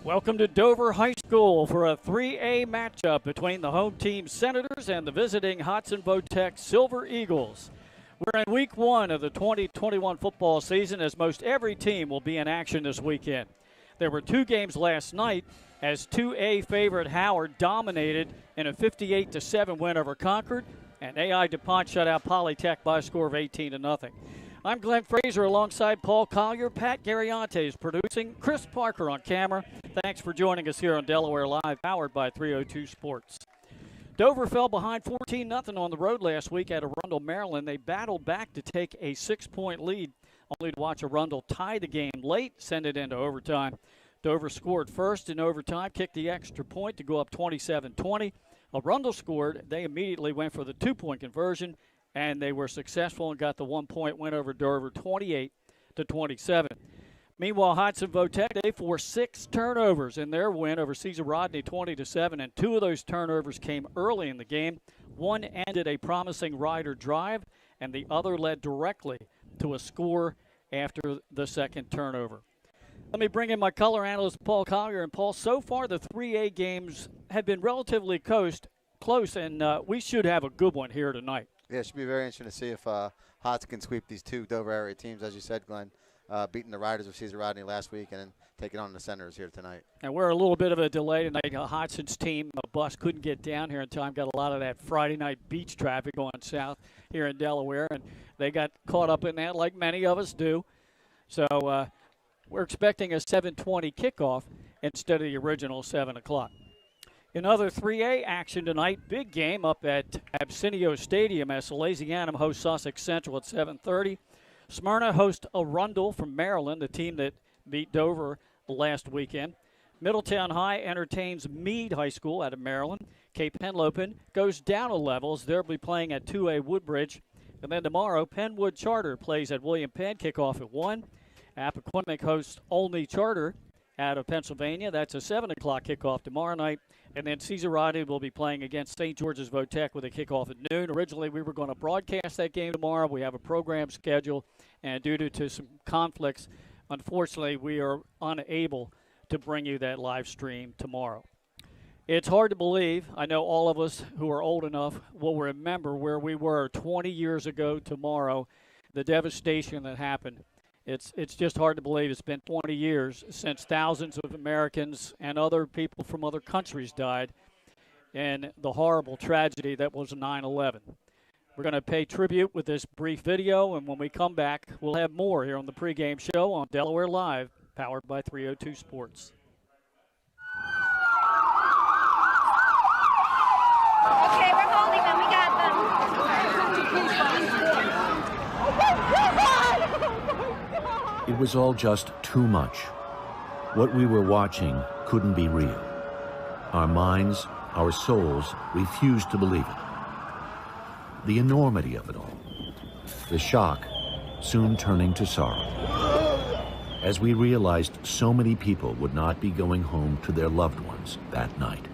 Welcome to Dover High School for a 3A matchup between the home team Senators and the visiting Hodgson Votech Silver Eagles. We're in week one of the 2021 football season, as most every team will be in action this weekend. There were two games last night as 2A favorite Howard dominated in a 58-7 win over Concord, and AI DuPont shut out Polytech by a score of 18-0. I'm Glenn Fraser alongside Paul Collier. Pat Garriante is producing. Chris Parker on camera. Thanks for joining us here on Delaware Live, powered by 302 Sports. Dover fell behind 14-0 on the road last week at Arundel, Maryland. They battled back to take a 6-point lead, only to watch Arundel tie the game late, send it into overtime. Dover scored first in overtime, kicked the extra point to go up 27-20. Arundel scored. They immediately went for the 2-point conversion, and they were successful and got the 1-point win over Dover, 28-27. Meanwhile, Hodgson Votech, they forced 6 turnovers in their win over Caesar Rodney, 20-7, and 2 of those turnovers came early in the game. One ended a promising Rider drive, and the other led directly to a score after the second turnover. Let me bring in my color analyst, Paul Collier. And Paul, so far the 3A games have been relatively close, and we should have a good one here tonight. Yeah, it should be very interesting to see if Hodgson can sweep these two Dover area teams, as you said, Glenn, beating the Riders of Caesar Rodney last week and then taking on the Senators here tonight. And we're a little bit of a delay tonight. Hodgson's team, bus couldn't get down here in time, got a lot of that Friday night beach traffic going south here in Delaware, and they got caught up in that like many of us do. So we're expecting a 7:20 kickoff instead of the original 7 o'clock. In other 3A action tonight, big game up at Absinio Stadium as Salesianum hosts Sussex Central at 7:30. Smyrna hosts Arundel from Maryland, the team that beat Dover last weekend. Middletown High entertains Meade High School out of Maryland. Cape Henlopen goes down a level as they'll be playing at 2A Woodbridge. And then tomorrow, Penwood Charter plays at William Penn, kickoff at 1. Appoquinimink hosts Olney Charter out of Pennsylvania. That's a 7 o'clock kickoff tomorrow night. And then Caesar Rodney will be playing against St. George's Votech with a kickoff at noon. Originally, we were going to broadcast that game tomorrow. We have a program schedule, and due to some conflicts, unfortunately, we are unable to bring you that live stream tomorrow. It's hard to believe. I know all of us who are old enough will remember where we were 20 years ago tomorrow, the devastation that happened. It's just hard to believe it's been 20 years since thousands of Americans and other people from other countries died in the horrible tragedy that was 9/11. We're going to pay tribute with this brief video, and when we come back, we'll have more here on the pregame show on Delaware Live, powered by 302 Sports. Okay, we're holding them. We got them. It was all just too much. What we were watching couldn't be real. Our minds, our souls refused to believe it. The enormity of it all. The shock soon turning to sorrow. As we realized so many people would not be going home to their loved ones that night.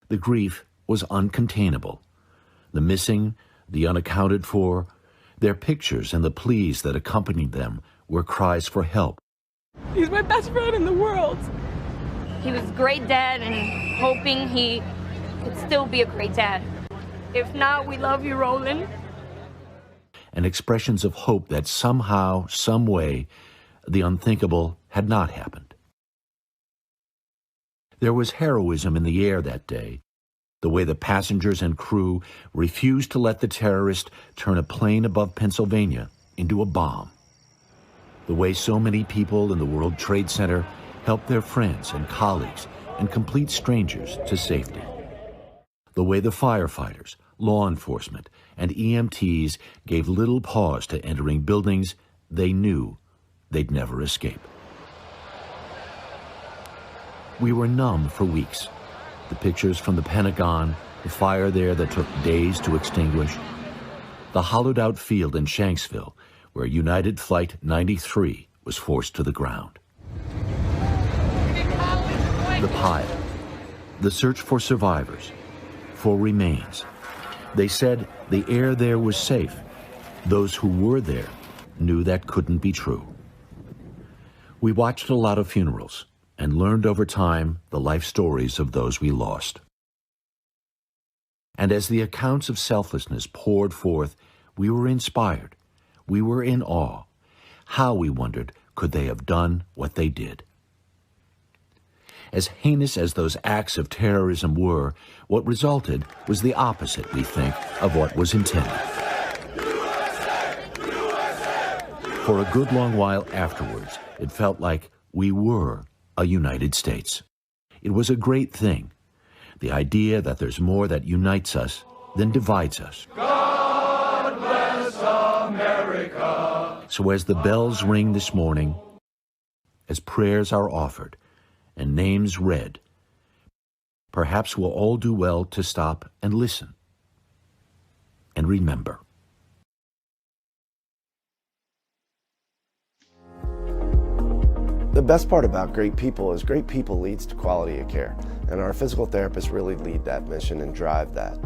The grief was uncontainable. The missing, the unaccounted for, their pictures and the pleas that accompanied them were cries for help. He's my best friend in the world. He was a great dad and hoping he could still be a great dad. If not, we love you, Roland. And expressions of hope that somehow, some way, the unthinkable had not happened. There was heroism in the air that day. The way the passengers and crew refused to let the terrorist turn a plane above Pennsylvania into a bomb. The way so many people in the World Trade Center helped their friends and colleagues and complete strangers to safety. The way the firefighters, law enforcement, and EMTs gave little pause to entering buildings they knew they'd never escape. We were numb for weeks. The pictures from the Pentagon, the fire there that took days to extinguish, the hollowed-out field in Shanksville, where United Flight 93 was forced to the ground. The pile, the search for survivors, for remains. They said the air there was safe. Those who were there knew that couldn't be true. We watched a lot of funerals, and learned over time the life stories of those we lost. And as the accounts of selflessness poured forth, we were inspired. We were in awe. How, we wondered, could they have done what they did? As heinous as those acts of terrorism were, what resulted was the opposite, we think, of what was intended. For a good long while afterwards, it felt like we were a United States. It was a great thing, the idea that there's more that unites us than divides us. God bless America. So as the bells ring this morning, as prayers are offered and names read, perhaps we'll all do well to stop and listen and remember. The best part about great people is great people leads to quality of care, and our physical therapists really lead that mission and drive that.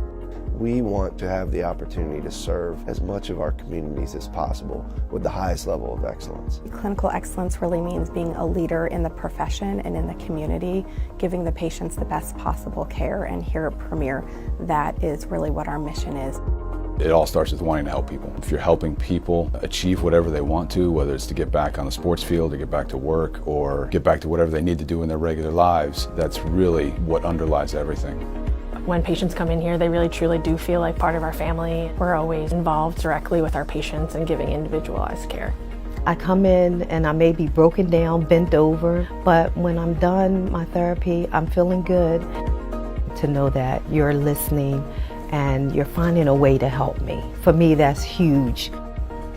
We want to have the opportunity to serve as much of our communities as possible with the highest level of excellence. Clinical excellence really means being a leader in the profession and in the community, giving the patients the best possible care, and here at Premier, that is really what our mission is. It all starts with wanting to help people. If you're helping people achieve whatever they want to, whether it's to get back on the sports field, to get back to work, or get back to whatever they need to do in their regular lives, that's really what underlies everything. When patients come in here, they really truly do feel like part of our family. We're always involved directly with our patients and giving individualized care. I come in and I may be broken down, bent over, but when I'm done my therapy, I'm feeling good. To know that you're listening and you're finding a way to help me. For me, that's huge.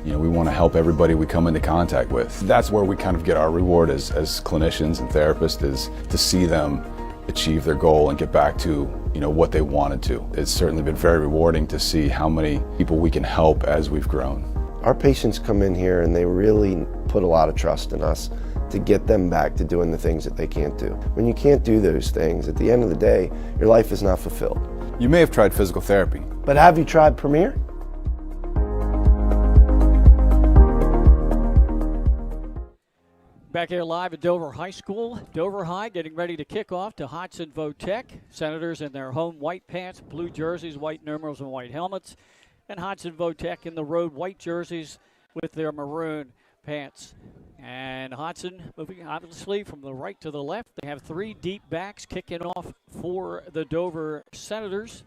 You know, we want to help everybody we come into contact with. That's where we kind of get our reward as clinicians and therapists, is to see them achieve their goal and get back to, you know, what they wanted to. It's certainly been very rewarding to see how many people we can help as we've grown. Our patients come in here and they really put a lot of trust in us to get them back to doing the things that they can't do. When you can't do those things, at the end of the day, your life is not fulfilled. You may have tried physical therapy, but have you tried Premier? Back here live at Dover High School. Dover High getting ready to kick off to Hodgson Votech. Senators in their home white pants, blue jerseys, white numerals, and white helmets. And Hodgson Votech in the road white jerseys with their maroon pants. And Hodgson moving obviously from the right to the left. They have three deep backs. Kicking off for the Dover Senators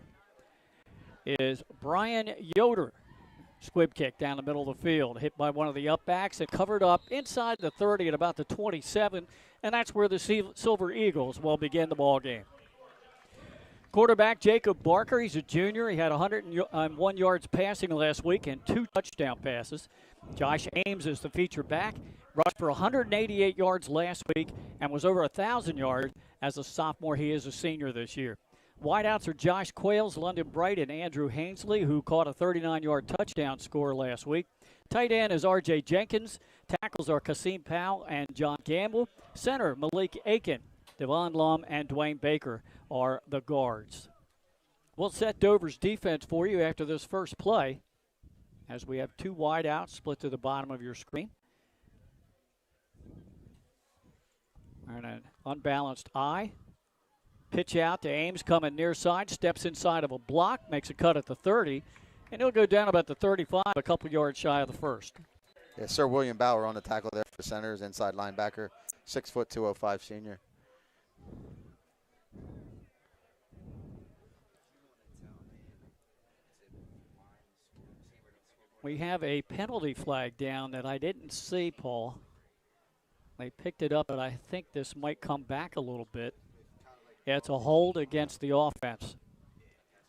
is Brian Yoder. Squib kick down the middle of the field, hit by one of the up backs and covered up inside the 30 at about the 27, and that's where the Silver Eagles will begin the ball game. Quarterback Jacob Barker, he's a junior. He had 101 yards passing last week and 2 touchdown passes. Josh Ames is the feature back, rushed for 188 yards last week and was over 1,000 yards as a sophomore. He is a senior this year. Wideouts are Josh Quayles, London Bright, and Andrew Hainsley, who caught a 39-yard touchdown score last week. Tight end is R.J. Jenkins. Tackles are Kasim Powell and John Gamble. Center, Malik Aiken, Devon Lum, and Dwayne Baker are the guards. We'll set Dover's defense for you after this first play, as we have 2 wideouts split to the bottom of your screen. And an unbalanced eye. Pitch out to Ames, coming near side, steps inside of a block, makes a cut at the 30, and he'll go down about the 35, a couple yards shy of the first. Yeah, Sir William Bauer on the tackle there for Senators, inside linebacker, 6 foot 205 senior. We have a penalty flag down that I didn't see, Paul. They picked it up, but I think this might come back a little bit. Yeah, it's a hold against the offense.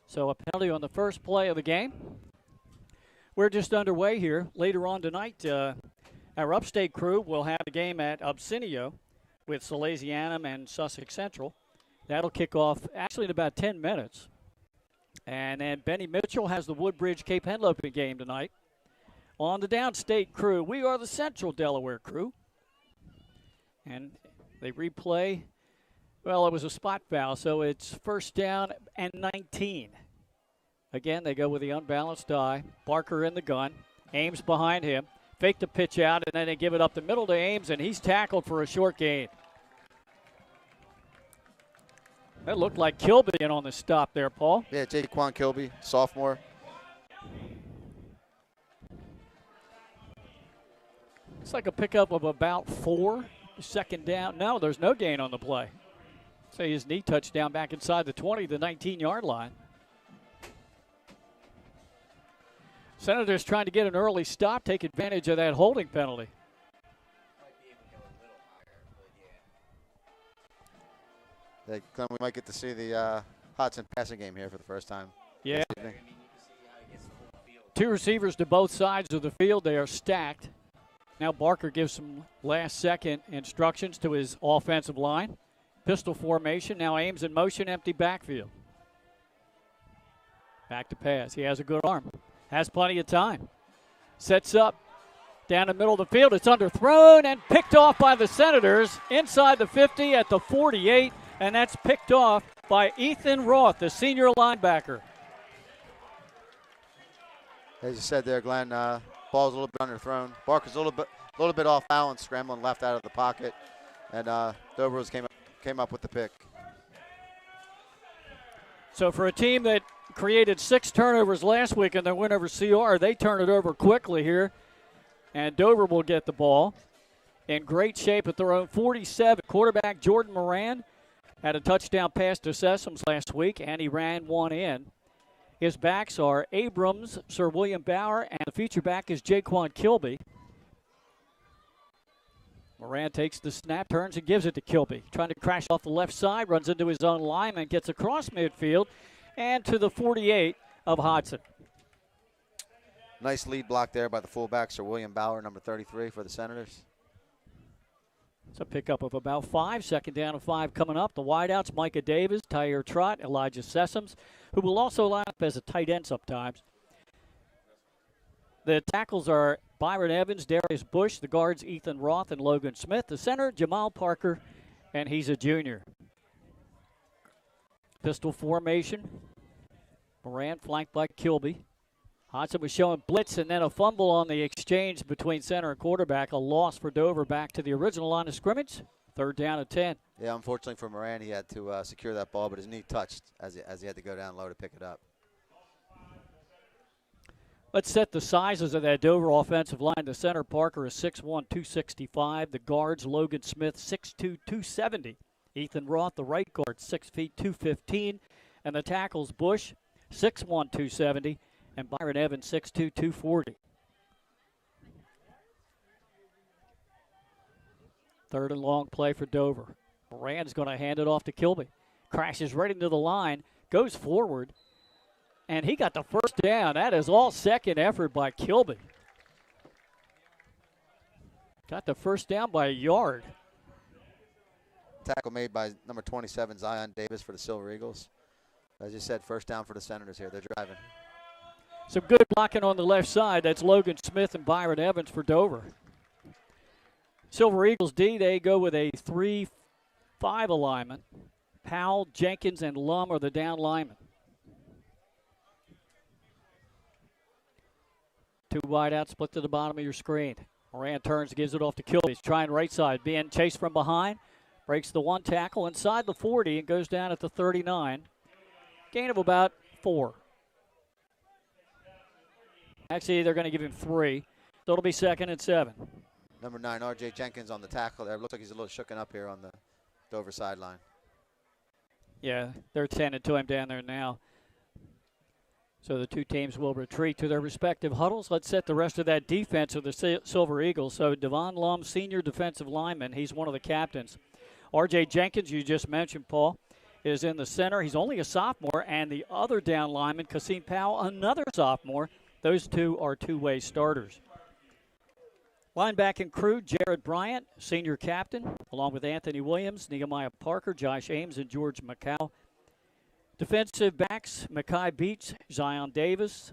So a penalty on the first play of the game. We're just underway here. Later on tonight, our upstate crew will have a game at Absinio with Salesianum and Sussex Central. That'll kick off actually in about 10 minutes. And then Benny Mitchell has the Woodbridge Cape Henlopen game tonight. On the downstate crew, we are the Central Delaware crew. And they replay. Well, it was a spot foul, so it's first down and 19. Again, they go with the unbalanced eye. Barker in the gun. Ames behind him. Fake the pitch out, and then they give it up the middle to Ames, and he's tackled for a short gain. That looked like Kilby in on the stop there, Paul. Yeah, Jaquan Kilby, sophomore. It's like a pickup of about 4. Second down. No, there's no gain on the play. Say his knee touchdown back inside the 20, the 19-yard line. Senators trying to get an early stop, take advantage of that holding penalty. We might get to see the Hodgson passing game here for the first time. Yeah. 2 receivers to both sides of the field. They are stacked. Now Barker gives some last-second instructions to his offensive line. Pistol formation. Now Ames in motion, empty backfield. Back to pass. He has a good arm. Has plenty of time. Sets up down the middle of the field. It's underthrown and picked off by the Senators inside the 50 at the 48, and that's picked off by Ethan Roth, the senior linebacker. As you said there, Glenn, ball's a little bit underthrown. Barker's a little bit off balance, scrambling left out of the pocket, and Dover came up with the pick. So for a team that created 6 turnovers last week in their win over CR, they turn it over quickly here, and Dover will get the ball in great shape at their own 47. Quarterback Jordan Moran had a touchdown pass to Sessoms last week, and he ran one in. His backs are Abrams, Sir William Bauer, and the feature back is Jaquan Kilby. Moran takes the snap, turns and gives it to Kilby. Trying to crash off the left side, runs into his own lineman, gets across midfield, and to the 48 of Hodgson. Nice lead block there by the fullback, Sir William Bauer, number 33 for the Senators. It's a pickup of about 5. Second down and 5 coming up. The wideouts, Micah Davis, Tyre Trott, Elijah Sessoms, who will also line up as a tight end sometimes. The tackles are Byron Evans, Darius Bush, the guards Ethan Roth and Logan Smith, the center Jamal Parker, and he's a junior. Pistol formation. Moran flanked by Kilby. Hodgson was showing blitz and then a fumble on the exchange between center and quarterback. A loss for Dover back to the original line of scrimmage. 3rd down and 10. Yeah, unfortunately for Moran, he had to secure that ball, but his knee touched as he had to go down low to pick it up. Let's set the sizes of that Dover offensive line. The center, Parker, is 6'1", 265. The guards, Logan Smith, 6'2", 270. Ethan Roth, the right guard, 6 feet, 215. And the tackles, Bush, 6'1", 270. And Byron Evans, 6'2", 240. 3rd and long play for Dover. Moran's going to hand it off to Kilby. Crashes right into the line, goes forward, and he got the first down. That is all second effort by Kilby. Got the first down by a yard. Tackle made by number 27, Zion Davis for the Silver Eagles. As you said, first down for the Senators here. They're driving. Some good blocking on the left side. That's Logan Smith and Byron Evans for Dover. Silver Eagles D, they go with a 3-5 alignment. Powell, Jenkins, and Lum are the down linemen. 2 wide out, split to the bottom of your screen. Moran turns, gives it off to Kilby. He's trying right side, being chased from behind. Breaks the 1 tackle inside the 40 and goes down at the 39. Gain of about 4. Actually, they're going to give him 3. So it'll be 2nd and 7. Number 9, R.J. Jenkins on the tackle there. Looks like he's a little shooken up here on the Dover sideline. Yeah, they're tending to him down there now. So the 2 teams will retreat to their respective huddles. Let's set the rest of that defense of the Silver Eagles. So Devon Lum, senior defensive lineman, he's one of the captains. R.J. Jenkins, you just mentioned, Paul, is in the center. He's only a sophomore. And the other down lineman, Kasim Powell, another sophomore. Those 2 are 2-way starters. Linebacking crew, Jared Bryant, senior captain, along with Anthony Williams, Nehemiah Parker, Josh Ames, and George McCow. Defensive backs, Mackay Beach, Zion Davis,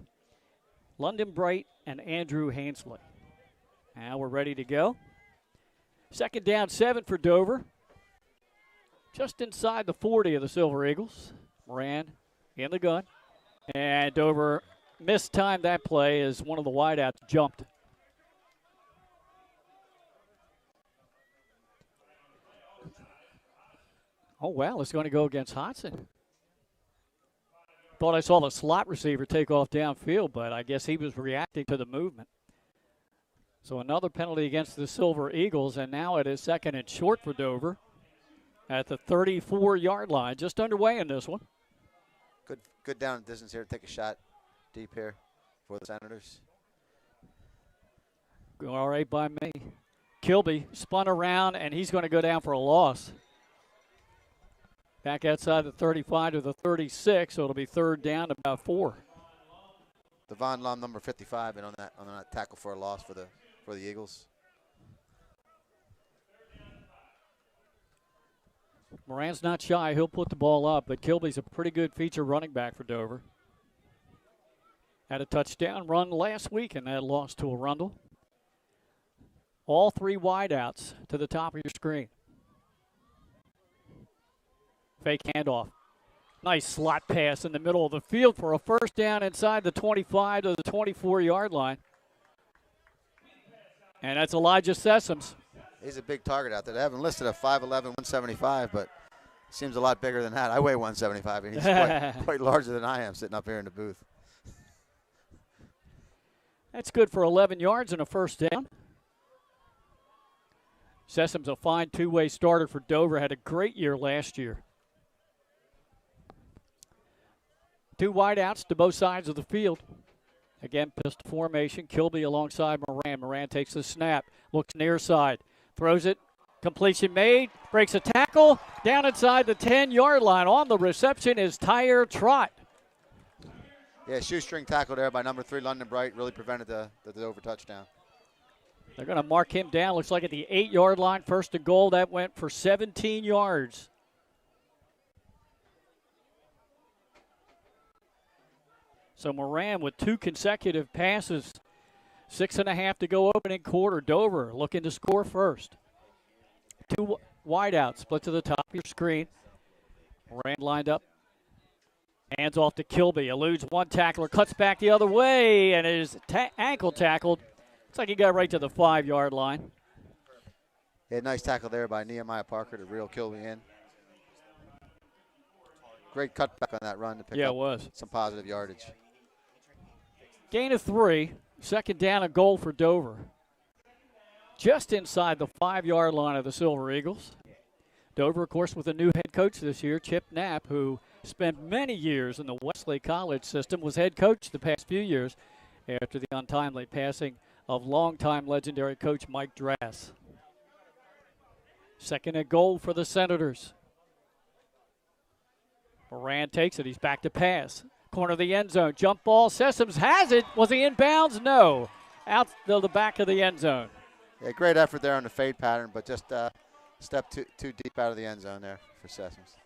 London Bright, and Andrew Hainsley. Now we're ready to go. 2nd down, 7 for Dover. Just inside the 40 of the Silver Eagles. Moran in the gun. And Dover mistimed that play as one of the wideouts jumped. Oh, well, it's going to go against Hodgson. Thought I saw the slot receiver take off downfield, but I guess he was reacting to the movement. So another penalty against the Silver Eagles, and now it is 2nd and short for Dover at the 34-yard line. Just underway in this one. Good down distance here. Take a shot deep here for the Senators. All right by me. Kilby spun around, and he's going to go down for a loss. Back outside the 35 to the 36, so it'll be 3rd down, about 4. Devon Lum, number 55, and on that tackle for a loss for the Eagles. Moran's not shy. He'll put the ball up, but Kilby's a pretty good feature running back for Dover. Had a touchdown run last week, and that lost to Arundel. All 3 wideouts to the top of your screen. Fake handoff. Nice slot pass in the middle of the field for a 1st down inside the 25 to the 24-yard line. And that's Elijah Sessoms. He's a big target out there. They haven't listed a 5'11", 175, but seems a lot bigger than that. I weigh 175, and he's quite larger than I am sitting up here in the booth. That's good for 11 yards and a 1st down. Sessom's a fine 2-way starter for Dover. Had a great year last year. 2 wideouts to both sides of the field. Again, pistol formation. Kilby alongside Moran. Moran takes the snap. Looks near side. Throws it. Completion made. Breaks a tackle. Down inside the 10-yard line. On the reception is Tyre Trott. Yeah, shoestring tackle there by number 3, London Bright. Really prevented the Dover touchdown. They're going to mark him down. Looks like at the 8-yard line. 1st and goal. That went for 17 yards. So Moran with 2 consecutive passes. 6.5 to go opening quarter. Dover looking to score first. 2 wideouts, split to the top of your screen. Moran lined up. Hands off to Kilby. Eludes one tackler, cuts back the other way, and is ankle tackled. Looks like he got right to the 5-yard line. Yeah, nice tackle there by Nehemiah Parker to reel Kilby in. Great cutback on that run to pick up some positive yardage. Gain of 3, 2nd down and goal for Dover. Just inside the 5-yard line of the Silver Eagles. Dover, of course, with a new head coach this year, Chip Knapp, who spent many years in the Wesley College system, was head coach the past few years after the untimely passing of longtime legendary coach Mike Drass. 2nd and goal for the Senators. Moran takes it. He's back to pass. Corner of the end zone. Jump ball. Sessoms has it. Was he in bounds? No. Out to the back of the end zone. Yeah, great effort there on the fade pattern, but just stepped too deep out of the end zone there for Sessoms.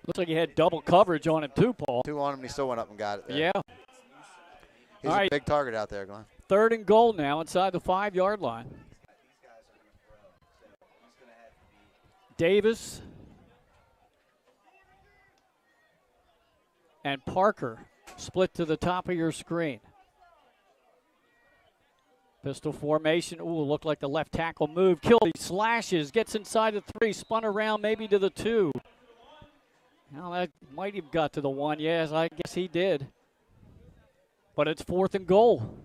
Looks like he had double coverage on him too, Paul. 2 on him, and he still went up and got it there. Yeah. He's a big target out there, Glenn. 3rd and goal now inside the 5-yard line. Davis and Parker split to the top of your screen. Pistol formation. Ooh, looked like the left tackle move. Kilby slashes, gets inside the 3, spun around maybe to the 2. Now that might have got to the 1. Yes, I guess he did. But it's 4th and goal.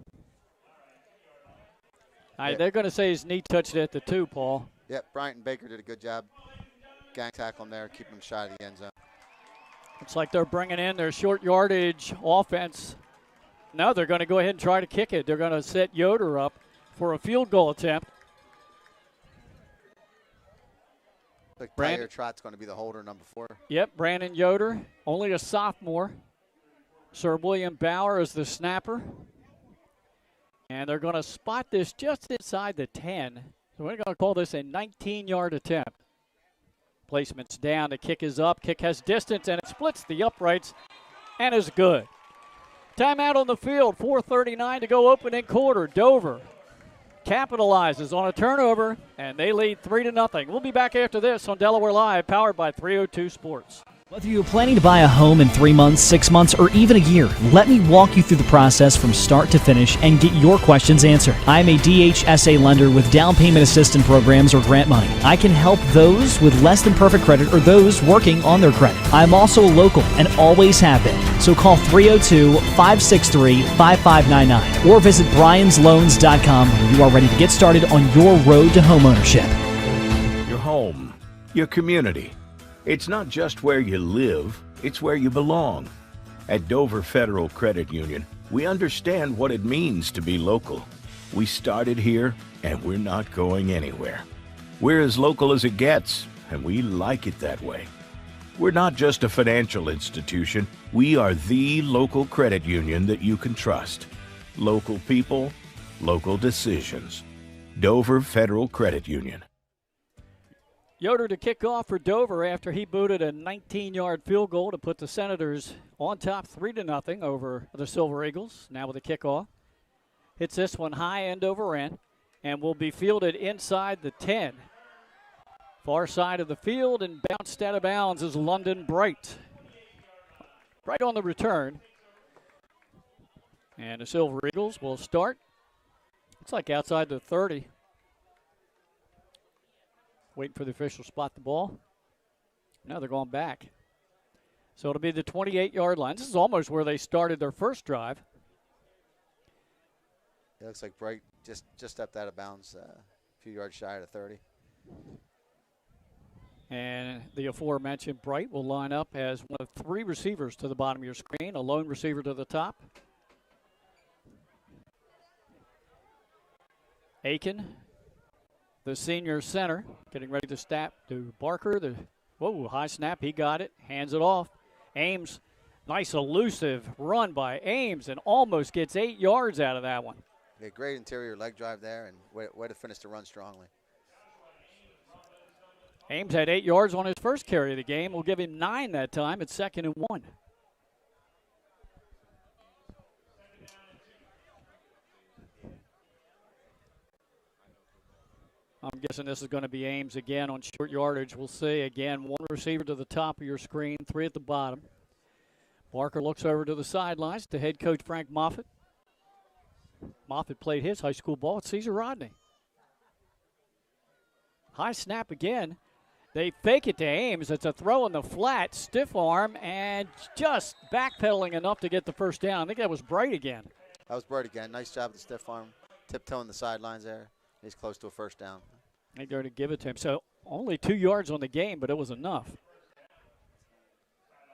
They're going to say his knee touched it at the 2, Paul. Yep, Bryant Baker did a good job. Gang tackle him there, keeping him shy of the end zone. Looks like they're bringing in their short yardage offense. No, they're going to go ahead and try to kick it. They're going to set Yoder up for a field goal attempt. Like Tyre Trott's going to be the holder, number 4. Yep, Brandon Yoder, only a sophomore. Sir William Bauer is the snapper. And they're going to spot this just inside the 10. So we're going to call this a 19-yard attempt. Placement's down. The kick is up. Kick has distance, and it splits the uprights and is good. Timeout on the field. 4:39 to go opening quarter. Dover capitalizes on a turnover, and they lead 3-0. We'll be back after this on Delaware Live, powered by 302 Sports. Whether you're planning to buy a home in 3 months, 6 months, or even a year, let me walk you through the process from start to finish and get your questions answered. I'm a DHSA lender with down payment assistance programs or grant money. I can help those with less than perfect credit or those working on their credit. I'm also a local and always have been. So call 302-563-5599 or visit bryans.loans.com when you are ready to get started on your road to homeownership. Your home, your community. It's not just where you live, it's where you belong. At Dover Federal Credit Union, we understand what it means to be local. We started here, and we're not going anywhere. We're as local as it gets, and we like it that way. We're not just a financial institution, we are the local credit union that you can trust. Local people, local decisions. Dover Federal Credit Union. Yoder to kick off for Dover after he booted a 19-yard field goal to put the Senators on top 3-0 over the Silver Eagles. Now with a kickoff. Hits this one high end over end and will be fielded inside the 10. Far side of the field and bounced out of bounds is London Bright. Right on the return. And the Silver Eagles will start. Looks like outside the 30. Waiting for the official to spot the ball. Now they're going back. So it'll be the 28-yard line. This is almost where they started their first drive. It looks like Bright just stepped out of bounds, a few yards shy of 30. And the aforementioned Bright will line up as one of 3 receivers to the bottom of your screen, a lone receiver to the top. Aiken, the senior center, getting ready to snap to Barker. High snap, he got it, hands it off. Ames, nice elusive run by Ames and almost gets 8 yards out of that one. Yeah, great interior leg drive there and way to finish the run strongly. Ames had 8 yards on his first carry of the game. We'll give him 9 that time. It's 2nd and 1. I'm guessing this is going to be Ames again on short yardage. We'll see. Again, 1 receiver to the top of your screen, 3 at the bottom. Barker looks over to the sidelines to head coach Frank Moffitt. Moffitt played his high school ball at Caesar Rodney. High snap again. They fake it to Ames. It's a throw in the flat, stiff arm, and just backpedaling enough to get the first down. I think that was Bright again. That was Bright again. Nice job with the stiff arm. Tiptoeing the sidelines there. He's close to a first down. They're going to give it to him. So only 2 yards on the game, but it was enough.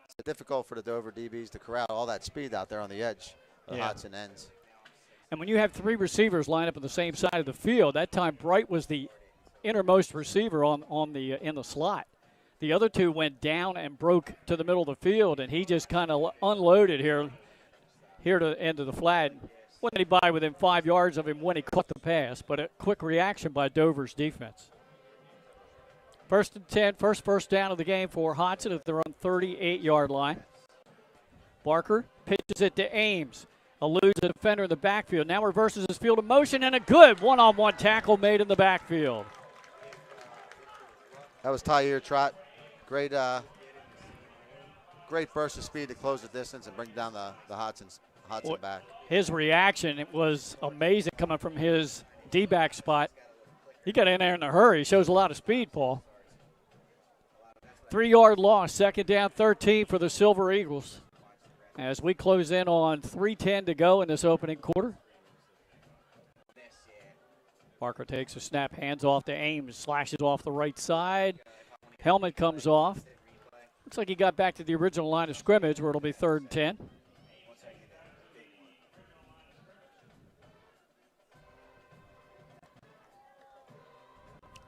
It's difficult for the Dover DBs to corral all that speed out there on the edge of Hodgson ends. And when you have 3 receivers lined up on the same side of the field, that time Bright was the innermost receiver in the slot. The other 2 went down and broke to the middle of the field, and he just kind of unloaded here to the end of the flat. Wasn't anybody within 5 yards of him when he caught the pass, but a quick reaction by Dover's defense. 1st and 10, first down of the game for Hodgson at their own 38-yard line. Barker pitches it to Ames. Eludes a defender in the backfield. Now reverses his field of motion, and a good one-on-one tackle made in the backfield. That was Tyre Trott. Great burst of speed to close the distance and bring down the Hodgson back. His reaction, it was amazing coming from his D-back spot. He got in there in a hurry. Shows a lot of speed, Paul. 3-yard loss, 2nd down, 13 for the Silver Eagles. As we close in on 3:10 to go in this opening quarter. Barker takes a snap, hands off to Ames, slashes off the right side. Helmet comes off. Looks like he got back to the original line of scrimmage where it'll be 3rd and 10.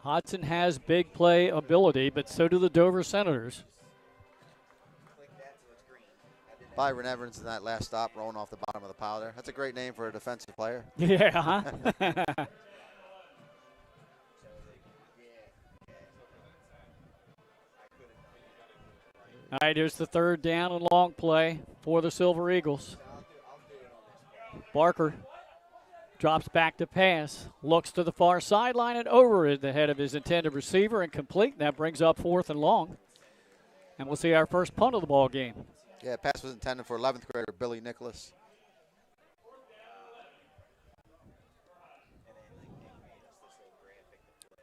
Hodgson has big play ability, but so do the Dover Senators. Byron Evans in that last stop, rolling off the bottom of the pile there. That's a great name for a defensive player. Yeah, huh? All right, here's the 3rd down and long play for the Silver Eagles. Barker drops back to pass, looks to the far sideline and over the head of his intended receiver and complete. That brings up 4th and long. And we'll see our first punt of the ball game. Yeah, pass was intended for 11th grader Billy Nicholas.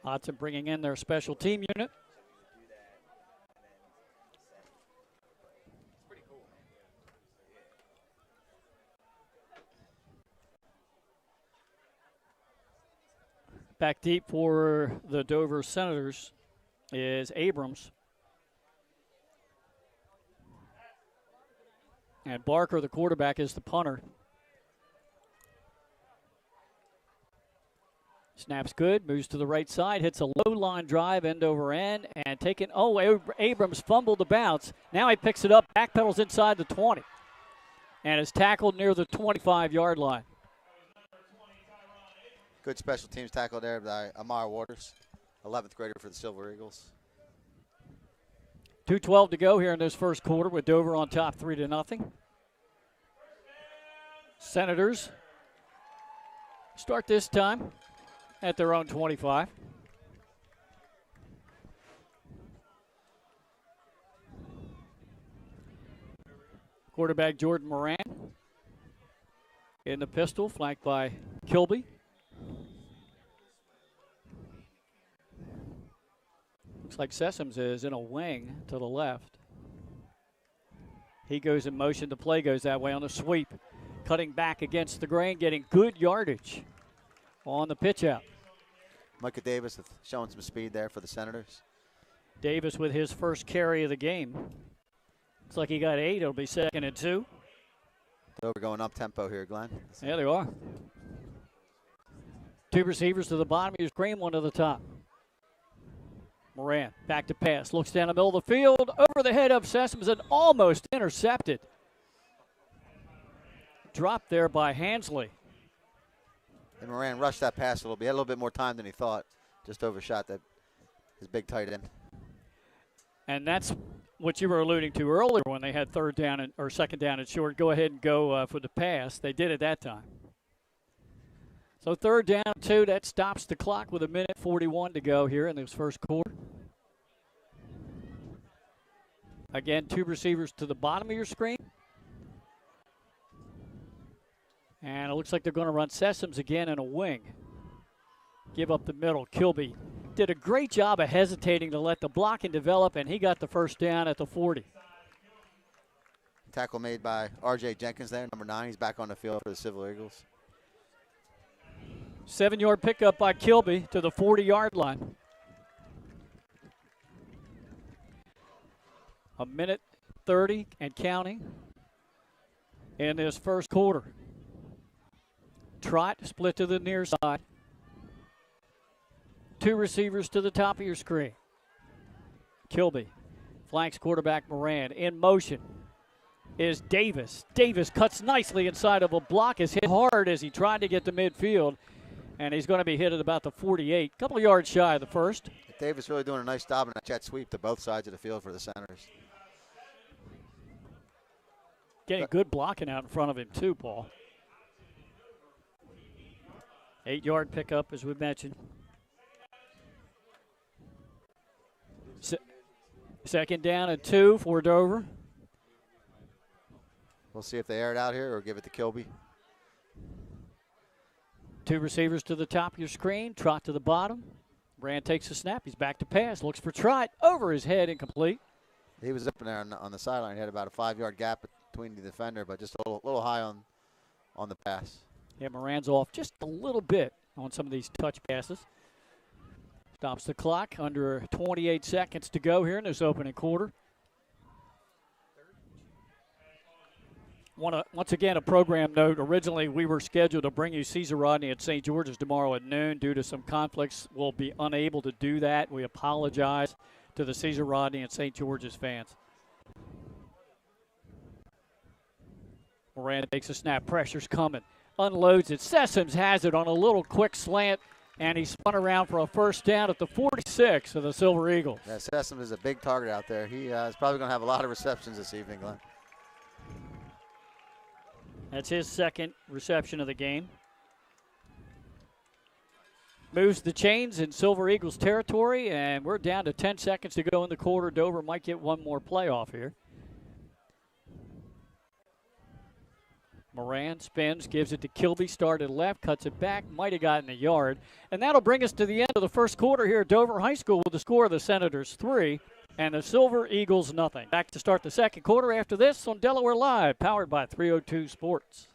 Hodgson bringing in their special team unit. Back deep for the Dover Senators is Abrams. And Barker, the quarterback, is the punter. Snaps good, moves to the right side, hits a low line drive, end over end, and taken. Oh, Abrams fumbled the bounce. Now he picks it up, backpedals inside the 20, and is tackled near the 25-yard line. Good special teams tackle there by Amar Waters, 11th grader for the Silver Eagles. 2:12 to go here in this first quarter with Dover on top 3-0. Senators start this time at their own 25. Quarterback Jordan Moran in the pistol, flanked by Kilby. Looks like Sessoms is in a wing to the left. He goes in motion. The play goes that way on the sweep. Cutting back against the grain, getting good yardage on the pitch out. Micah Davis showing some speed there for the Senators. Davis with his first carry of the game. Looks like he got 8. It'll be 2nd and 2. Dover going up tempo here, Glenn. Yeah, they are. 2 receivers to the bottom of your screen, 1 to the top. Moran back to pass, looks down the middle of the field, over the head of Sessoms and almost intercepted. Dropped there by Hansley. And Moran rushed that pass a little bit. He had a little bit more time than he thought. Just overshot his big tight end. And that's what you were alluding to earlier when they had 3rd down or 2nd down and short. Go ahead and go for the pass. They did it that time. So 3rd down 2, that stops the clock with 1:41 to go here in this first quarter. Again, 2 receivers to the bottom of your screen. And it looks like they're going to run Sessoms again in a wing. Give up the middle. Kilby did a great job of hesitating to let the blocking develop, and he got the first down at the 40. Tackle made by R.J. Jenkins there, number 9. He's back on the field for the Silver Eagles. 7-yard pickup by Kilby to the 40-yard line. 1:30 and counting in this first quarter. Trot split to the near side. 2 receivers to the top of your screen. Kilby flanks quarterback Moran. In motion is Davis. Davis cuts nicely inside of a block, is hit hard as he tried to get to midfield, and he's going to be hit at about the 48, a couple of yards shy of the first. Davis really doing a nice job in a jet sweep to both sides of the field for the Senators. Getting good blocking out in front of him too, Paul. 8-yard pickup, as we mentioned. 2nd down and 2 for Dover. We'll see if they air it out here or give it to Kilby. 2 receivers to the top of your screen. Trot to the bottom. Brand takes a snap. He's back to pass. Looks for Trot. Over his head, incomplete. He was up in there on the sideline. He had about a 5-yard gap between the defender, but just a little high on the pass. Yeah, Moran's off just a little bit on some of these touch passes. Stops the clock. Under 28 seconds to go here in this opening quarter. Once again, a program note. Originally, we were scheduled to bring you Caesar Rodney at St. George's tomorrow at noon. Due to some conflicts, we'll be unable to do that. We apologize to the Caesar Rodney and St. George's fans. Moran takes a snap. Pressure's coming. Unloads it. Sessoms has it on a little quick slant, and he spun around for a first down at the 46 of the Silver Eagles. Yeah, Sessoms is a big target out there. He is probably going to have a lot of receptions this evening, Glenn. That's his 2nd reception of the game. moves the chains in Silver Eagles territory, and we're down to 10 seconds to go in the quarter. Dover might get one more playoff here. Moran spins, gives it to Kilby, started left, cuts it back, might have gotten a yard. And that'll bring us to the end of the first quarter here at Dover High School with the score of the Senators 3 and the Silver Eagles nothing. Back to start the second quarter after this on Delaware Live, powered by 302 Sports.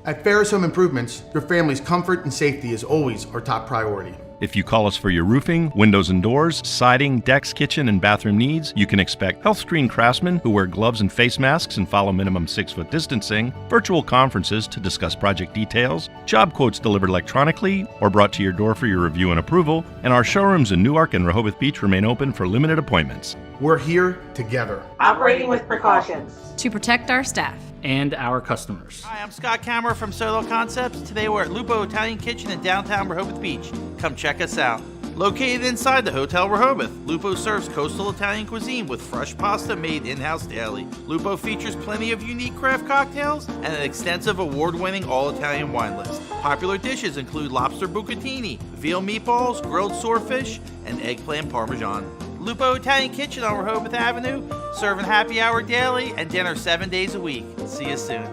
At Ferris Home Improvements, your family's comfort and safety is always our top priority. If you call us for your roofing, windows and doors, siding, decks, kitchen, and bathroom needs, you can expect health-screened craftsmen who wear gloves and face masks and follow minimum 6-foot distancing, virtual conferences to discuss project details, job quotes delivered electronically or brought to your door for your review and approval, and our showrooms in Newark and Rehoboth Beach remain open for limited appointments. We're here together. Operating with precautions. To protect our staff. And our customers. Hi, I'm Scott Kammerer from Solo Concepts. Today we're at Lupo Italian Kitchen in downtown Rehoboth Beach. Come check us out. Located inside the Hotel Rehoboth, Lupo serves coastal Italian cuisine with fresh pasta made in-house daily. Lupo features plenty of unique craft cocktails and an extensive award-winning all-Italian wine list. Popular dishes include lobster bucatini, veal meatballs, grilled swordfish, and eggplant parmesan. Lupo Italian Kitchen on Rehoboth Avenue, serving happy hour daily and dinner 7 days a week. See you soon.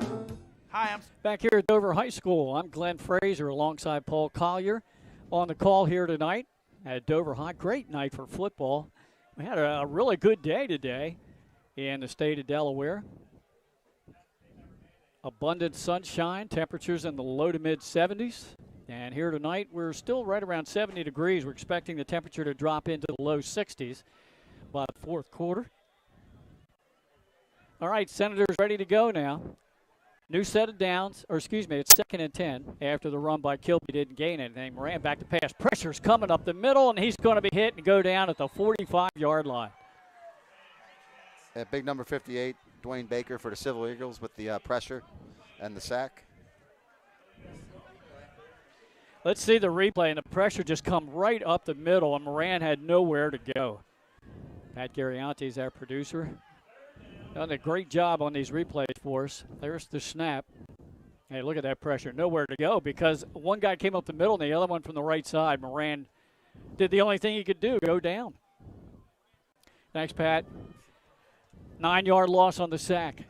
Hi, I'm back here at Dover High School. I'm Glenn Fraser alongside Paul Collier on the call here tonight at Dover High. Great night for football. We had a really good day today in the state of Delaware. Abundant sunshine, temperatures in the low to mid 70s. And here tonight, we're still right around 70 degrees. We're expecting the temperature to drop into the low 60s by the fourth quarter. All right, Senators ready to go now. New set of downs, or excuse me, it's 2nd and 10 after the run by Kilby didn't gain anything. Moran back to pass. Pressure's coming up the middle, and he's going to be hit and go down at the 45-yard line. Big number 58, Dwayne Baker for the Silver Eagles with the pressure and the sack. Let's see the replay, and the pressure just come right up the middle, and Moran had nowhere to go. Pat Garianti is our producer. Done a great job on these replays for us. There's the snap. Hey, look at that pressure. Nowhere to go because one guy came up the middle and the other one from the right side. Moran did the only thing he could do, go down. Thanks, Pat. 9-yard loss on the sack.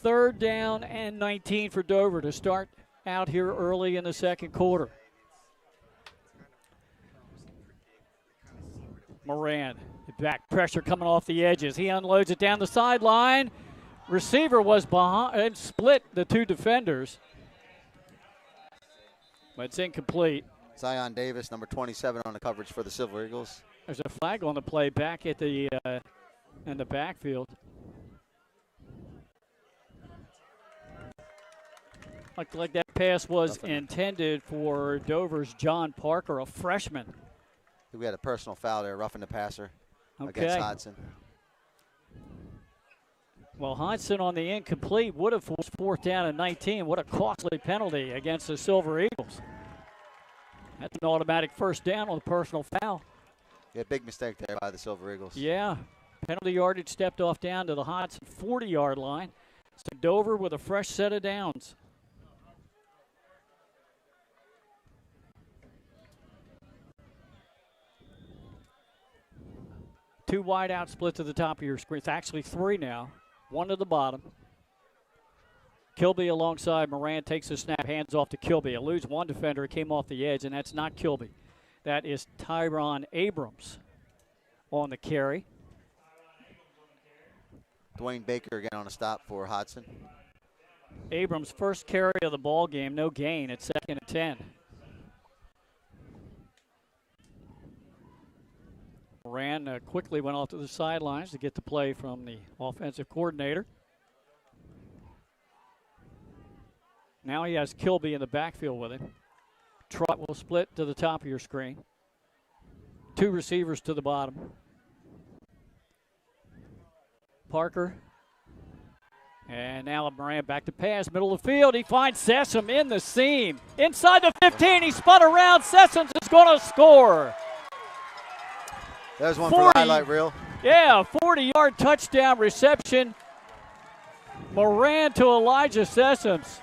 3rd down and 19 for Dover to start out here early in the second quarter. Moran, back pressure coming off the edges. He unloads it down the sideline. Receiver was behind and split the two defenders. But it's incomplete. Zion Davis, number 27 on the coverage for the Silver Eagles. There's a flag on the play back at the in the backfield. Looked like that pass was intended for Dover's John Parker, a freshman. We had a personal foul there, roughing the passer against Hodgson. Well, Hodgson on the incomplete would have forced 4th down and 19. What a costly penalty against the Silver Eagles. That's an automatic 1st down on the personal foul. Yeah, big mistake there by the Silver Eagles. Yeah, penalty yardage stepped off down to the Hodgson 40-yard line. So Dover with a fresh set of downs. Two wide out split to the top of your screen. It's actually 3 now. 1 to the bottom. Kilby alongside Moran takes the snap, hands off to Kilby. Eludes one defender, came off the edge, and that's not Kilby. That is Tyron Abrams on the carry. Dwayne Baker again on a stop for Hodgson. Abrams' first carry of the ball game, no gain. It's 2nd and 10. Moran quickly went off to the sidelines to get the play from the offensive coordinator. Now he has Kilby in the backfield with him. Trot will split to the top of your screen. 2 receivers to the bottom. Parker. And now Moran back to pass, middle of the field. He finds Sessom in the seam. Inside the 15, he spun around. Sessom is going to score. There's one for the highlight reel. Yeah, 40-yard touchdown reception. Moran to Elijah Sessoms.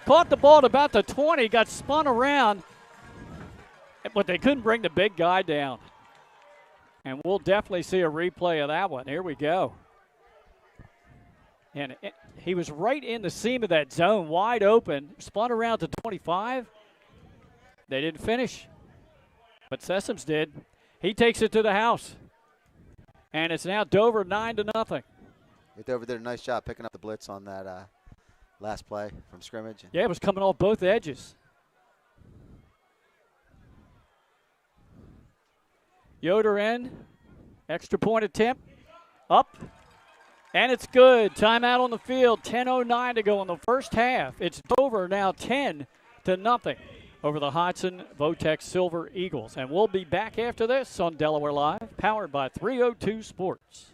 Caught the ball at about the 20, got spun around, But they couldn't bring the big guy down. And we'll definitely see a replay of that one. Here we go. And he was right in the seam of that zone, wide open, spun around to 25. They didn't finish, but Sessoms did. He takes it to the house. And it's now Dover 9-0. Dover did a nice job picking up the blitz on that last play from scrimmage. Yeah, it was coming off both edges. Yoder in, extra point attempt, up, and it's good. Timeout on the field, 10:09 to go in the first half. It's Dover now 10-0 over the Hodgson Votex Silver Eagles. And we'll be back after this on Delaware Live, powered by 302 Sports.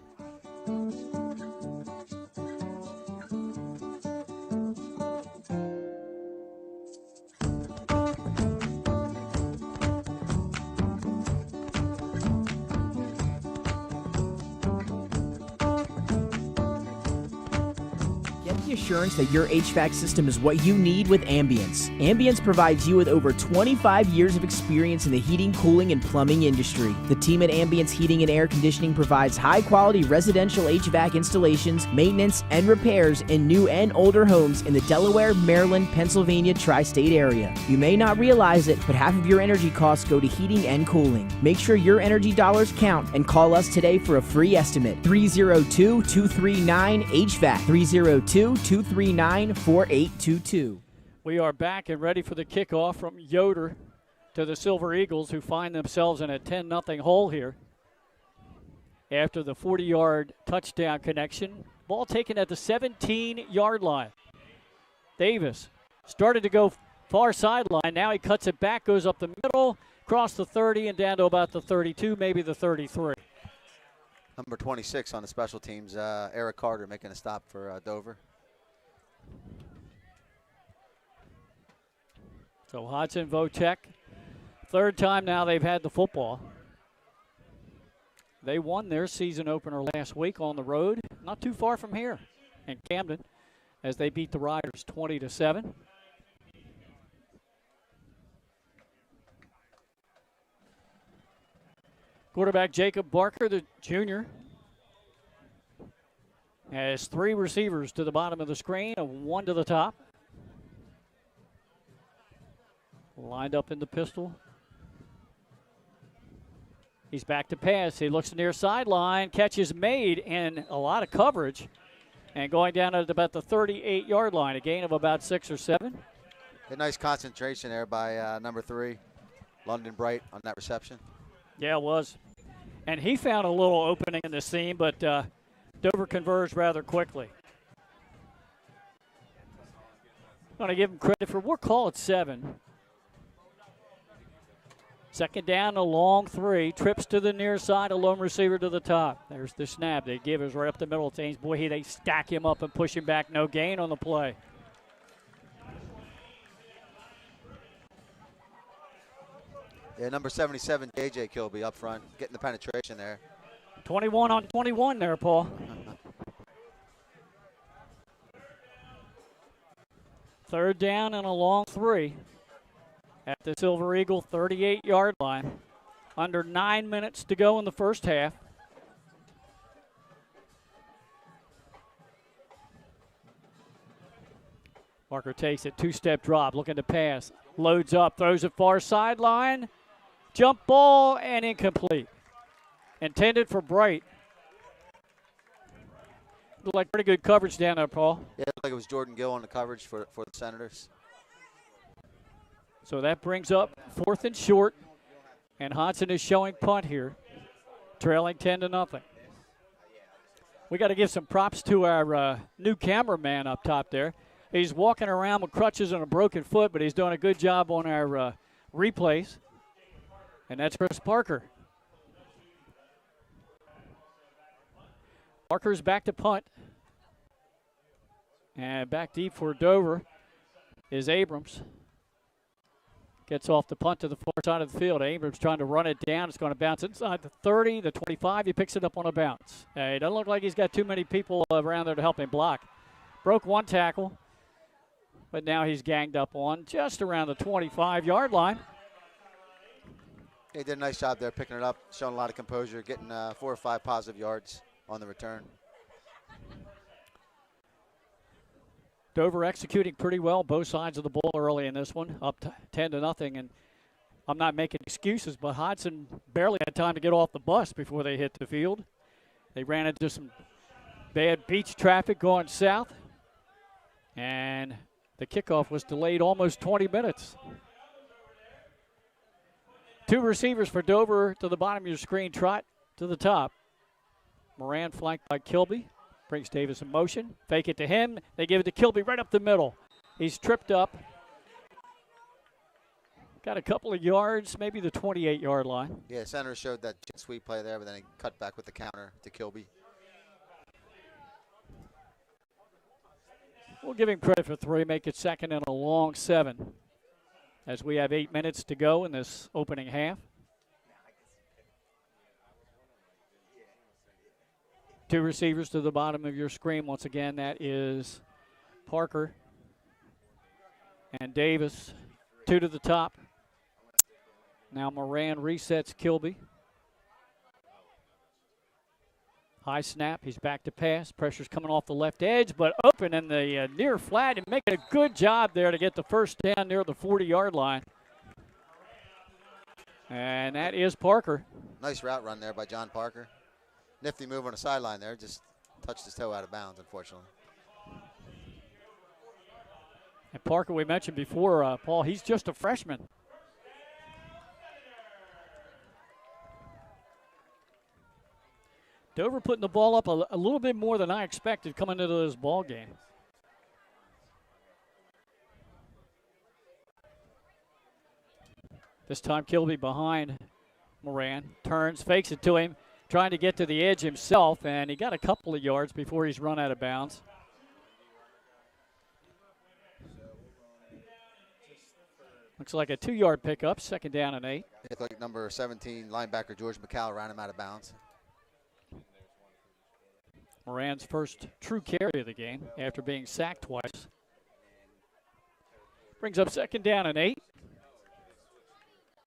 Assurance that your HVAC system is what you need with Ambience. Ambience provides you with over 25 years of experience in the heating, cooling, and plumbing industry. The team at Ambience Heating and Air Conditioning provides high-quality residential HVAC installations, maintenance, and repairs in new and older homes in the Delaware, Maryland, Pennsylvania tri-state area. You may not realize it, but half of your energy costs go to heating and cooling. Make sure your energy dollars count and call us today for a free estimate. 302-239-HVAC. 302-239-4822. We are back and ready for the kickoff from Yoder to the Silver Eagles, who find themselves in a 10-0 hole here after the 40-yard touchdown connection. Ball taken at the 17-yard line. Davis started to go far sideline. Now he cuts it back, goes up the middle, across the 30 and down to about the 32, maybe the 33. Number 26 on the special teams, Eric Carter, making a stop for Dover. So Hodgson Votek, third time now they've had the football. They won their season opener last week on the road, not too far from here in Camden, as they beat the Riders 20-7. Quarterback Jacob Barker, the junior, has three receivers to the bottom of the screen and one to the top. Lined up in the pistol. He's back to pass. He looks near sideline. Catch is made and a lot of coverage. And going down at about the 38-yard line, a gain of about 6 or 7. A nice concentration there by number 3, London Bright, on that reception. Yeah, it was. And he found a little opening in the seam, but Dover converged rather quickly. Going to give him credit for, we'll call it 7. Second down, a long 3. Trips to the near side, a lone receiver to the top. There's the snap. They give us right up the middle. It's boy, they stack him up and push him back. No gain on the play. Yeah, number 77, J.J. Kilby up front, getting the penetration there. 21 on 21 there, Paul. Third down and a long 3 at the Silver Eagle 38-yard line. Under 9 minutes to go in the first half. Parker takes it, 2-step drop, looking to pass. Loads up, throws it far sideline. Jump ball and incomplete. Intended for Bright. Looked like pretty good coverage down there, Paul. Yeah, it looked like it was Jordan Gill on the coverage for the Senators. So that brings up 4th and short, and Hodgson is showing punt here, trailing 10-0. We got to give some props to our new cameraman up top there. He's walking around with crutches and a broken foot, but he's doing a good job on our replays. And that's Chris Parker. Parker's back to punt. And back deep for Dover is Abrams. Gets off the punt to the far side of the field. Abrams trying to run it down. It's going to bounce inside the 30, the 25. He picks it up on a bounce. It doesn't look like he's got too many people around there to help him block. Broke one tackle, but now he's ganged up on just around the 25-yard line. He did a nice job there picking it up, showing a lot of composure, getting 4 or 5 positive yards on the return. Dover executing pretty well, both sides of the ball early in this one, up 10-0. And I'm not making excuses, but Hodgson barely had time to get off the bus before they hit the field. They ran into some bad beach traffic going south, and the kickoff was delayed almost 20 minutes. 2 receivers for Dover to the bottom of your screen, Trot to the top. Moran flanked by Kilby. Brings Davis in motion. Fake it to him. They give it to Kilby right up the middle. He's tripped up. Got a couple of yards, maybe the 28-yard line. Yeah, center showed that sweep play there, but then he cut back with the counter to Kilby. We'll give him credit for 3, make it 2nd and a long 7 as we have 8 minutes to go in this opening half. 2 receivers to the bottom of your screen. Once again, that is Parker and Davis. 2 to the top. Now Moran resets Kilby. High snap. He's back to pass. Pressure's coming off the left edge, but open in the near flat and making a good job there to get the first down near the 40-yard line. And that is Parker. Nice route run there by John Parker. Nifty move on the sideline there. Just touched his toe out of bounds, unfortunately. And Parker, we mentioned before, Paul, he's just a freshman. Dover putting the ball up a little bit more than I expected coming into this ball game. This time Kilby behind Moran. Turns, fakes it to him, trying to get to the edge himself, and he got a couple of yards before he's run out of bounds. Looks like a 2-yard pickup, 2nd down and 8. It's like number 17 linebacker George McCall ran him out of bounds. Moran's first true carry of the game after being sacked twice. Brings up 2nd down and 8.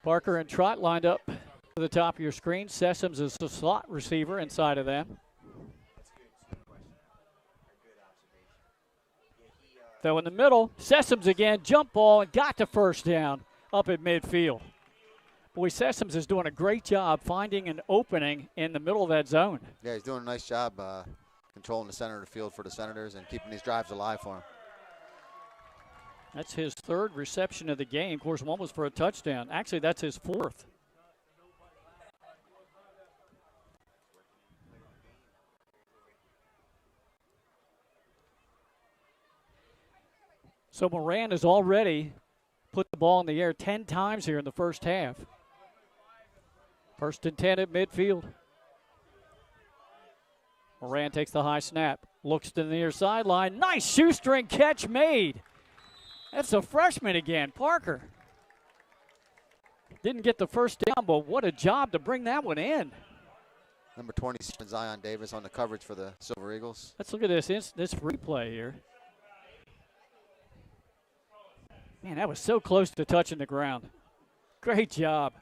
Parker and Trot lined up to the top of your screen. Sessoms is the slot receiver inside of them. Though in the middle, Sessoms again, jump ball and got the first down up at midfield. Boy, Sessoms is doing a great job finding an opening in the middle of that zone. Yeah, he's doing a nice job controlling the center of the field for the Senators and keeping these drives alive for him. That's his 3rd reception of the game. Of course, one was for a touchdown. Actually, that's his 4th. So Moran has already put the ball in the air 10 times here in the first half. 1st and 10 at midfield. Moran takes the high snap, looks to the near sideline. Nice shoestring catch made. That's a freshman again, Parker. Didn't get the first down, but what a job to bring that one in. Number 27, Zion Davis on the coverage for the Silver Eagles. Let's look at this replay here. Man, that was so close to touching the ground. Great job.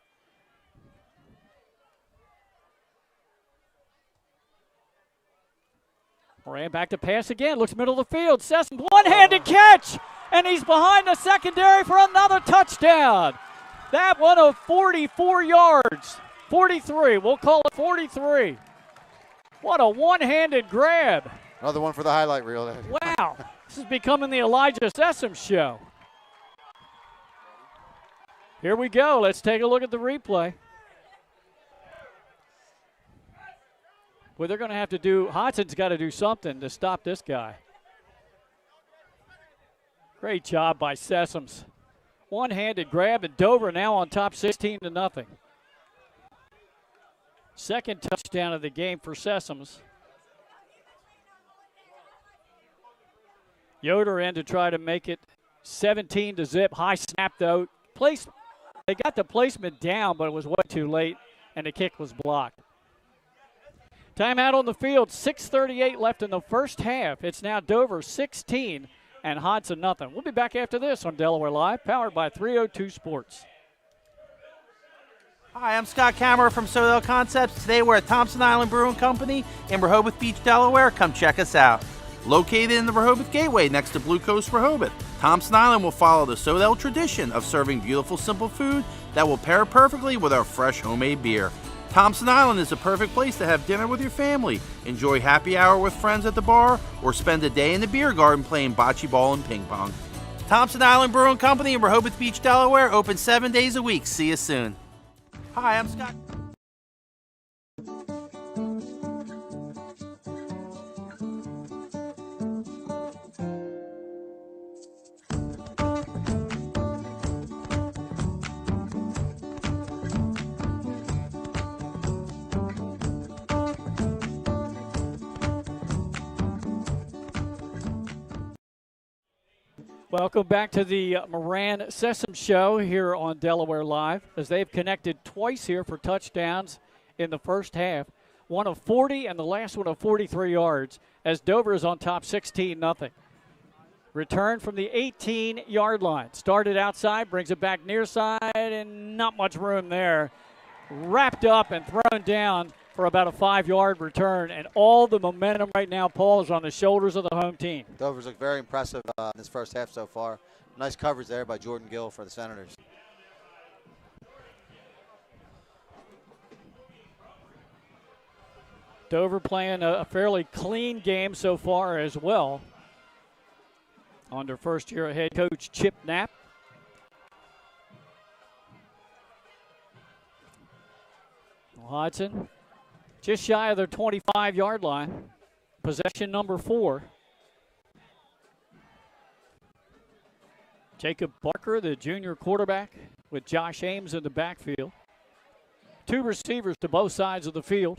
Moran back to pass again. Looks middle of the field. Sesson, one-handed catch. And he's behind the secondary for another touchdown. That one of 44 yards. 43. We'll call it 43. What a one-handed grab. Another one for the highlight reel there. Wow. This is becoming the Elijah Sessom show. Here we go. Let's take a look at the replay. Well, they're going to have to do, Hodgson's got to do something to stop this guy. Great job by Sessoms. One-handed grab, and Dover now on top 16-0. 2nd touchdown of the game for Sessoms. Yoder in to try to make it 17-0. High snap, though. They got the placement down, but it was way too late, and the kick was blocked. Timeout on the field, 6:38 left in the first half. It's now Dover 16 and Hodgson nothing. We'll be back after this on Delaware Live, powered by 302 Sports. Hi, I'm Scott Kammerer from Sodell Concepts. Today we're at Thompson Island Brewing Company in Rehoboth Beach, Delaware. Come check us out. Located in the Rehoboth Gateway next to Blue Coast Rehoboth, Thompson Island will follow the Sodell tradition of serving beautiful, simple food that will pair perfectly with our fresh homemade beer. Thompson Island is the perfect place to have dinner with your family, enjoy happy hour with friends at the bar, or spend a day in the beer garden playing bocce ball and ping pong. Thompson Island Brewing Company in Rehoboth Beach, Delaware, open 7 days a week. See you soon. Hi, I'm Scott. Welcome back to the Moran Sesame Show here on Delaware Live, as they've connected twice here for touchdowns in the first half. One of 40 and the last one of 43 yards, as Dover is on top 16-0. Return from the 18-yard line. Started outside, brings it back near side, and not much room there. Wrapped up and thrown down for about a 5-yard return, and all the momentum right now, Paul, is on the shoulders of the home team. Dover's looked very impressive in this first half so far. Nice coverage there by Jordan Gill for the Senators. Dover playing a fairly clean game so far as well, under first-year head coach Chip Knapp. Hodgson just shy of their 25-yard line. Possession number 4. Jacob Barker, the junior quarterback, with Josh Ames in the backfield. 2 receivers to both sides of the field.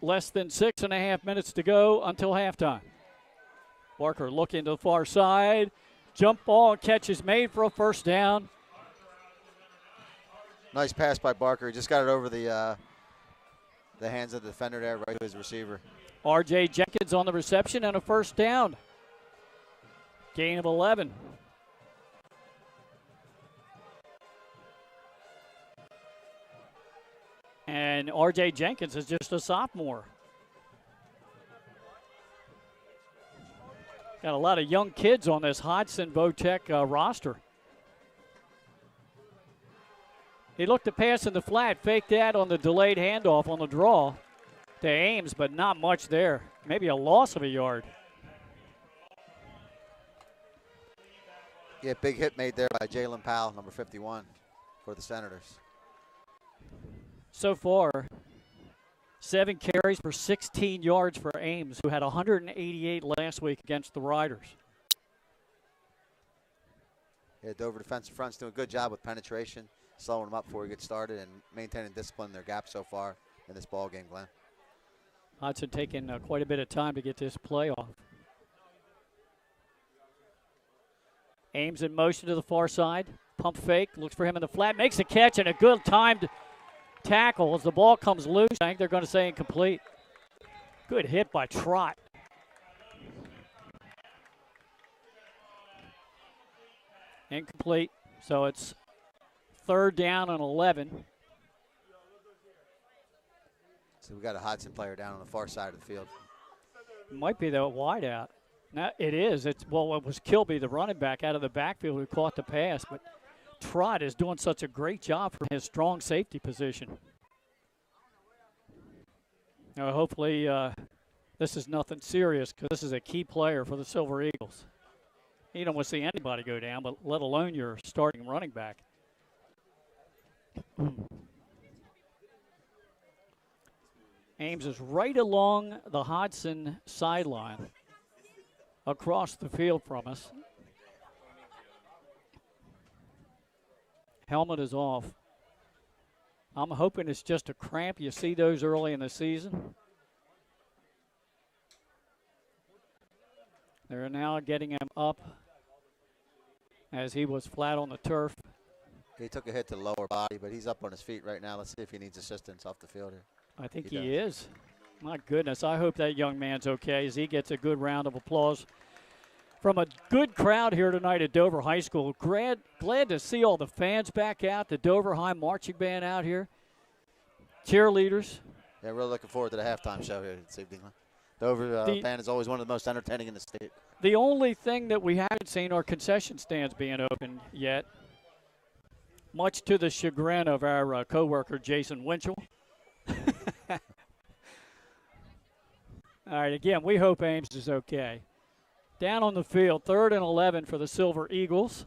Less than 6.5 minutes to go until halftime. Barker looking to the far side. Jump ball, catch is made for a first down. Nice pass by Barker. He just got it over the hands of the defender there, right to his receiver. R.J. Jenkins on the reception and a first down. Gain of 11. And R.J. Jenkins is just a sophomore. Got a lot of young kids on this Hodgson Votech roster. He looked to pass in the flat, faked that on the delayed handoff on the draw to Ames, but not much there. Maybe a loss of a yard. Yeah, big hit made there by Jalen Powell, number 51, for the Senators. So far, 7 carries for 16 yards for Ames, who had 188 last week against the Riders. Yeah, Dover defensive front's doing a good job with penetration, slowing them up before we get started, and maintaining discipline in their gap so far in this ball game, Glenn. Hodgson taking quite a bit of time to get this play off. Ames in motion to the far side. Pump fake, looks for him in the flat, makes a catch, and a good timed tackle as the ball comes loose. I think they're going to say incomplete. Good hit by Trott. Incomplete, so it's 3rd down and 11. So we got a Hodgson player down on the far side of the field. Might be the wide out. Now, it is. It was Kilby, the running back, out of the backfield who caught the pass, but Trott is doing such a great job from his strong safety position. Now, hopefully this is nothing serious, because this is a key player for the Silver Eagles. You don't want to see anybody go down, but let alone your starting running back. Ames is right along the Hodgson sideline, across the field from us. Helmet is off. I'm hoping it's just a cramp. You see those early in the season. They're now getting him up as he was flat on the turf. He took a hit to the lower body, but he's up on his feet right now. Let's see if he needs assistance off the field here. I think he is. My goodness, I hope that young man's okay as he gets a good round of applause from a good crowd here tonight at Dover High School. Glad to see all the fans back out, the Dover High Marching Band out here, cheerleaders. Yeah, really looking forward to the halftime show here this evening. Dover band is always one of the most entertaining in the state. The only thing that we haven't seen are concession stands being open yet, much to the chagrin of our coworker Jason Winchell. All right, again, we hope Ames is okay. Down on the field, 3rd and 11 for the Silver Eagles.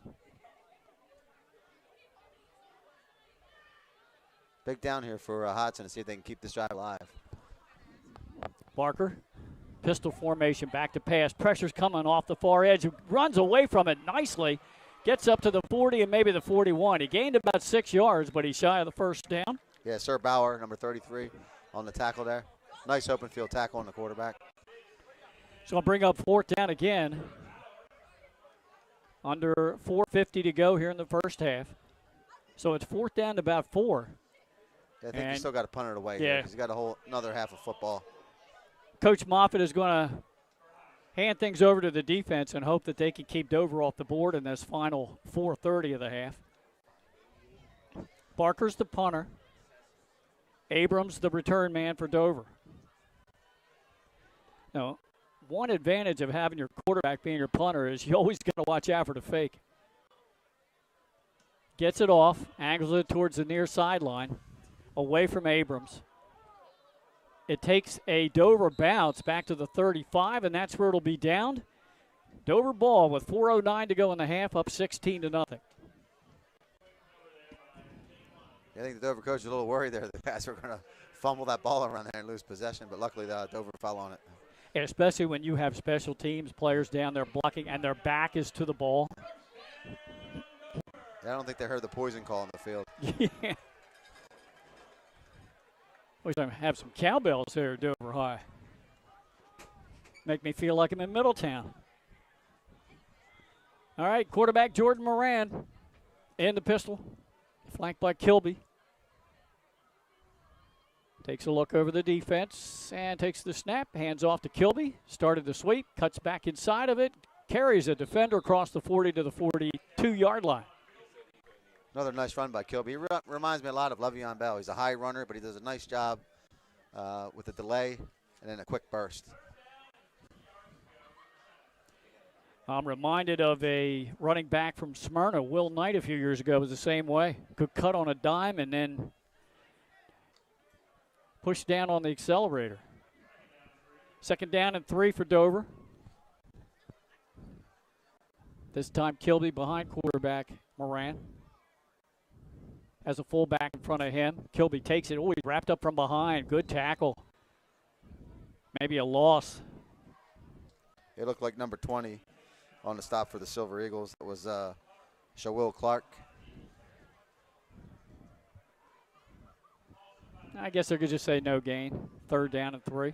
Big down here for Hodgson to see if they can keep this drive alive. Barker, pistol formation, back to pass. Pressure's coming off the far edge. Runs away from it nicely. Gets up to the 40 and maybe the 41. He gained about 6 yards, but he's shy of the first down. Yeah, Sir Bauer, number 33, on the tackle there. Nice open field tackle on the quarterback. So I'll bring up 4th down again. Under 4:50 to go here in the first half. So it's 4th down to about 4. Yeah, I think he's still got to punt it away. Yeah. He's got another half of football. Coach Moffitt is going to hand things over to the defense and hope that they can keep Dover off the board in this final 4:30 of the half. Barker's the punter. Abrams the return man for Dover. Now, one advantage of having your quarterback being your punter is you always got to watch out for the fake. Gets it off, angles it towards the near sideline, away from Abrams. It takes a Dover bounce back to the 35, and that's where it'll be downed. Dover ball with 4:09 to go in the half, up 16-0. I think the Dover coach is a little worried there. The guys were going to fumble that ball around there and lose possession, but luckily Dover fell on it. And especially when you have special teams players down there blocking and their back is to the ball. Yeah, I don't think they heard the poison call on the field. Yeah. Wish I have some cowbells here at Dover High. Make me feel like I'm in Middletown. All right, quarterback Jordan Moran in the pistol, flanked by Kilby. Takes a look over the defense and takes the snap, hands off to Kilby, started the sweep, cuts back inside of it, carries a defender across the 40 to the 42-yard line. Another nice run by Kilby. He reminds me a lot of Le'Veon Bell. He's a high runner, but he does a nice job with a delay and then a quick burst. I'm reminded of a running back from Smyrna, Will Knight, a few years ago, was the same way. Could cut on a dime and then push down on the accelerator. 2nd down and 3 for Dover. This time Kilby behind quarterback Moran. Has a fullback in front of him. Kilby takes it. Oh, he's wrapped up from behind. Good tackle. Maybe a loss. It looked like number 20 on the stop for the Silver Eagles. It was Shawil Clark. I guess they could just say no gain. 3rd down and 3.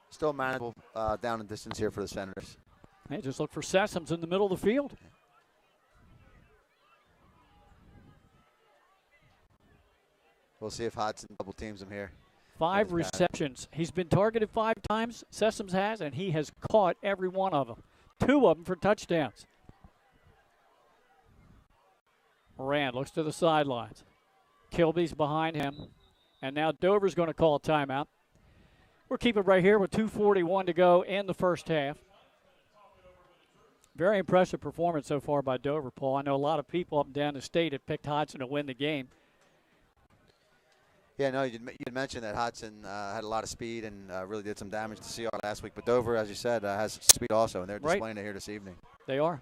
Still manageable down and distance here for the Senators. Hey, just look for Sessoms in the middle of the field. We'll see if Hodgson double teams him here. 5 receptions. He's been targeted 5 times, Sessoms has, and he has caught every one of them. 2 of them for touchdowns. Moran looks to the sidelines. Kilby's behind him. And now Dover's going to call a timeout. We'll keep it right here with 2:41 to go in the first half. Very impressive performance so far by Dover, Paul. I know a lot of people up and down the state have picked Hodgson to win the game. Yeah, no, you mentioned that Hodgson had a lot of speed and really did some damage to CR last week. But Dover, as you said, has speed also, and they're displaying it here this evening. They are.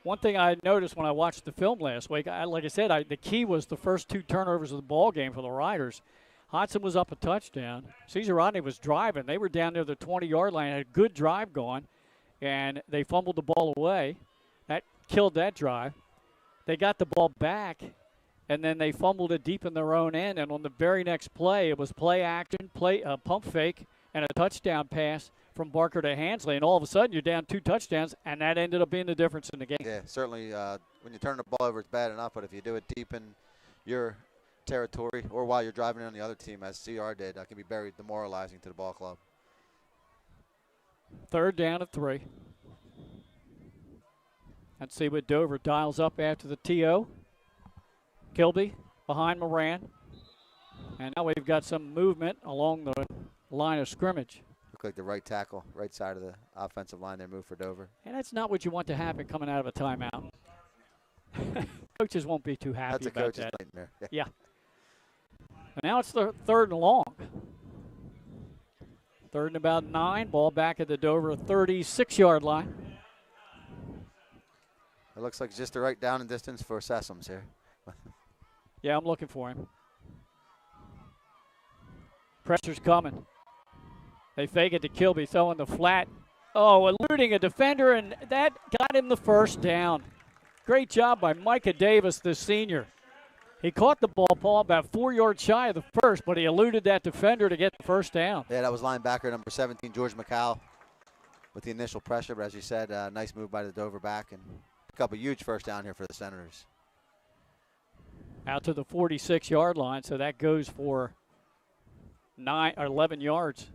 One thing I noticed when I watched the film last week, like I said, the key was the first 2 turnovers of the ball game for the Riders. Hodgson was up a touchdown. Cesar Rodney was driving. They were down near the 20-yard line, had a good drive going, and they fumbled the ball away. That killed that drive. They got the ball back, and then they fumbled it deep in their own end. And on the very next play, it was play action, pump fake, and a touchdown pass from Barker to Hansley. And all of a sudden, you're down 2 touchdowns, and that ended up being the difference in the game. Yeah, certainly when you turn the ball over, it's bad enough. But if you do it deep in your territory or while you're driving on the other team, as CR did, that can be very demoralizing to the ball club. Third down at 3. Let's see what Dover dials up after the TO. Kilby behind Moran. And now we've got some movement along the line of scrimmage. Look like the right tackle, right side of the offensive line there, move for Dover. And that's not what you want to happen coming out of a timeout. Coaches won't be too happy about that. Nightmare. Yeah. And now it's the 3rd and long. 3rd and about 9. Ball back at the Dover 36-yard line. It looks like just the right down and distance for Sessoms here. Yeah, I'm looking for him. Pressure's coming. They fake it to Kilby, throwing the flat. Oh, eluding a defender, and that got him the first down. Great job by Micah Davis, the senior. He caught the ball, Paul, about 4 yards shy of the first, but he eluded that defender to get the first down. Yeah, that was linebacker number 17, George McCall, with the initial pressure. But as you said, nice move by the Dover back and pick up a huge first down here for the Senators. Out to the 46-yard line, so that goes for 9 or 11 yards.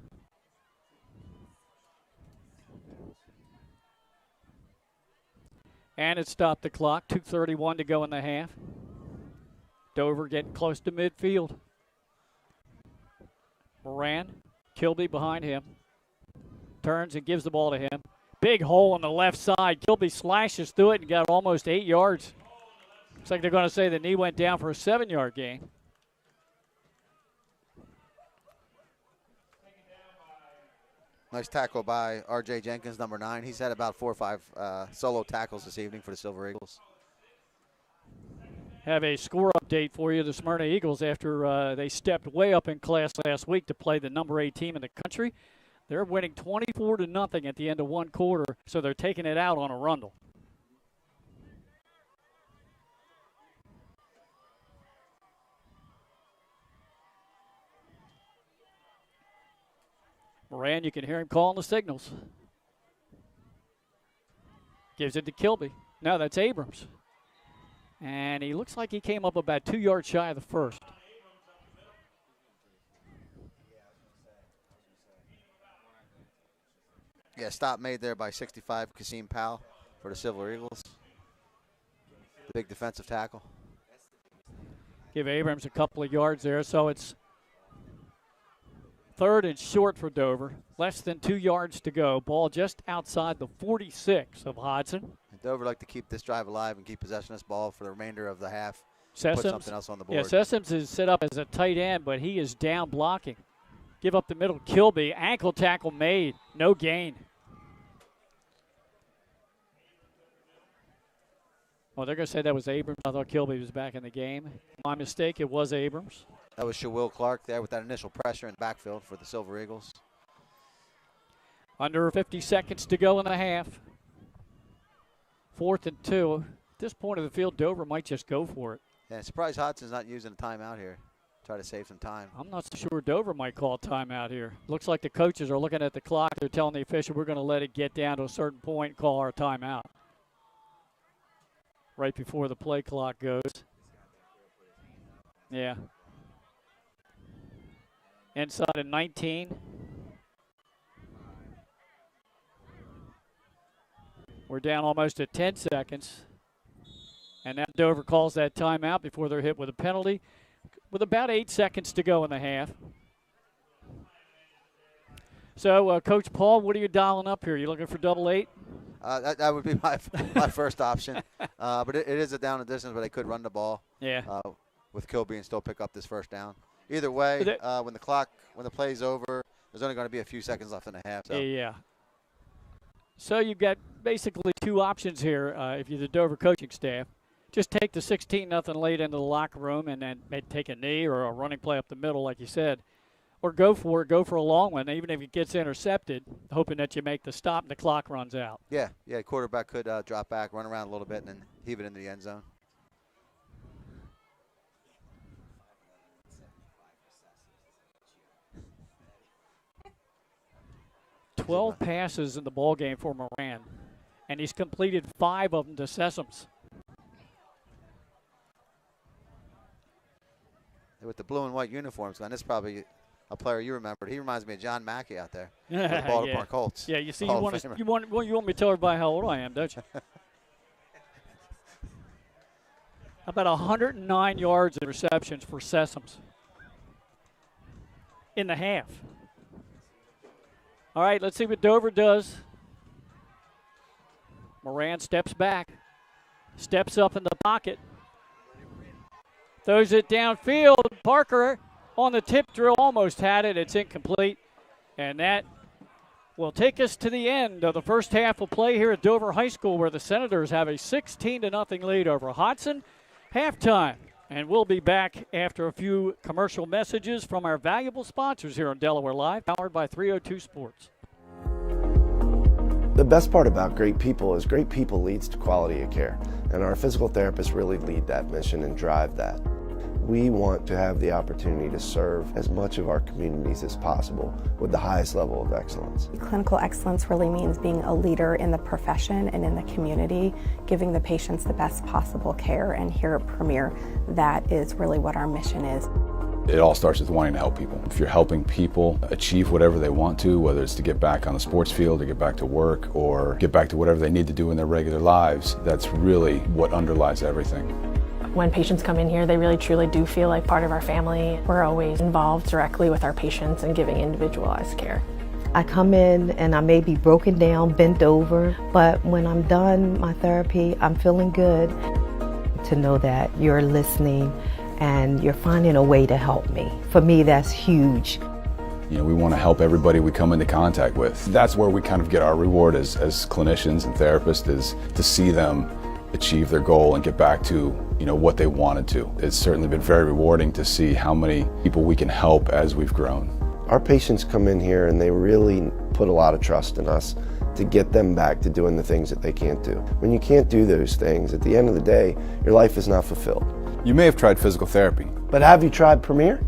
And it stopped the clock. 2:31 to go in the half. Dover getting close to midfield. Moran, Kilby behind him. Turns and gives the ball to him. Big hole on the left side. Kilby slashes through it and got almost 8 yards. Looks like they're going to say the knee went down for a 7-yard gain. Nice tackle by R.J. Jenkins, number 9. He's had about 4 or 5 solo tackles this evening for the Silver Eagles. Have a score update for you. The Smyrna Eagles, after they stepped way up in class last week to play the number 8 team in the country, they're winning 24-0 at the end of one quarter, so they're taking it out on a Rundle. Moran, you can hear him calling the signals. Gives it to Kilby. No, that's Abrams. And he looks like he came up about 2 yards shy of the first. Yeah, stop made there by 65, Kasim Powell for the Silver Eagles. The big defensive tackle. Give Abrams a couple of yards there, so it's 3rd and short for Dover. Less than 2 yards to go. Ball just outside the 46 of Hodgson. And Dover like to keep this drive alive and keep possession of this ball for the remainder of the half. Sessoms, put something else on the board. Yeah, Sessoms is set up as a tight end, but he is down blocking. Give up the middle. Kilby, ankle tackle made. No gain. Well, they're going to say that was Abrams. I thought Kilby was back in the game. My mistake, it was Abrams. That was Shawill Clark there with that initial pressure in the backfield for the Silver Eagles. Under 50 seconds to go in the half. 4th and 2. At this point of the field, Dover might just go for it. Yeah, surprised Hodgson's not using a timeout here. Try to save some time. I'm not so sure Dover might call a timeout here. Looks like the coaches are looking at the clock. They're telling the official we're going to let it get down to a certain point and call our timeout. Right before the play clock goes. Yeah. Inside of 19. We're down almost at 10 seconds. And now Dover calls that timeout before they're hit with a penalty with about 8 seconds to go in the half. So, Coach Paul, what are you dialing up here? You looking for double 8? That would be my first option. But it is a down and distance, but they could run the ball. Yeah. With Kilby and still pick up this first down. Either way, when the play's over, there's only going to be a few seconds left in the half. So. Yeah. So you've got basically 2 options here if you're the Dover coaching staff. Just take the 16-0 lead into the locker room and then maybe take a knee or a running play up the middle, like you said. Or go for it, go for a long one, even if it gets intercepted, hoping that you make the stop and the clock runs out. Yeah, quarterback could drop back, run around a little bit, and then heave it into the end zone. Twelve passes in the ball game for Moran, and he's completed 5 of them to Sessoms. With the blue and white uniforms, Glenn, this is probably a player you remembered. He reminds me of John Mackey out there. For the Yeah. Baltimore Colts. Yeah, you see, Hall you of Famer. want me to tell everybody how old I am, don't you? About 109 yards in receptions for Sessoms in the half. All right, let's see what Dover does. Moran steps back, steps up in the pocket, throws it downfield. Parker on the tip drill almost had it. It's incomplete, and that will take us to the end of the first half of play here at Dover High School, where the Senators have a 16-0 lead over Hodgson. Halftime, and we'll be back after a few commercial messages from our valuable sponsors here on Delaware Live, powered by 302 Sports. The best part about great people is great people leads to quality of care, and our physical therapists really lead that mission and drive that. We want to have the opportunity to serve as much of our communities as possible with the highest level of excellence. Clinical excellence really means being a leader in the profession and in the community, giving the patients the best possible care, and here at Premier, that is really what our mission is. It all starts with wanting to help people. If you're helping people achieve whatever they want to, whether it's to get back on the sports field, to get back to work, or get back to whatever they need to do in their regular lives, that's really what underlies everything. When patients come in here, they really truly do feel like part of our family. We're always involved directly with our patients and giving individualized care. I come in and I may be broken down, bent over, but when I'm done my therapy, I'm feeling good. To know that you're listening and you're finding a way to help me. For me, that's huge. You know, we want to help everybody we come into contact with. That's where we kind of get our reward as clinicians and therapists, is to see them achieve their goal and get back to, you know, what they wanted to. It's certainly been very rewarding to see how many people we can help as we've grown. Our patients come in here and they really put a lot of trust in us to get them back to doing the things that they can't do. When you can't do those things, at the end of the day, your life is not fulfilled. You may have tried physical therapy, but have you tried Premier?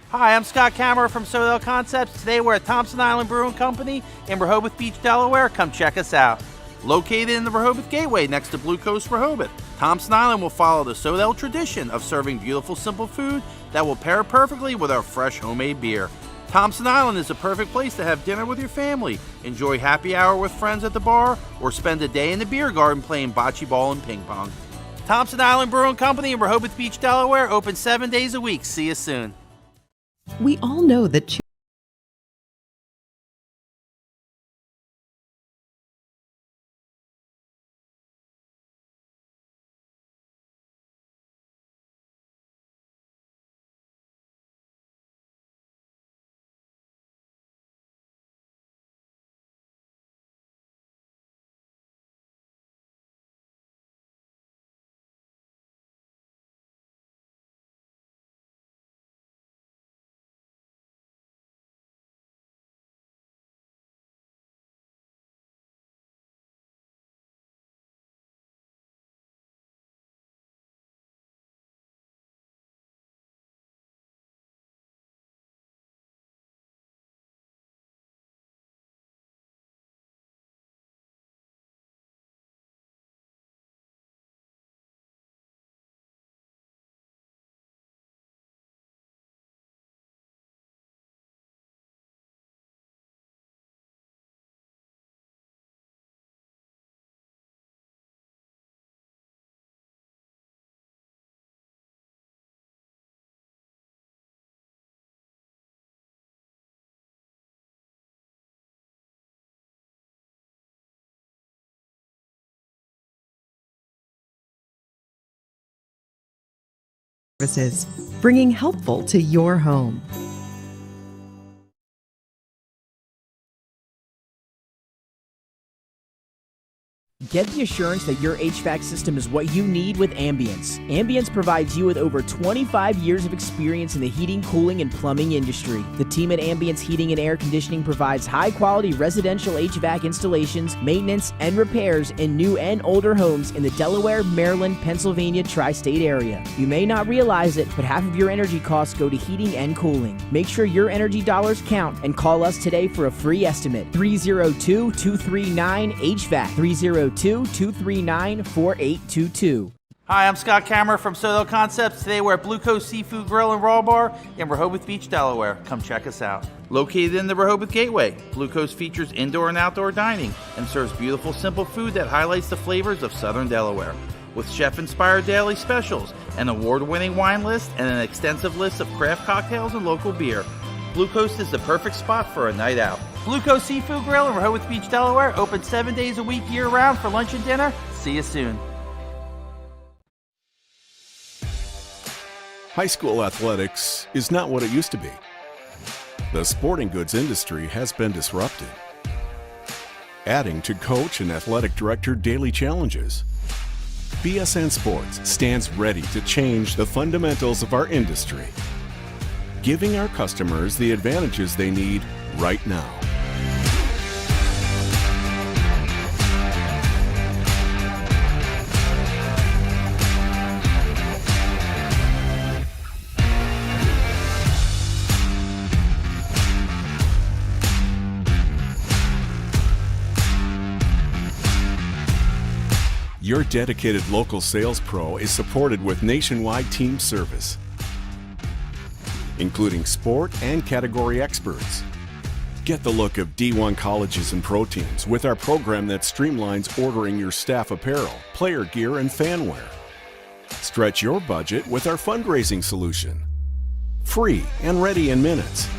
Hi, I'm Scott Kammerer from Sodell Concepts. Today we're at Thompson Island Brewing Company in Rehoboth Beach, Delaware. Come check us out. Located in the Rehoboth Gateway next to Blue Coast Rehoboth, Thompson Island will follow the Sodell tradition of serving beautiful, simple food that will pair perfectly with our fresh homemade beer. Thompson Island is the perfect place to have dinner with your family, enjoy happy hour with friends at the bar, or spend a day in the beer garden playing bocce ball and ping pong. Thompson Island Brewing Company in Rehoboth Beach, Delaware, open 7 days a week. See you soon. We all know that services, bringing helpful to your home. Get the assurance that your HVAC system is what you need with Ambience. Ambience provides you with over 25 years of experience in the heating, cooling, and plumbing industry. The team at Ambience Heating and Air Conditioning provides high-quality residential HVAC installations, maintenance, and repairs in new and older homes in the Delaware, Maryland, Pennsylvania tri-state area. You may not realize it, but half of your energy costs go to heating and cooling. Make sure your energy dollars count and call us today for a free estimate. 302-239-HVAC. 302-239-4822. Hi, I'm Scott Kammerer from Sodell Concepts. Today we're at Blue Coast Seafood Grill and Raw Bar in Rehoboth Beach, Delaware. Come check us out. Located in the Rehoboth Gateway, Blue Coast features indoor and outdoor dining and serves beautiful, simple food that highlights the flavors of Southern Delaware. With chef-inspired daily specials, an award-winning wine list, and an extensive list of craft cocktails and local beer, Blue Coast is the perfect spot for a night out. Blue Coast Seafood Grill in Rehoboth Beach, Delaware, open 7 days a week year-round for lunch and dinner. See you soon. High school athletics is not what it used to be. The sporting goods industry has been disrupted, adding to coach and athletic director daily challenges. BSN Sports stands ready to change the fundamentals of our industry, giving our customers the advantages they need right now. Your dedicated local sales pro is supported with nationwide team service, including sport and category experts. Get the look of D1 colleges and pro teams with our program that streamlines ordering your staff apparel, player gear, and fan wear. Stretch your budget with our fundraising solution. Free and ready in minutes.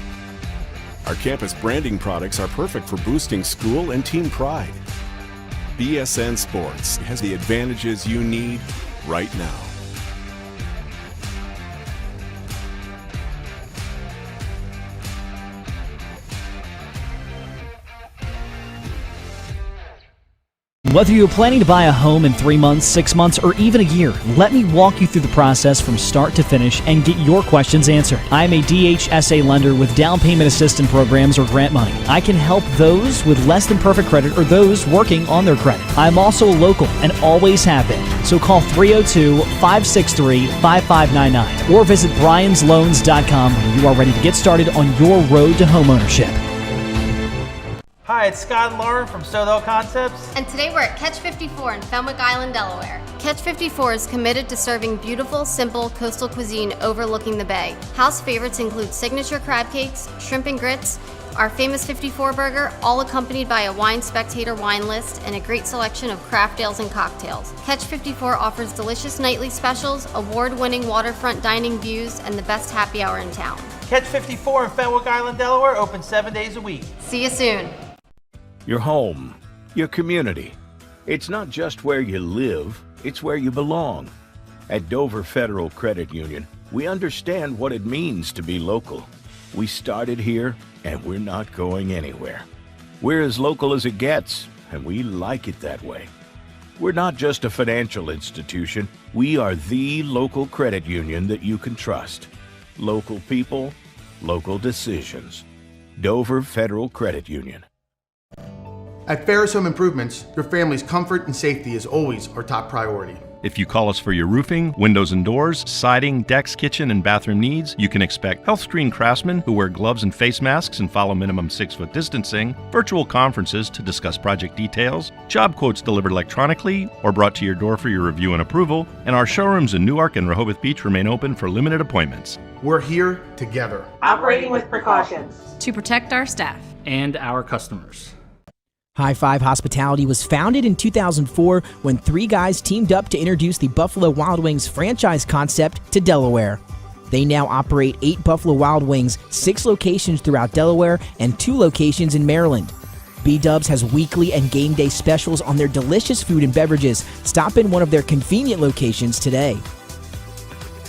Our campus branding products are perfect for boosting school and team pride. BSN Sports has the advantages you need right now. Whether you're planning to buy a home in 3 months, 6 months, or even a year, let me walk you through the process from start to finish and get your questions answered. I am a DHSA lender with down payment assistance programs or grant money. I can help those with less than perfect credit or those working on their credit. I'm also local and always have been. So call 302-563-5599 or visit bryans.loans.com when you are ready to get started on your road to homeownership. Hi, it's Scott and Lauren from Sodell Concepts. And today we're at Catch 54 in Fenwick Island, Delaware. Catch 54 is committed to serving beautiful, simple coastal cuisine overlooking the bay. House favorites include signature crab cakes, shrimp and grits, our famous 54 burger, all accompanied by a Wine Spectator wine list and a great selection of craft ales and cocktails. Catch 54 offers delicious nightly specials, award-winning waterfront dining views, and the best happy hour in town. Catch 54 in Fenwick Island, Delaware, open 7 days a week. See you soon. Your home, your community. It's not just where you live, it's where you belong. At Dover Federal Credit Union, we understand what it means to be local. We started here, and we're not going anywhere. We're as local as it gets, and we like it that way. We're not just a financial institution, we are the local credit union that you can trust. Local people, local decisions. Dover Federal Credit Union. At Ferris Home Improvements, your family's comfort and safety is always our top priority. If you call us for your roofing, windows and doors, siding, decks, kitchen, and bathroom needs, you can expect health screen craftsmen who wear gloves and face masks and follow minimum 6-foot distancing, virtual conferences to discuss project details, job quotes delivered electronically or brought to your door for your review and approval, and our showrooms in Newark and Rehoboth Beach remain open for limited appointments. We're here together. Operating with precautions. To protect our staff. And our customers. High Five Hospitality was founded in 2004 when 3 guys teamed up to introduce the Buffalo Wild Wings franchise concept to Delaware. They now operate 8 Buffalo Wild Wings, 6 locations throughout Delaware, and 2 locations in Maryland. B-Dubs has weekly and game day specials on their delicious food and beverages. Stop in one of their convenient locations today.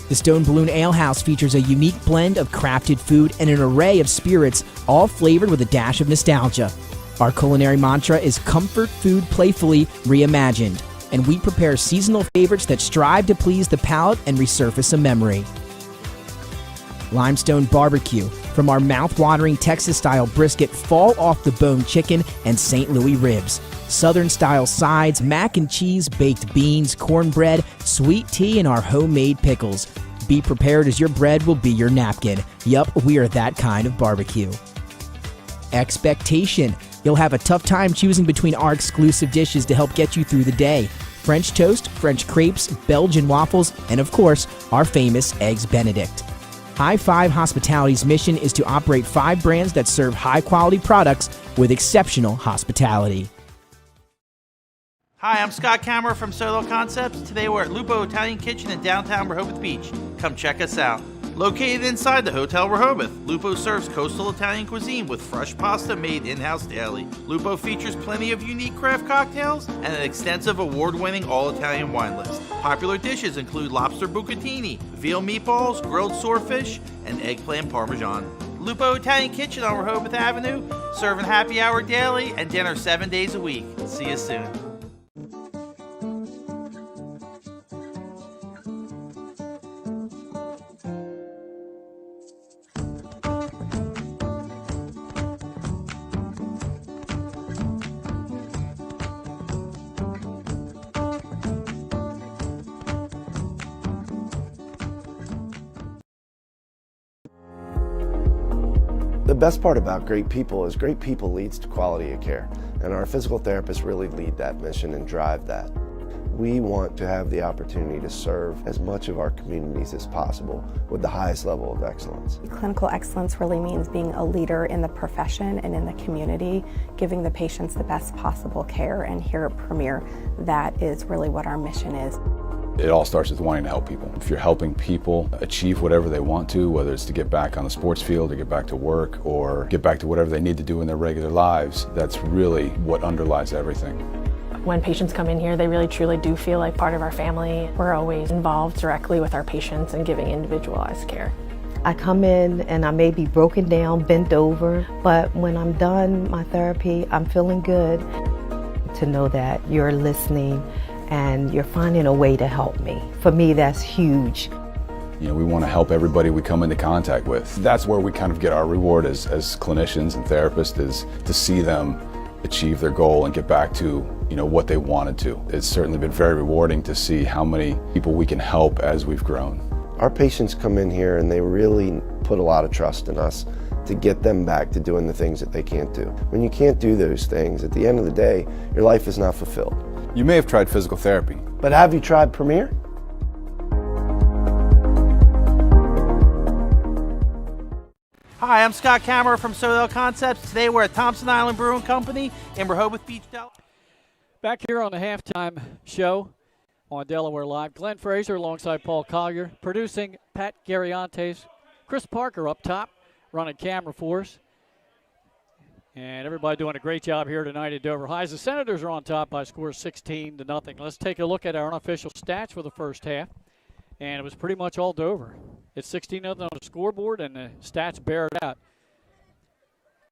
The Stone Balloon Ale House features a unique blend of crafted food and an array of spirits, all flavored with a dash of nostalgia. Our culinary mantra is comfort food playfully reimagined, and we prepare seasonal favorites that strive to please the palate and resurface a memory. Limestone Barbecue, from our mouth-watering Texas-style brisket, fall-off-the-bone chicken, and St. Louis ribs. Southern-style sides, mac and cheese, baked beans, cornbread, sweet tea, and our homemade pickles. Be prepared as your bread will be your napkin. Yup, we are that kind of barbecue. Expectation. You'll have a tough time choosing between our exclusive dishes to help get you through the day. French toast, French crepes, Belgian waffles, and of course, our famous Eggs Benedict. High Five Hospitality's mission is to operate 5 brands that serve high-quality products with exceptional hospitality. Hi, I'm Scott Kammerer from Solo Concepts. Today we're at Lupo Italian Kitchen in downtown Rehoboth Beach. Come check us out. Located inside the Hotel Rehoboth, Lupo serves coastal Italian cuisine with fresh pasta made in-house daily. Lupo features plenty of unique craft cocktails and an extensive award-winning all-Italian wine list. Popular dishes include lobster bucatini, veal meatballs, grilled swordfish, and eggplant parmesan. Lupo Italian Kitchen on Rehoboth Avenue, serving happy hour daily and dinner 7 days a week. See you soon. The best part about great people is great people leads to quality of care, and our physical therapists really lead that mission and drive that. We want to have the opportunity to serve as much of our communities as possible with the highest level of excellence. Clinical excellence really means being a leader in the profession and in the community, giving the patients the best possible care, and here at Premier, that is really what our mission is. It all starts with wanting to help people. If you're helping people achieve whatever they want to, whether it's to get back on the sports field, or get back to work, or get back to whatever they need to do in their regular lives, that's really what underlies everything. When patients come in here, they really truly do feel like part of our family. We're always involved directly with our patients and giving individualized care. I come in and I may be broken down, bent over, but when I'm done my therapy, I'm feeling good. To know that you're listening and you're finding a way to help me. For me, that's huge. You know, we want to help everybody we come into contact with. That's where we kind of get our reward as clinicians and therapists, is to see them achieve their goal and get back to, you know, what they wanted to. It's certainly been very rewarding to see how many people we can help as we've grown. Our patients come in here and they really put a lot of trust in us to get them back to doing the things that they can't do. When you can't do those things, at the end of the day, your life is not fulfilled. You may have tried physical therapy. But have you tried Premier? Hi, I'm Scott Kammerer from Solo Concepts. Today we're at Thompson Island Brewing Company in Rehoboth Beach, Delaware. Back here on the halftime show on Delaware Live, Glenn Fraser alongside Paul Collier, producing Pat Gariantes, Chris Parker up top, running camera for us. And everybody doing a great job here tonight at Dover High. The Senators are on top by a score of 16-0. Let's take a look at our unofficial stats for the first half. And it was pretty much all Dover. It's 16-0 on the scoreboard, and the stats bear it out.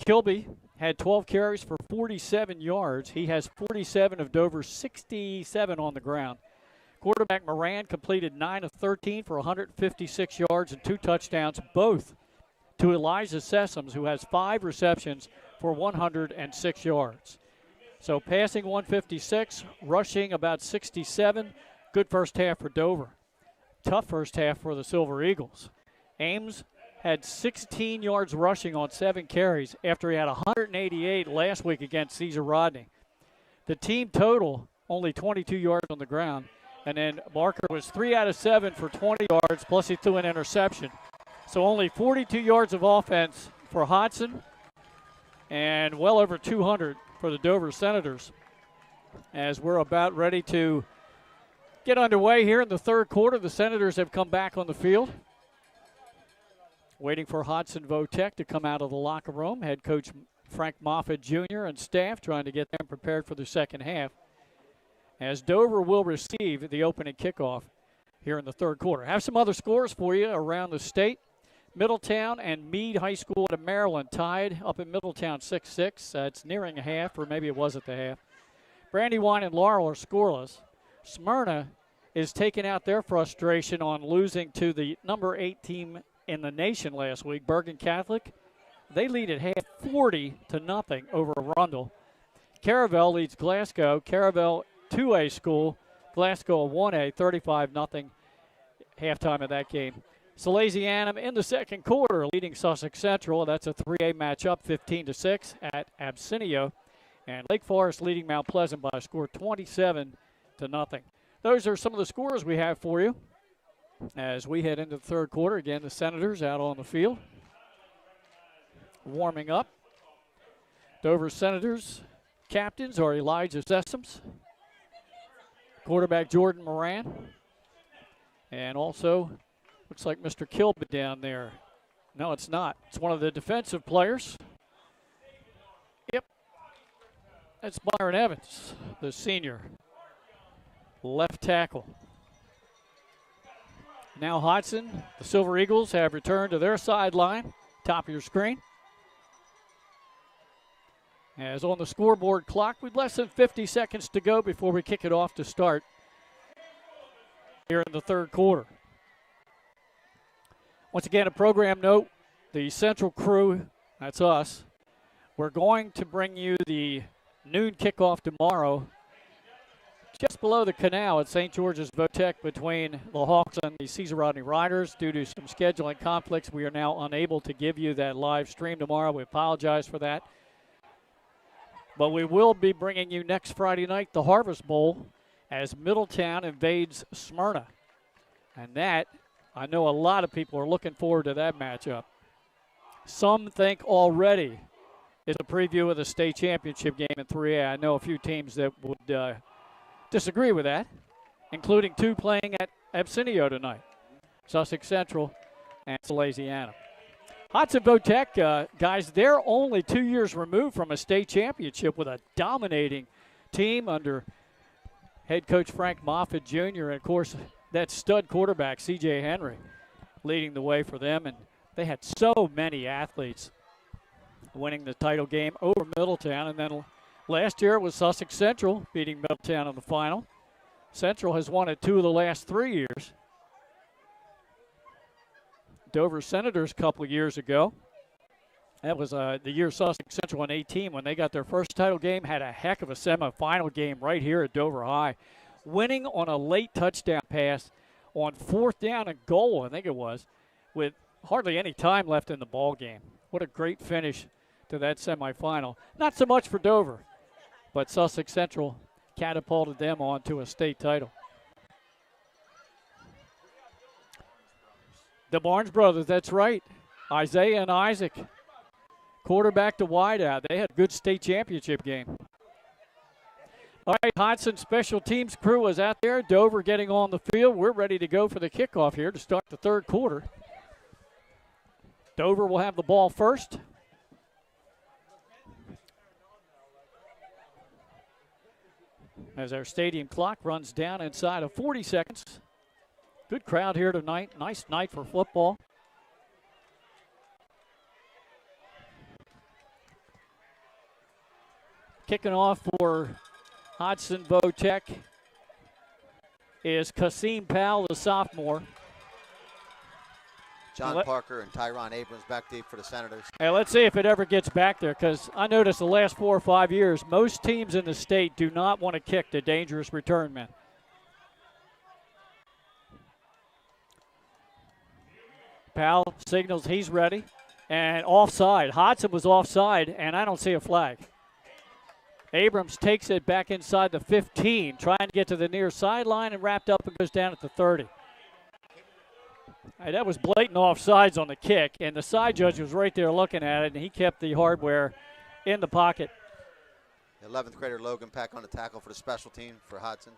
Kilby had 12 carries for 47 yards. He has 47 of Dover's 67 on the ground. Quarterback Moran completed 9 of 13 for 156 yards and 2 touchdowns, both to Elijah Sessoms, who has 5 receptions for 106 yards. So passing 156, rushing about 67. Good first half for Dover. Tough first half for the Silver Eagles. Ames had 16 yards rushing on 7 carries after he had 188 last week against Caesar Rodney. The team total, only 22 yards on the ground. And then Barker was 3 out of 7 for 20 yards, plus he threw an interception. So only 42 yards of offense for Hodgson and well over 200 for the Dover Senators, as we're about ready to get underway here in the third quarter. The Senators have come back on the field. Waiting for Hodgson Votek to come out of the locker room. Head coach Frank Moffitt Jr. and staff trying to get them prepared for the second half, as Dover will receive the opening kickoff here in the third quarter. Have some other scores for you around the state. Middletown and Meade High School out of Maryland tied up in Middletown 6-6. It's nearing a half, or maybe it was at the half. Brandywine and Laurel are scoreless. Smyrna is taking out their frustration on losing to the number 8 team in the nation last week, Bergen Catholic. They lead at half 40-0 over Arundel. Caravel leads Glasgow. Caravel 2A school, Glasgow 1A, 35-0 halftime of that game. Salesianum in the second quarter leading Sussex Central. That's a 3A matchup, 15-6 at Absinio. And Lake Forest leading Mount Pleasant by a score 27-16. 0. Those are some of the scores we have for you as we head into the third quarter. Again, the Senators out on the field, warming up. Dover Senators captains are Elijah Sessoms, quarterback Jordan Moran, and also looks like Mr. Kilby down there. No, it's not. It's one of the defensive players. Yep. That's Byron Evans, the senior left tackle. Now Hodgson, the Silver Eagles have returned to their sideline, top of your screen. As on the scoreboard clock, with less than 50 seconds to go before we kick it off to start here in the third quarter. Once again, a program note, the Central crew, that's us, we're going to bring you the noon kickoff tomorrow just below the canal at St. George's Votech between the Hawks and the Caesar Rodney Riders. Due to some scheduling conflicts, we are now unable to give you that live stream tomorrow. We apologize for that. But we will be bringing you next Friday night the Harvest Bowl as Middletown invades Smyrna. And that, I know a lot of people are looking forward to that matchup. Some think already it's a preview of the state championship game in 3A. I know a few teams that would disagree with that, including two playing at Absinio tonight, Sussex Central and Salesiana. Hodgson Votech, guys, they're only 2 years removed from a state championship with a dominating team under head coach Frank Moffitt Jr. And, of course, that stud quarterback, C.J. Henry, leading the way for them. And they had so many athletes winning the title game over Middletown. And then last year it was Sussex Central beating Middletown in the final. Central has won it 2 of the last 3 years. Dover Senators a couple of years ago. That was the year Sussex Central in 18 when they got their first title game, had a heck of a semifinal game right here at Dover High, winning on a late touchdown pass on 4th down and goal, I think it was, with hardly any time left in the ball game. What a great finish to that semifinal. Not so much for Dover, but Sussex Central catapulted them onto a state title. The Barnes brothers, that's right. Isaiah and Isaac, quarterback to wideout. They had a good state championship game. All right, Hodgson special teams crew is out there. Dover getting on the field. We're ready to go for the kickoff here to start the third quarter. Dover will have the ball first. As our stadium clock runs down inside of 40 seconds. Good crowd here tonight. Nice night for football. Kicking off for Hodgson Votech is Kasim Powell, the sophomore. John Parker and Tyron Abrams back deep for the Senators. Hey, let's see if it ever gets back there, because I noticed the last 4 or 5 years, most teams in the state do not want to kick the dangerous return men. Powell signals he's ready, and offside. Hodgson was offside, and I don't see a flag. Abrams takes it back inside the 15, trying to get to the near sideline and wrapped up and goes down at the 30. Hey, that was blatant offsides on the kick, and the side judge was right there looking at it, and he kept the hardware in the pocket. 11th grader Logan Peck on the tackle for the special team for Hodgson.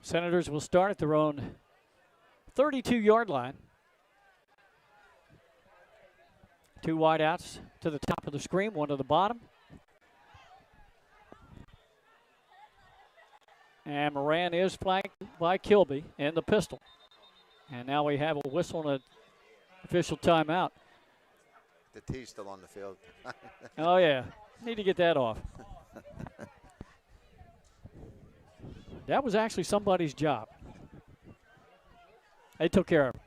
Senators will start at their own 32-yard line. 2 wideouts to the top of the screen, 1 to the bottom. And Moran is flanked by Kilby in the pistol. And now we have a whistle and an official timeout. The T's still on the field. Oh, yeah. Need to get that off. That was actually somebody's job. They took care of it.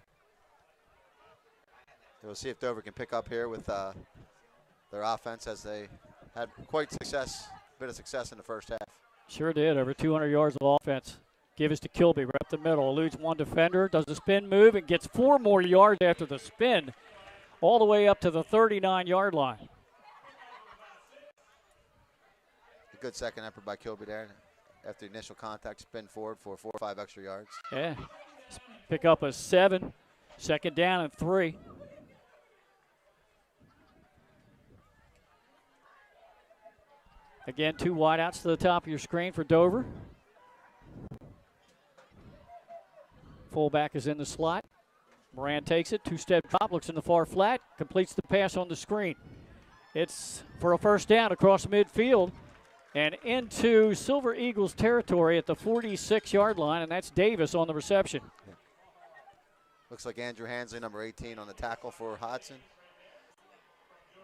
We'll see if Dover can pick up here with their offense, as they had quite a bit of success in the first half. Sure did. Over 200 yards of offense. Give us to Kilby, right up the middle. Eludes one defender, does a spin move, and gets 4 more yards after the spin all the way up to the 39-yard line. A good second effort by Kilby there. After the initial contact, spin forward for 4 or 5 extra yards. Yeah. Pick up a 7. Second down and 3. Again, 2 wideouts to the top of your screen for Dover. Fullback is in the slot. Moran takes it, 2-step drop, looks in the far flat, completes the pass on the screen. It's for a first down across midfield and into Silver Eagles territory at the 46-yard line, and that's Davis on the reception. Yeah. Looks like Andrew Hansley, number 18, on the tackle for Hodgson.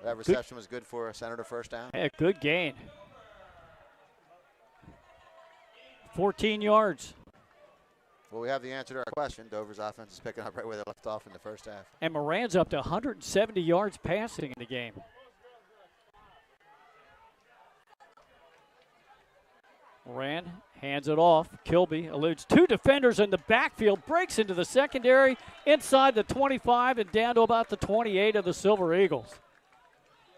That reception was good for a Senator first down. Yeah, good gain. 14 yards. Well, we have the answer to our question. Dover's offense is picking up right where they left off in the first half. And Moran's up to 170 yards passing in the game. Moran hands it off. Kilby eludes 2 defenders in the backfield, breaks into the secondary, inside the 25 and down to about the 28 of the Silver Eagles.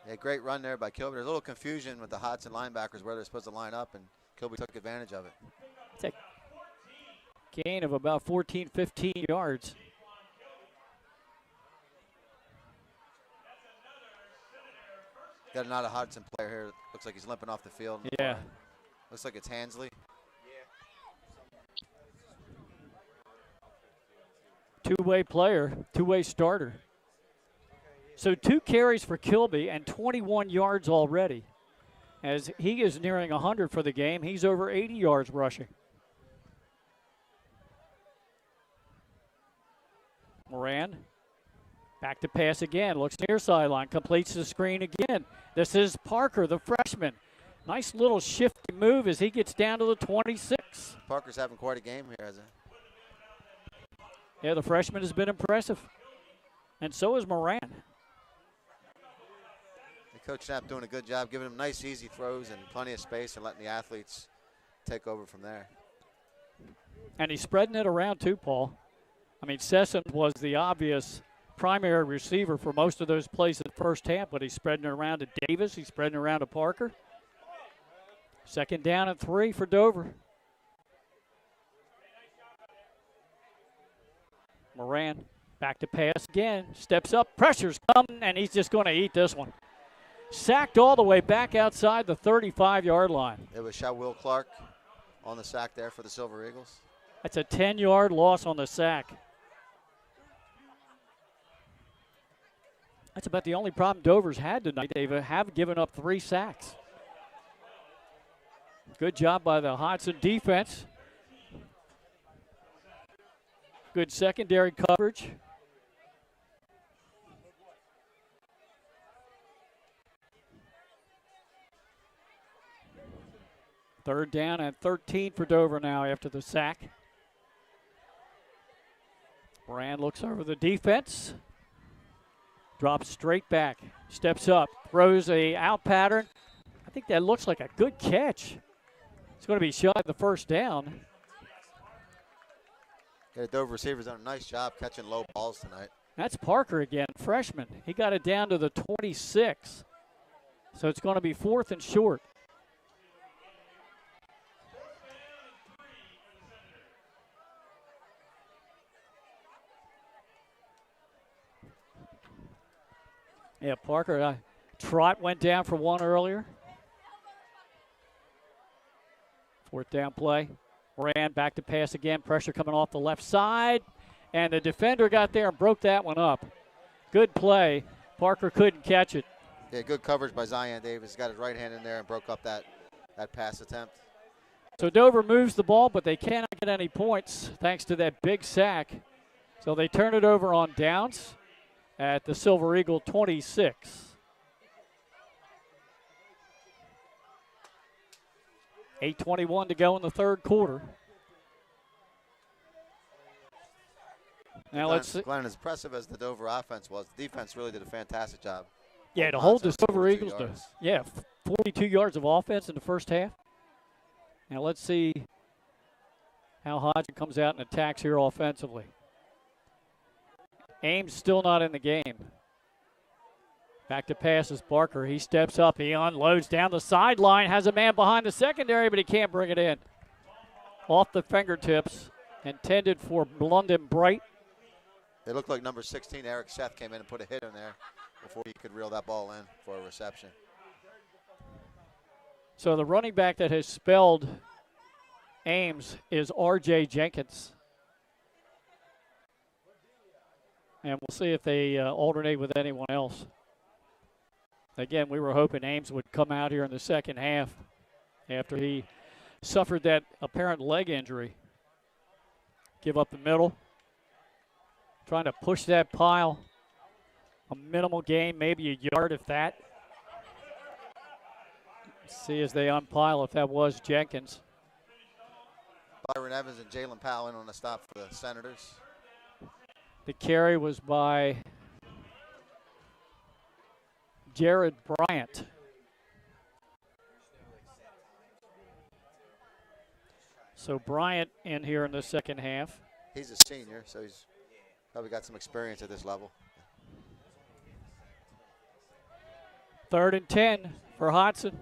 Yeah, great run there by Kilby. There's a little confusion with the Hodgson linebackers where they're supposed to line up, and Kilby took advantage of it. It's a gain of about 14, 15 yards. Got another Hodgson player here. Looks like he's limping off the field. Yeah. Looks like it's Hansley. Two-way player, two-way starter. So 2 carries for Kilby and 21 yards already. As he is nearing 100 for the game, he's over 80 yards rushing. Moran, back to pass again, looks near sideline, completes the screen again. This is Parker, the freshman. Nice little shifty move as he gets down to the 26. Parker's having quite a game here, hasn't he? Yeah, the freshman has been impressive. And so is Moran. Coach Knapp doing a good job, giving him nice, easy throws and plenty of space and letting the athletes take over from there. And he's spreading it around too, Paul. I mean, Sessions was the obvious primary receiver for most of those plays in the first half, but he's spreading it around to Davis. He's spreading it around to Parker. Second down and 3 for Dover. Moran back to pass again. Steps up, pressure's coming, and he's just going to eat this one. Sacked all the way back outside the 35-yard line. It was Will Clark on the sack there for the Silver Eagles. That's a 10-yard loss on the sack. That's about the only problem Dover's had tonight. They have given up 3 sacks. Good job by the Hodgson defense. Good secondary coverage. Third down and 13 for Dover now after the sack. Moran looks over the defense. Drops straight back. Steps up. Throws a out pattern. I think that looks like a good catch. It's going to be shot the first down. Yeah, the Dover receivers done a nice job catching low balls tonight. That's Parker again, freshman. He got it down to the 26. So it's going to be 4th and short. Yeah, Parker, Trot went down for 1 earlier. 4th down play. Moran back to pass again. Pressure coming off the left side. And the defender got there and broke that one up. Good play. Parker couldn't catch it. Yeah, good coverage by Zion Davis. Got his right hand in there and broke up that pass attempt. So Dover moves the ball, but they cannot get any points thanks to that big sack. So they turn it over on downs at the Silver Eagle 26. 8:21 to go in the third quarter. Now let's see. Glenn, as impressive as the Dover offense was, the defense really did a fantastic job. Yeah, to hold the Silver Eagles to 42 yards of offense in the first half. Now let's see how Hodgson comes out and attacks here offensively. Ames still not in the game. Back to pass is Barker. He steps up. He unloads down the sideline. Has a man behind the secondary, but he can't bring it in. Off the fingertips. Intended for London Bright. It looked like number 16, Eric Seth, came in and put a hit in there before he could reel that ball in for a reception. So the running back that has spelled Ames is R.J. Jenkins. And we'll see if they alternate with anyone else. Again, we were hoping Ames would come out here in the second half after he suffered that apparent leg injury. Give up the middle. Trying to push that pile. A minimal gain, maybe a yard if that. See as they unpile if that was Jenkins. Byron Evans and Jalen Powell in on the stop for the Senators. The carry was by Jared Bryant. So Bryant in here in the second half. He's a senior, so he's probably got some experience at this level. 3rd and 10 for Hodgson.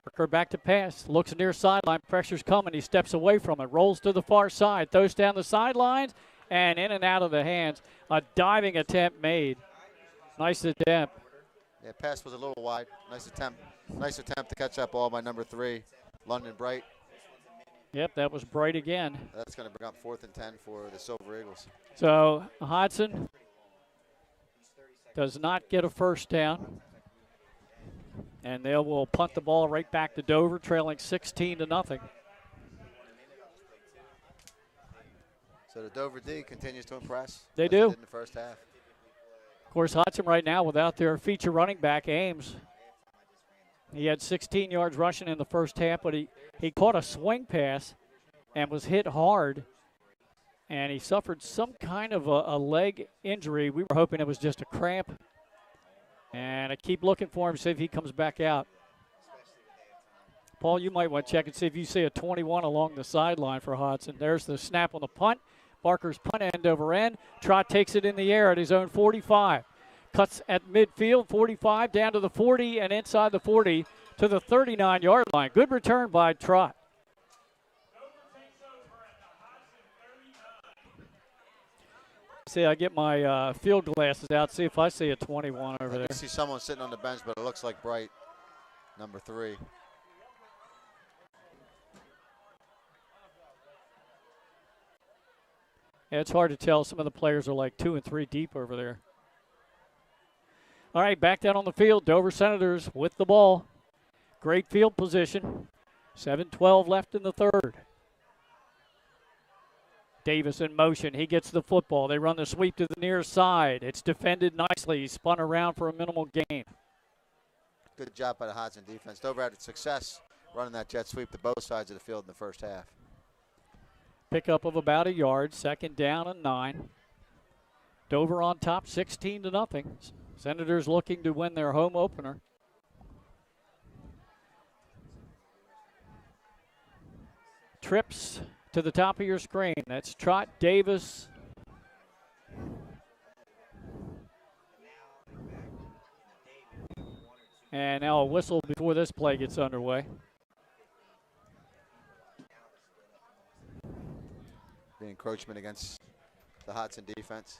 Parker back to pass. Looks near sideline. Pressure's coming. He steps away from it. Rolls to the far side. Throws down the sidelines and in and out of the hands. A diving attempt made. Nice attempt. Yeah, pass was a little wide. Nice attempt. Nice attempt to catch that ball by number 3, London Bright. Yep, that was Bright again. That's going to bring up 4th and 10 for the Silver Eagles. So Hodgson does not get a first down. And they will punt the ball right back to Dover, trailing 16-0. So the Dover D continues to impress. They do. In the first half. Of course, Hodgson right now without their feature running back, Ames. He had 16 yards rushing in the first half, but he caught a swing pass and was hit hard. And he suffered some kind of a leg injury. We were hoping it was just a cramp. And I keep looking for him to see if he comes back out. Paul, you might want to check and see if you see a 21 along the sideline for Hodgson. There's the snap on the punt. Barker's punt end over end. Trott takes it in the air at his own 45. Cuts at midfield, 45 down to the 40 and inside the 40 to the 39-yard line. Good return by Trott. See, I get my field glasses out, see if I see a 21 over there. I see someone sitting on the bench, but it looks like Bright, number 3. Yeah, it's hard to tell. Some of the players are like 2 and 3 deep over there. All right, back down on the field. Dover Senators with the ball. Great field position. 7:12 left in the third. Davis in motion. He gets the football. They run the sweep to the near side. It's defended nicely. He spun around for a minimal gain. Good job by the Hodgson defense. Dover had success running that jet sweep to both sides of the field in the first half. Pickup of about a yard. 2nd down and 9. Dover on top, 16-0. Senators looking to win their home opener. Trips to the top of your screen. That's Trott, Davis. And now a whistle before this play gets underway. The encroachment against the Hodgson defense.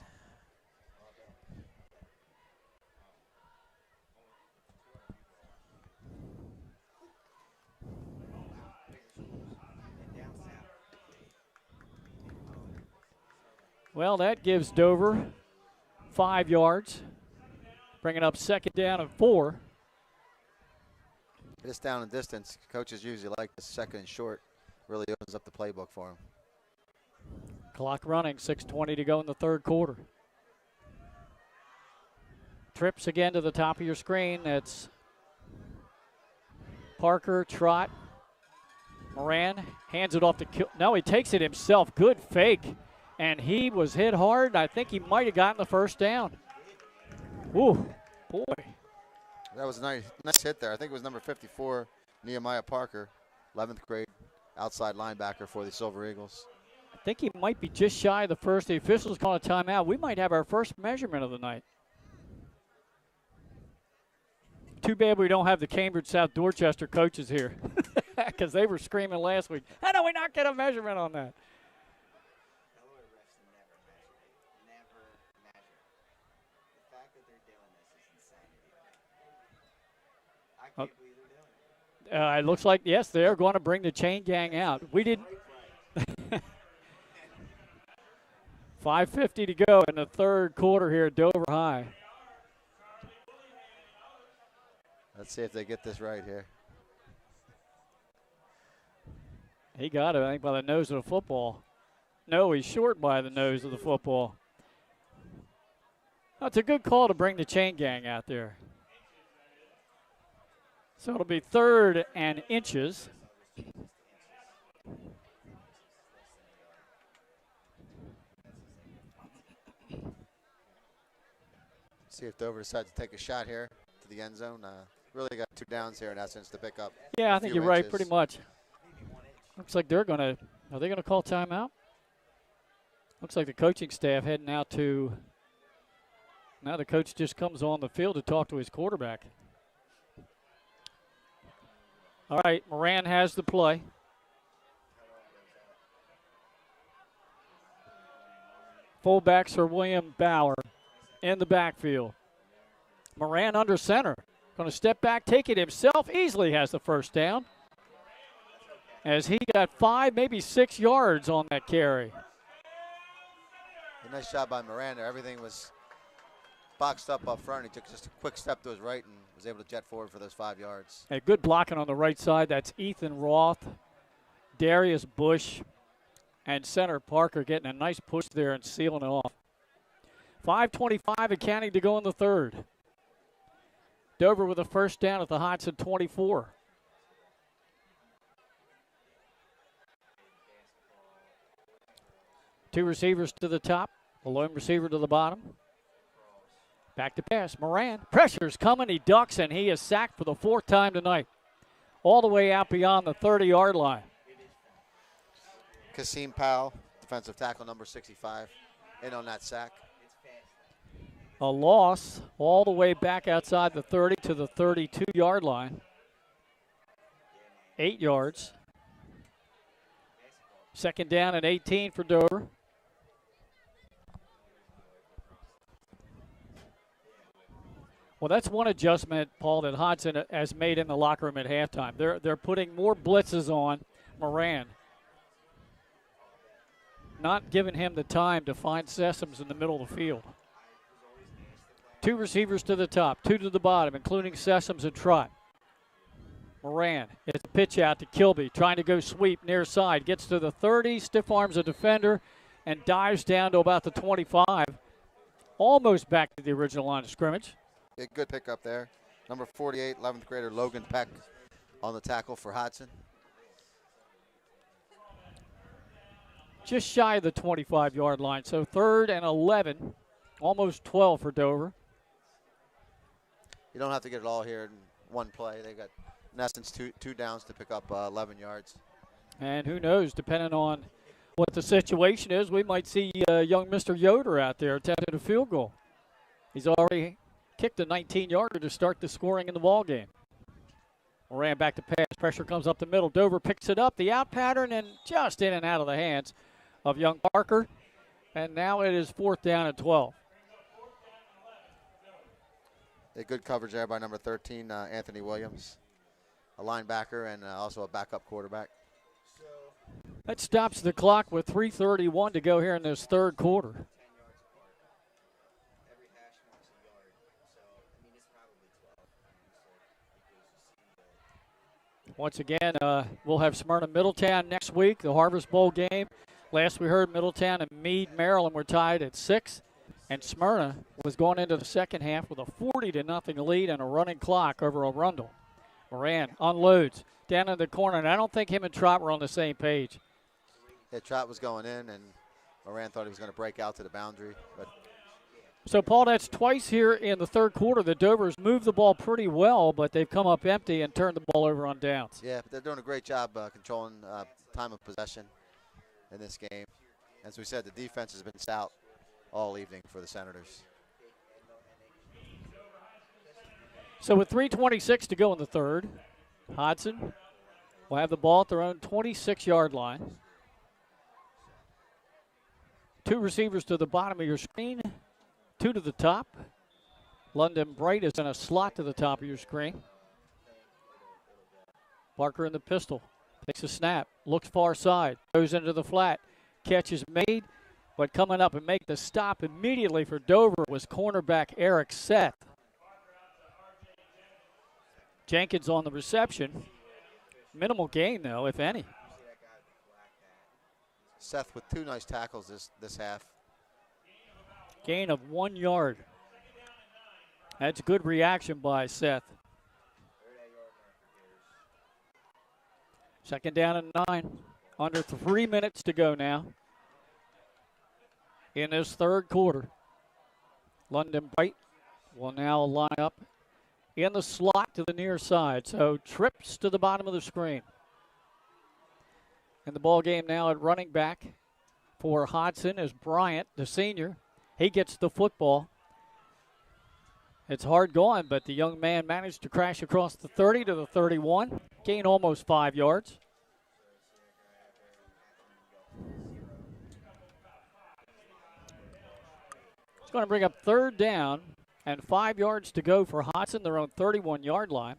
Well, that gives Dover 5 yards, bringing up 2nd down and 4. This down and distance, coaches usually like the 2nd and short. Really opens up the playbook for them. Clock running, 6:20 to go in the third quarter. Trips again to the top of your screen. That's Parker, Trott, Moran hands it off to no, he takes it himself. Good fake. And he was hit hard. I think he might have gotten the first down. Ooh, boy. That was a nice hit there. I think it was number 54, Nehemiah Parker, 11th grade outside linebacker for the Silver Eagles. I think he might be just shy of the first. The officials call a timeout. We might have our first measurement of the night. Too bad we don't have the Cambridge South Dorchester coaches here because they were screaming last week. How do we not get a measurement on that? It looks like, yes, they're going to bring the chain gang out. We didn't. 5:50 to go in the third quarter here at Dover High. Let's see if they get this right here. He got it, I think, by the nose of the football. No, he's short by the nose of the football. That's a good call to bring the chain gang out there. So it'll be 3rd and inches. See if Dover decides to take a shot here to the end zone. Really got 2 downs here in essence to pick up. Yeah, I think you're right, pretty much. Looks like they're going to, are they going to call timeout? Looks like the coaching staff heading out to, now the coach just comes on the field to talk to his quarterback. All right, Moran has the play. Fullbacks are William Bauer in the backfield. Moran under center. Going to step back, take it himself. Easily has the first down. As he got 5, maybe 6 yards on that carry. A nice job by Moran there. Everything was boxed up front. He took just a quick step to his right and was able to jet forward for those 5 yards. A good blocking on the right side. That's Ethan Roth, Darius Bush, and center Parker getting a nice push there and sealing it off. 5:25 and counting to go in the third. Dover with a first down at the Hodgson 24. Two receivers to the top, a lone receiver to the bottom. Back to pass. Moran. Pressure's coming. He ducks, and he is sacked for the 4th time tonight. All the way out beyond the 30-yard line. Kasim Powell, defensive tackle number 65, in on that sack. A loss all the way back outside the 30 to the 32-yard line. 8 yards. 2nd down and 18 for Dover. Well, that's one adjustment, Paul, that Hodgson has made in the locker room at halftime. They're putting more blitzes on Moran, not giving him the time to find Sessoms in the middle of the field. 2 receivers to the top, 2 to the bottom, including Sessoms and Trott. Moran, it's a pitch out to Kilby, trying to go sweep near side, gets to the 30, stiff arms a defender, and dives down to about the 25, almost back to the original line of scrimmage. A good pickup there. Number 48, 11th grader Logan Peck on the tackle for Hodgson. Just shy of the 25-yard line, so 3rd and 11, almost 12 for Dover. You don't have to get it all here in one play. They got, in essence, two downs to pick up 11 yards. And who knows, depending on what the situation is, we might see young Mr. Yoder out there attempting a field goal. He's already kicked a 19-yarder to start the scoring in the ball game. Moran back to pass. Pressure comes up the middle. Dover picks it up. The out pattern and just in and out of the hands of young Parker. And now it is 4th down and 12. A good coverage there by number 13, Anthony Williams, a linebacker and also a backup quarterback. That stops the clock with 3:31 to go here in this third quarter. Once again, we'll have Smyrna Middletown next week, the Harvest Bowl game. Last we heard, Middletown and Meade, Maryland were tied at 6. And Smyrna was going into the second half with a 40-0 lead and a running clock over Arundel. Moran unloads down in the corner, and I don't think him and Trott were on the same page. Yeah, Trott was going in, and Moran thought he was going to break out to the boundary. But so, Paul, that's twice here in the third quarter. The Dovers moved the ball pretty well, but they've come up empty and turned the ball over on downs. Yeah, but they're doing a great job controlling time of possession in this game. As we said, the defense has been stout all evening for the Senators. So with 3:26 to go in the third, Hodgson will have the ball at their own 26-yard line. 2 receivers to the bottom of your screen, 2 to the top. London Bright is in a slot to the top of your screen. Barker in the pistol. Takes a snap. Looks far side. Goes into the flat. Catch is made. But coming up and make the stop immediately for Dover was cornerback Eric Seth. Jenkins on the reception. Minimal gain, though, if any. Seth with 2 nice tackles this half. Gain of 1 yard. That's good reaction by Seth. Second down and 9. Under 3 minutes to go now in this third quarter. London Bright will now line up in the slot to the near side. So trips to the bottom of the screen. And the ball game now at running back for Hodgson is Bryant, the senior. He gets the football. It's hard going, but the young man managed to crash across the 30 to the 31. Gain almost 5 yards. It's going to bring up third down and 5 yards to go for Hodgson, their own 31-yard line.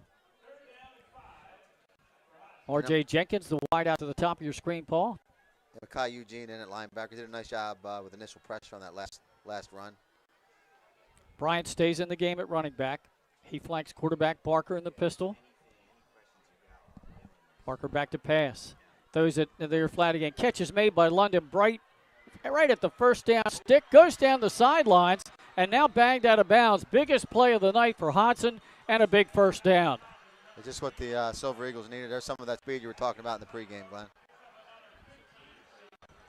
R.J. Jenkins, the wide out to the top of your screen, Paul. Kai Eugene in at linebacker. Did a nice job with initial pressure on that last run. Bryant stays in the game at running back. He flanks quarterback Barker in the pistol. Barker back to pass. Throws it there flat again. Catch is made by London Bright. Right at the first down stick. Goes down the sidelines and now banged out of bounds. Biggest play of the night for Hodgson and a big first down. It's just what the Silver Eagles needed. There's some of that speed you were talking about in the pregame, Glenn.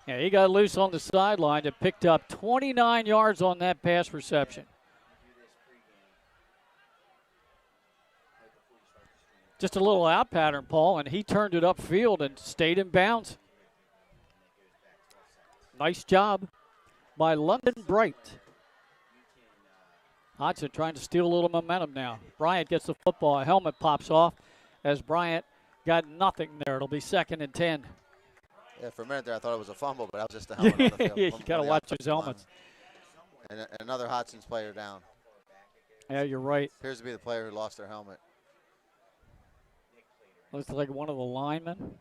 Yeah, he got loose on the sideline and picked up 29 yards on that pass reception. Just a little out pattern, Paul, and he turned it upfield and stayed in bounds. Nice job by London Bright. Hodgson trying to steal a little momentum now. Bryant gets the football. A helmet pops off as Bryant got nothing there. It'll be 2nd and 10. Yeah, for a minute there I thought it was a fumble, but that was just a helmet on the field. You got to watch his helmets. And another Hodgson's player down. Yeah, you're right. Appears to be the player who lost their helmet. Looks like one of the linemen.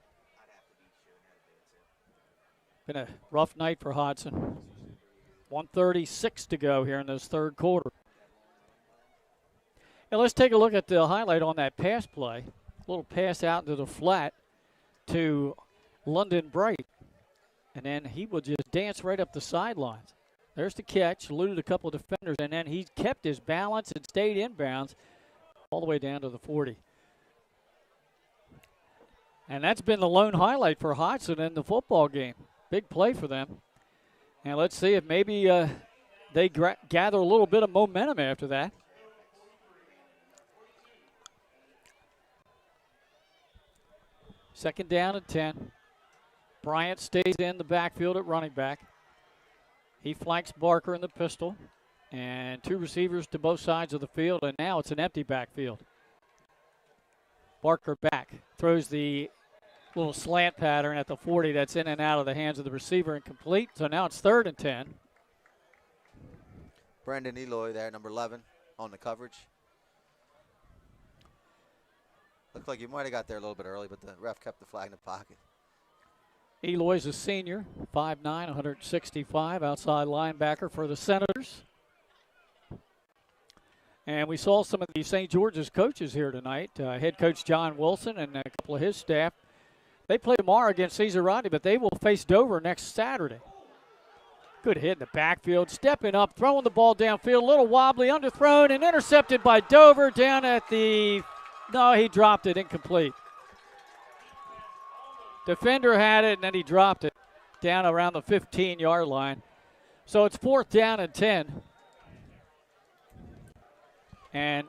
Been a rough night for Hodgson. 1:36 to go here in this third quarter. And let's take a look at the highlight on that pass play. A little pass out into the flat to London Bright. And then he will just dance right up the sidelines. There's the catch, eluded a couple of defenders, and then he kept his balance and stayed in bounds all the way down to the 40. And that's been the lone highlight for Hodgson in the football game. Big play for them. And let's see if maybe they gather a little bit of momentum after that. Second down and 10. Bryant stays in the backfield at running back. He flanks Barker in the pistol. And 2 receivers to both sides of the field, and now it's an empty backfield. Barker back. Throws the little slant pattern at the 40 that's in and out of the hands of the receiver and complete. So now it's 3rd and 10. Brandon Eloy there, number 11, on the coverage. Looked like you might have got there a little bit early, but the ref kept the flag in the pocket. Eloy's a senior, 5'9", 165, outside linebacker for the Senators. And we saw some of the St. George's coaches here tonight. Head coach John Wilson and a couple of his staff. They play tomorrow against Caesar Rodney, but they will face Dover next Saturday. Good hit in the backfield, stepping up, throwing the ball downfield, a little wobbly, underthrown, and intercepted by Dover down at the, no, he dropped it, incomplete. Defender had it, and then he dropped it down around the 15-yard line. So it's 4th down and 10. And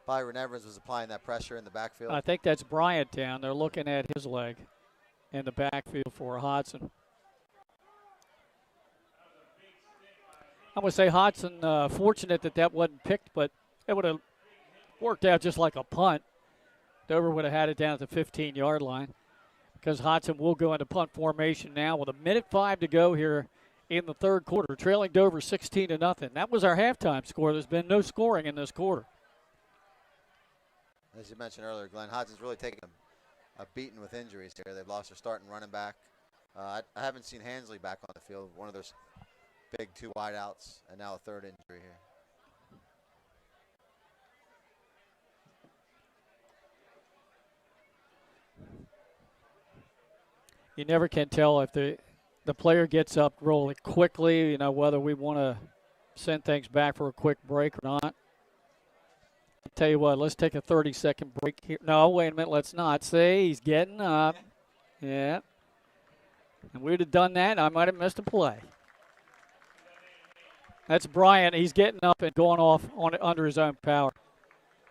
Byron Evans was applying that pressure in the backfield. I think that's Bryant down. They're looking at his leg in the backfield for Hodgson. I'm going to say Hodgson fortunate that wasn't picked, but it would have worked out just like a punt. Dover would have had it down at the 15-yard line because Hodgson will go into punt formation now with 1:05 to go here in the third quarter, trailing Dover 16-0. That was our halftime score. There's been no scoring in this quarter. As you mentioned earlier, Glenn, Hodgson's really taken a beating with injuries here. They've lost their starting running back. I haven't seen Hansley back on the field, one of those big 2 wideouts, and now a third injury here. You never can tell if the player gets up rolling quickly, whether we want to send things back for a quick break or not. I'll tell you what, let's take a 30-second break here. No, wait a minute, let's not. See, he's getting up. Yeah. And we'd have done that, I might have missed a play. That's Bryant. He's getting up and going off under his own power.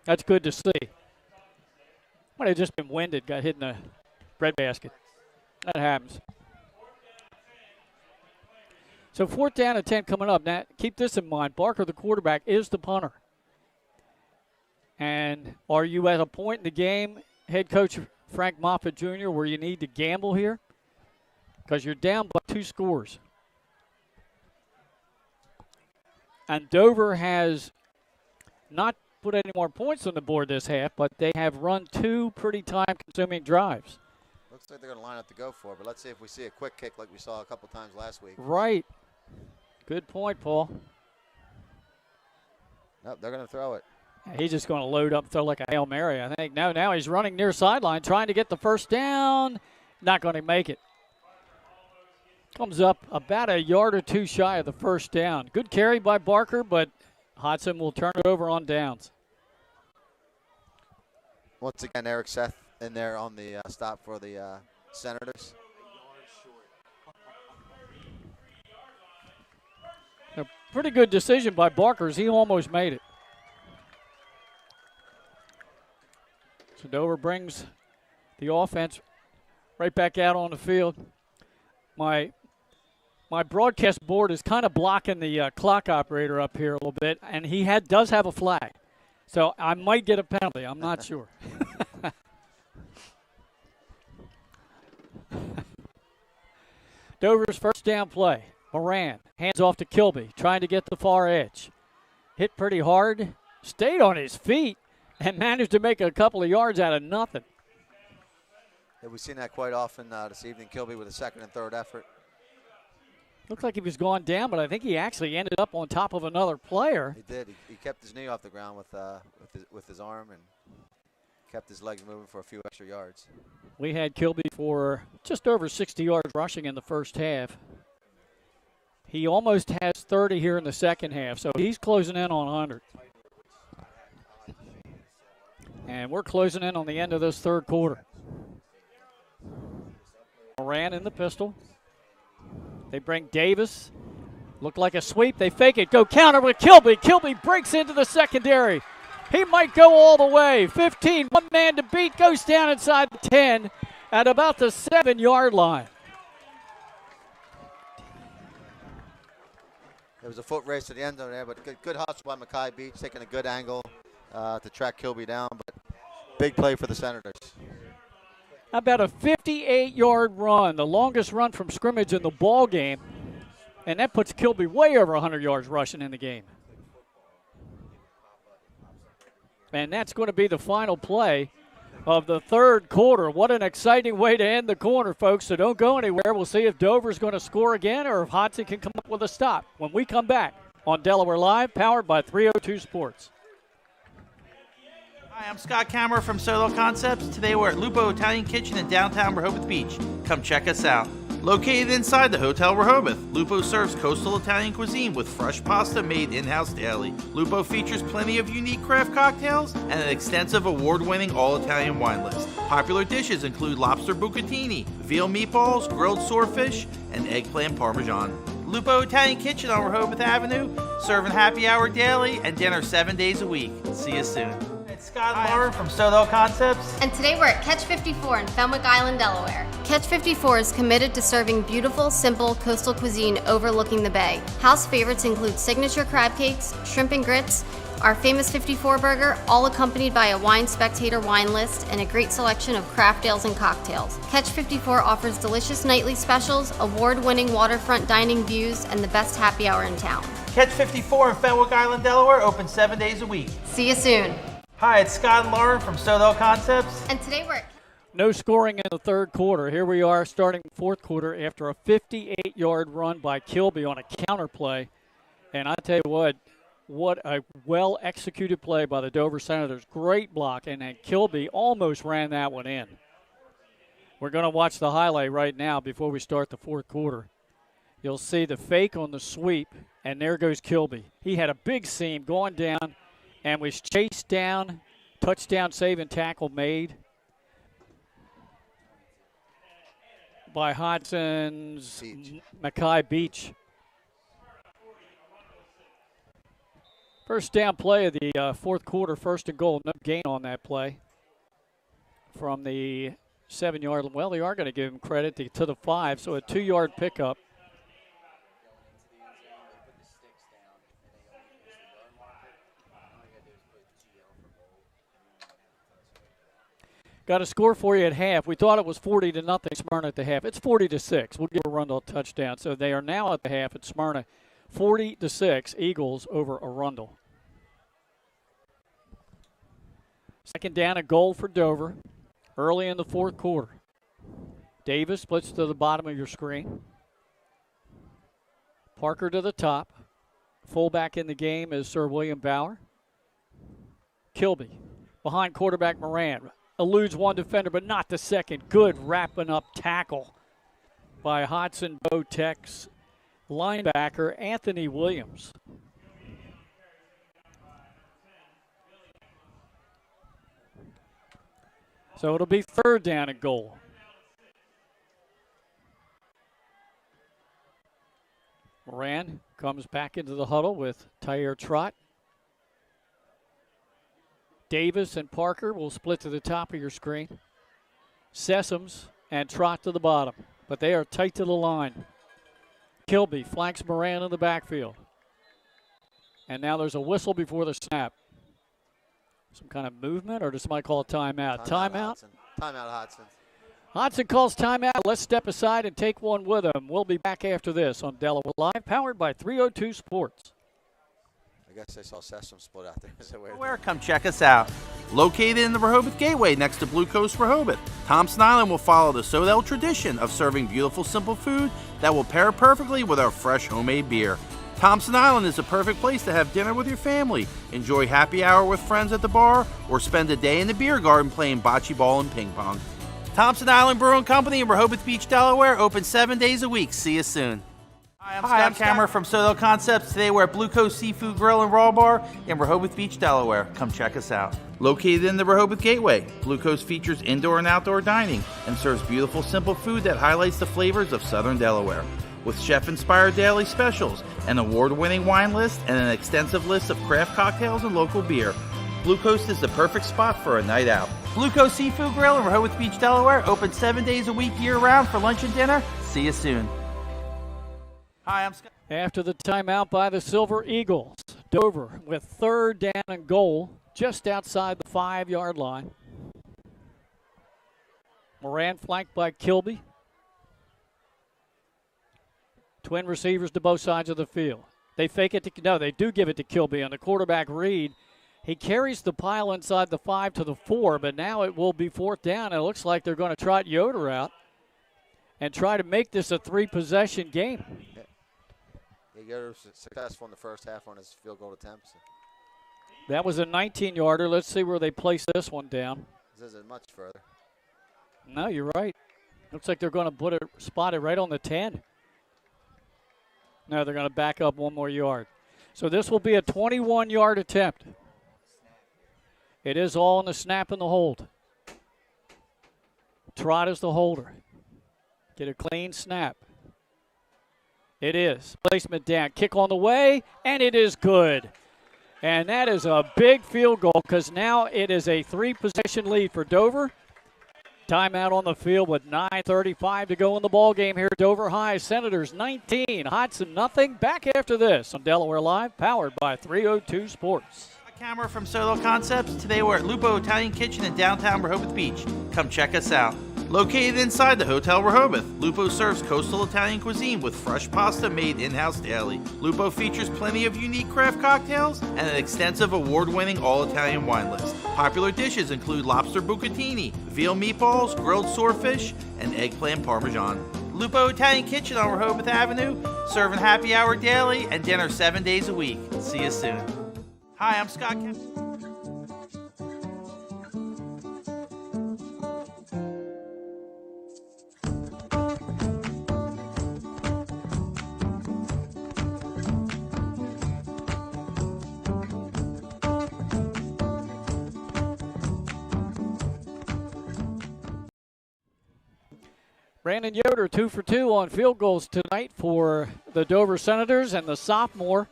That's good to see. Might have just been winded, got hit in the breadbasket. That happens. So 4th down and 10 coming up. Now, keep this in mind. Barker, the quarterback, is the punter. And are you at a point in the game, head coach Frank Moffitt Jr., where you need to gamble here? Because you're down by 2 scores. And Dover has not put any more points on the board this half, but they have run 2 pretty time-consuming drives. Looks like they're going to line up to go for it, but let's see if we see a quick kick like we saw a couple times last week. Right. Good point, Paul. Nope, they're going to throw it. He's just going to load up and throw like a Hail Mary, I think. No, now he's running near sideline, trying to get the first down. Not going to make it. Comes up about a yard or 2 shy of the first down. Good carry by Barker, but Hodgson will turn it over on downs. Once again, Eric Seth in there on the stop for the Senators. A pretty good decision by Barker as he almost made it. So Dover brings the offense right back out on the field. My broadcast board is kind of blocking the clock operator up here a little bit, and he does have a flag. So I might get a penalty. I'm not sure. Dover's first down play. Moran hands off to Kilby, trying to get the far edge. Hit pretty hard, stayed on his feet, and managed to make a couple of yards out of nothing. Yeah, we've seen that quite often this evening. Kilby with a second and third effort. Looked like he was going down, but I think he actually ended up on top of another player. He did. He kept his knee off the ground with his arm and kept his legs moving for a few extra yards. We had Kilby for just over 60 yards rushing in the first half. He almost has 30 here in the second half, so he's closing in on 100. And we're closing in on the end of this third quarter. Moran in the pistol. They bring Davis. Look like a sweep. They fake it. Go counter with Kilby. Kilby breaks into the secondary. He might go all the way. 15, one man to beat, goes down inside the 10 at about the 7-yard line. There was a foot race to the end zone there, but good hustle by Mackay Beach, taking a good angle to track Kilby down, but big play for the Senators. About a 58-yard run, the longest run from scrimmage in the ball game, and that puts Kilby way over 100 yards rushing in the game. And that's going to be the final play of the third quarter. What an exciting way to end the corner, folks. So don't go anywhere. We'll see if Dover's going to score again or if Hodgson can come up with a stop when we come back on Delaware Live, powered by 302 Sports. Hi, I'm Scott Kammerer from Solo Concepts. Today we're at Lupo Italian Kitchen in downtown Rehoboth Beach. Come check us out. Located inside the Hotel Rehoboth, Lupo serves coastal Italian cuisine with fresh pasta made in-house daily. Lupo features plenty of unique craft cocktails and an extensive award-winning all-Italian wine list. Popular dishes include lobster bucatini, veal meatballs, grilled swordfish, and eggplant parmesan. Lupo Italian Kitchen on Rehoboth Avenue, serving happy hour daily and dinner 7 days a week. See you soon. It's Scott Lauren from Solo Concepts. And today we're at Catch 54 in Fenwick Island, Delaware. Catch 54 is committed to serving beautiful, simple coastal cuisine overlooking the bay. House favorites include signature crab cakes, shrimp and grits, Our famous 54 burger, all accompanied by a wine spectator wine list and a great selection of craft ales and cocktails. Catch 54 offers delicious nightly specials, award-winning waterfront dining views, and the best happy hour in town. Catch 54 in Fenwick Island, Delaware, open 7 days a week. See you soon. Hi, it's Scott and Lauren from Sodell Concepts. And today we're... No scoring in the third quarter. Here we are starting fourth quarter after a 58-yard run by Kilby on a counter play. And I tell you what a well-executed play by the Dover Senators. Great block, and then Kilby almost ran that one in. We're going to watch the highlight right now before we start the fourth quarter. You'll see the fake on the sweep, and there goes Kilby. He had a big seam going down and was chased down, touchdown save and tackle made by Hodgson's Mackay Beach. First down play of the fourth quarter, first and goal. No gain on that play from the 7-yard line. Well, they are going to give him credit to the 5, so a 2-yard pickup. Got a score for you at half. We thought it was 40-0 Smyrna at the half. It's 40-6. We'll give Arundel a touchdown. So they are now at the half at Smyrna. 40-6, Eagles over Arundel. Second down, a goal for Dover early in the fourth quarter. Davis splits to the bottom of your screen. Parker to the top. Fullback in the game is Sir William Bauer. Kilby behind quarterback Moran. Eludes one defender, but not the second. Good wrapping up tackle by Hodgson Botex linebacker Anthony Williams. So it'll be third down and goal. Moran comes back into the huddle with Tyre Trott. Davis and Parker will split to the top of your screen. Sessoms and Trott to the bottom, but they are tight to the line. Kilby flanks Moran in the backfield. And now there's a whistle before the snap. Some kind of movement, or does somebody call a timeout? Timeout? Timeout, Hodgson. Hodgson calls timeout. Let's step aside and take one with him. We'll be back after this on Delaware Live, powered by 302 Sports. I guess I saw Sessom split out there. Delaware, come check us out. Located in the Rehoboth Gateway next to Blue Coast Rehoboth, Thompson Island will follow the Sodell tradition of serving beautiful, simple food that will pair perfectly with our fresh homemade beer. Thompson Island is a perfect place to have dinner with your family, enjoy happy hour with friends at the bar, or spend a day in the beer garden playing bocce ball and ping pong. Thompson Island Brewing Company in Rehoboth Beach, Delaware, open 7 days a week. See you soon. Hi, I'm Scott from Sodell Concepts. Today we're at Blue Coast Seafood Grill and Raw Bar in Rehoboth Beach, Delaware. Come check us out. Located in the Rehoboth Gateway, Blue Coast features indoor and outdoor dining and serves beautiful, simple food that highlights the flavors of Southern Delaware. With chef-inspired daily specials, an award-winning wine list, and an extensive list of craft cocktails and local beer, Blue Coast is the perfect spot for a night out. Blue Coast Seafood Grill in Rehoboth Beach, Delaware, open 7 days a week year-round for lunch and dinner. See you soon. Hi, I'm Scott. After the timeout by the Silver Eagles, Dover with third down and goal just outside the 5-yard line. Moran flanked by Kilby. Twin receivers to both sides of the field. They fake it they do give it to Kilby on the quarterback read. He carries the pile inside the 5 to the 4, but now it will be fourth down. It looks like they're going to trot Yoder out and try to make this a 3-possession game. Yoder was successful in the first half on his field goal attempts. That was a 19-yarder. Let's see where they place this one down. This isn't much further. No, you're right. Looks like they're going to spot it right on the 10. No, they're going to back up one more yard. So this will be a 21-yard attempt. It is all in the snap and the hold. Trott is the holder. Get a clean snap. It is. Placement down. Kick on the way, and it is good. And that is a big field goal because now it is a 3-possession lead for Dover. Timeout on the field with 9:35 to go in the ball game here at Dover High. Senators 19, Hodgson nothing. Back after this on Delaware Live, powered by 302 Sports. Camera from Solo Concepts. Today we're at Lupo Italian Kitchen in downtown Rehoboth Beach. Come check us out. Located inside the Hotel Rehoboth, Lupo serves coastal Italian cuisine with fresh pasta made in-house daily. Lupo features plenty of unique craft cocktails and an extensive award-winning all-Italian wine list. Popular dishes include lobster bucatini, veal meatballs, grilled swordfish, and eggplant parmesan. Lupo Italian Kitchen on Rehoboth Avenue, serving happy hour daily and dinner 7 days a week. See you soon. Hi, I'm Scott Kemp. Brandon Yoder, 2 for 2 on field goals tonight for the Dover Senators, and the sophomore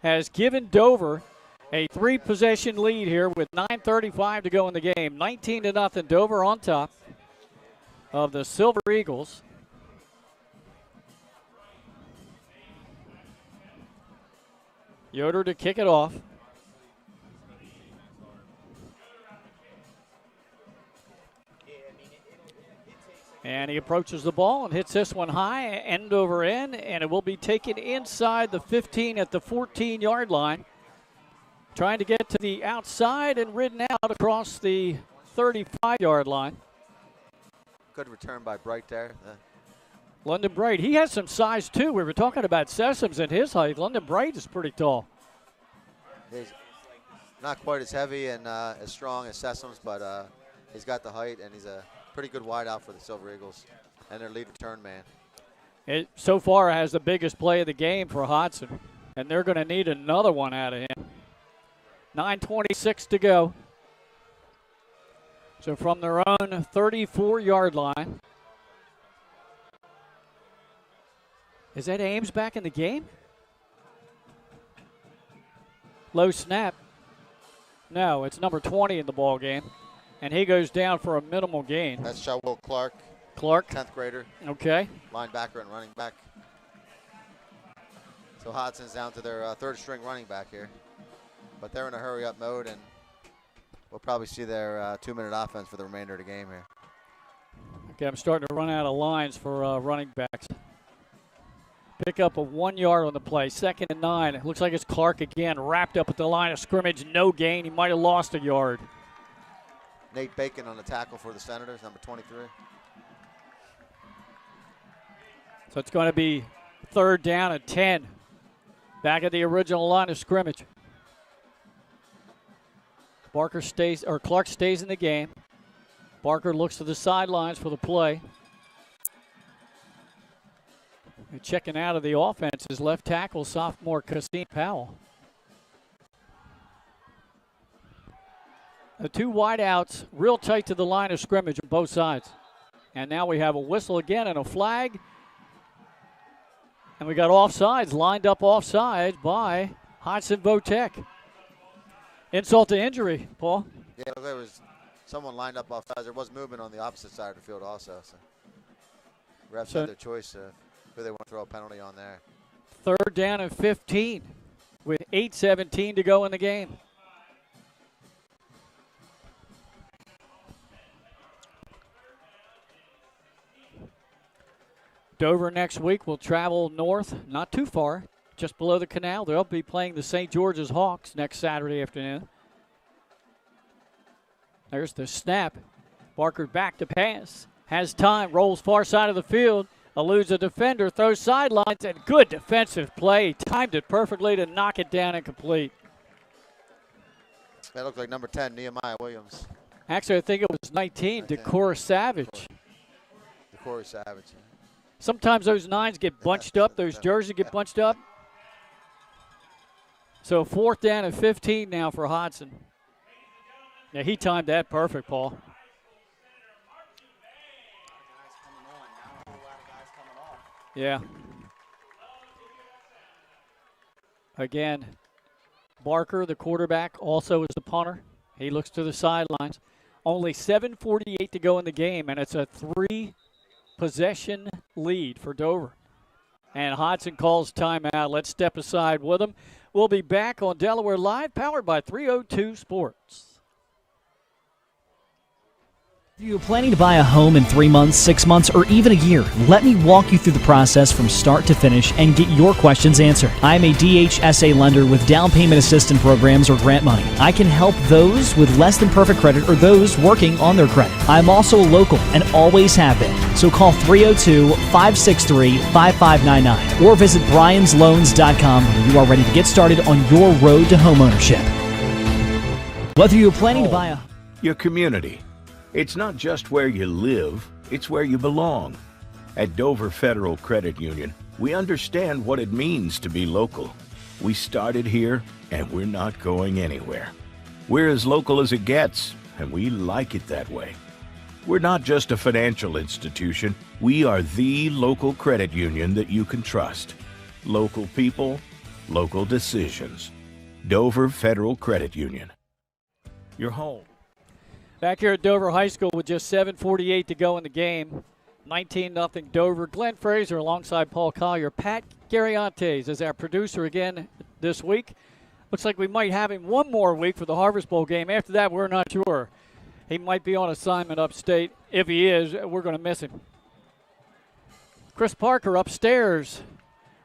has given Dover a 3-possession lead here with 9:35 to go in the game. 19-0, Dover on top of the Silver Eagles. Yoder to kick it off. And he approaches the ball and hits this one high, end over end, and it will be taken inside the 15 at the 14-yard line. Trying to get to the outside and ridden out across the 35-yard line. Good return by Bright there. London Bright, he has some size too. We were talking about Sessoms and his height. London Bright is pretty tall. He's not quite as heavy and as strong as Sessoms, but he's got the height, and he's a pretty good wideout for the Silver Eagles and their lead return man. It so far has the biggest play of the game for Hodgson, and they're going to need another one out of him. 9:26 to go. So from their own 34-yard line. Is that Ames back in the game? Low snap. No, it's number 20 in the ball game. And he goes down for a minimal gain. That's Shawil Clark. Clark. 10th grader. Okay. Linebacker and running back. So Hodgson's down to their third-string running back here. But they're in a hurry-up mode, and we'll probably see their 2-minute offense for the remainder of the game here. Okay, I'm starting to run out of lines for running backs. Pick up a 1 yard on the play. 2nd and 9. It looks like it's Clark again, wrapped up at the line of scrimmage. No gain. He might have lost a yard. Nate Bacon on the tackle for the Senators, number 23. So it's going to be 3rd down and 10. Back at the original line of scrimmage. Clark stays in the game. Barker looks to the sidelines for the play. And checking out of the offense is left tackle, sophomore Cassine Powell. The 2 wideouts real tight to the line of scrimmage on both sides. And now we have a whistle again and a flag. And we got offsides, lined up offsides by Hodgson Votek. Insult to injury, Paul. Yeah, there was someone lined up offsides. There was movement on the opposite side of the field also. So refs had their choice of who they want to throw a penalty on there. 3rd down and 15 with 8:17 to go in the game. Dover next week will travel north, not too far, just below the canal. They'll be playing the St. George's Hawks next Saturday afternoon. There's the snap. Barker back to pass. Has time, rolls far side of the field, eludes a defender, throws sidelines, and good defensive play. Timed it perfectly to knock it down and complete. That looked like number 10, Nehemiah Williams. Actually, I think it was 19, Decorah Savage. Decorah Savage. Sometimes those 9s get bunched up, those jerseys get bunched up. So 4th down and 15 now for Hodgson. Yeah, he timed that perfect, Paul. Yeah. Again, Barker, the quarterback, also is the punter. He looks to the sidelines. Only 7:48 to go in the game, and it's a 3-possession lead for Dover. And Hodgson calls timeout. Let's step aside with him. We'll be back on Delaware Live, powered by 302 Sports. If you're planning to buy a home in 3 months, 6 months, or even a year, let me walk you through the process from start to finish and get your questions answered. I'm a DHSA lender with down payment assistance programs or grant money. I can help those with less than perfect credit or those working on their credit. I'm also a local and always have been. So call 302-563-5599 or visit BryansLoans.com when you are ready to get started on your road to homeownership. Whether you're planning to buy a Your community. It's not just where you live, it's where you belong. At Dover Federal Credit Union, we understand what it means to be local. We started here, and we're not going anywhere. We're as local as it gets, and we like it that way. We're not just a financial institution, we are the local credit union that you can trust. Local people, local decisions. Dover Federal Credit Union. Your home. Back here at Dover High School with just 7:48 to go in the game. 19-0 Dover. Glenn Fraser alongside Paul Collier. Pat Gariantes is our producer again this week. Looks like we might have him one more week for the Harvest Bowl game. After that, we're not sure. He might be on assignment upstate. If he is, we're going to miss him. Chris Parker upstairs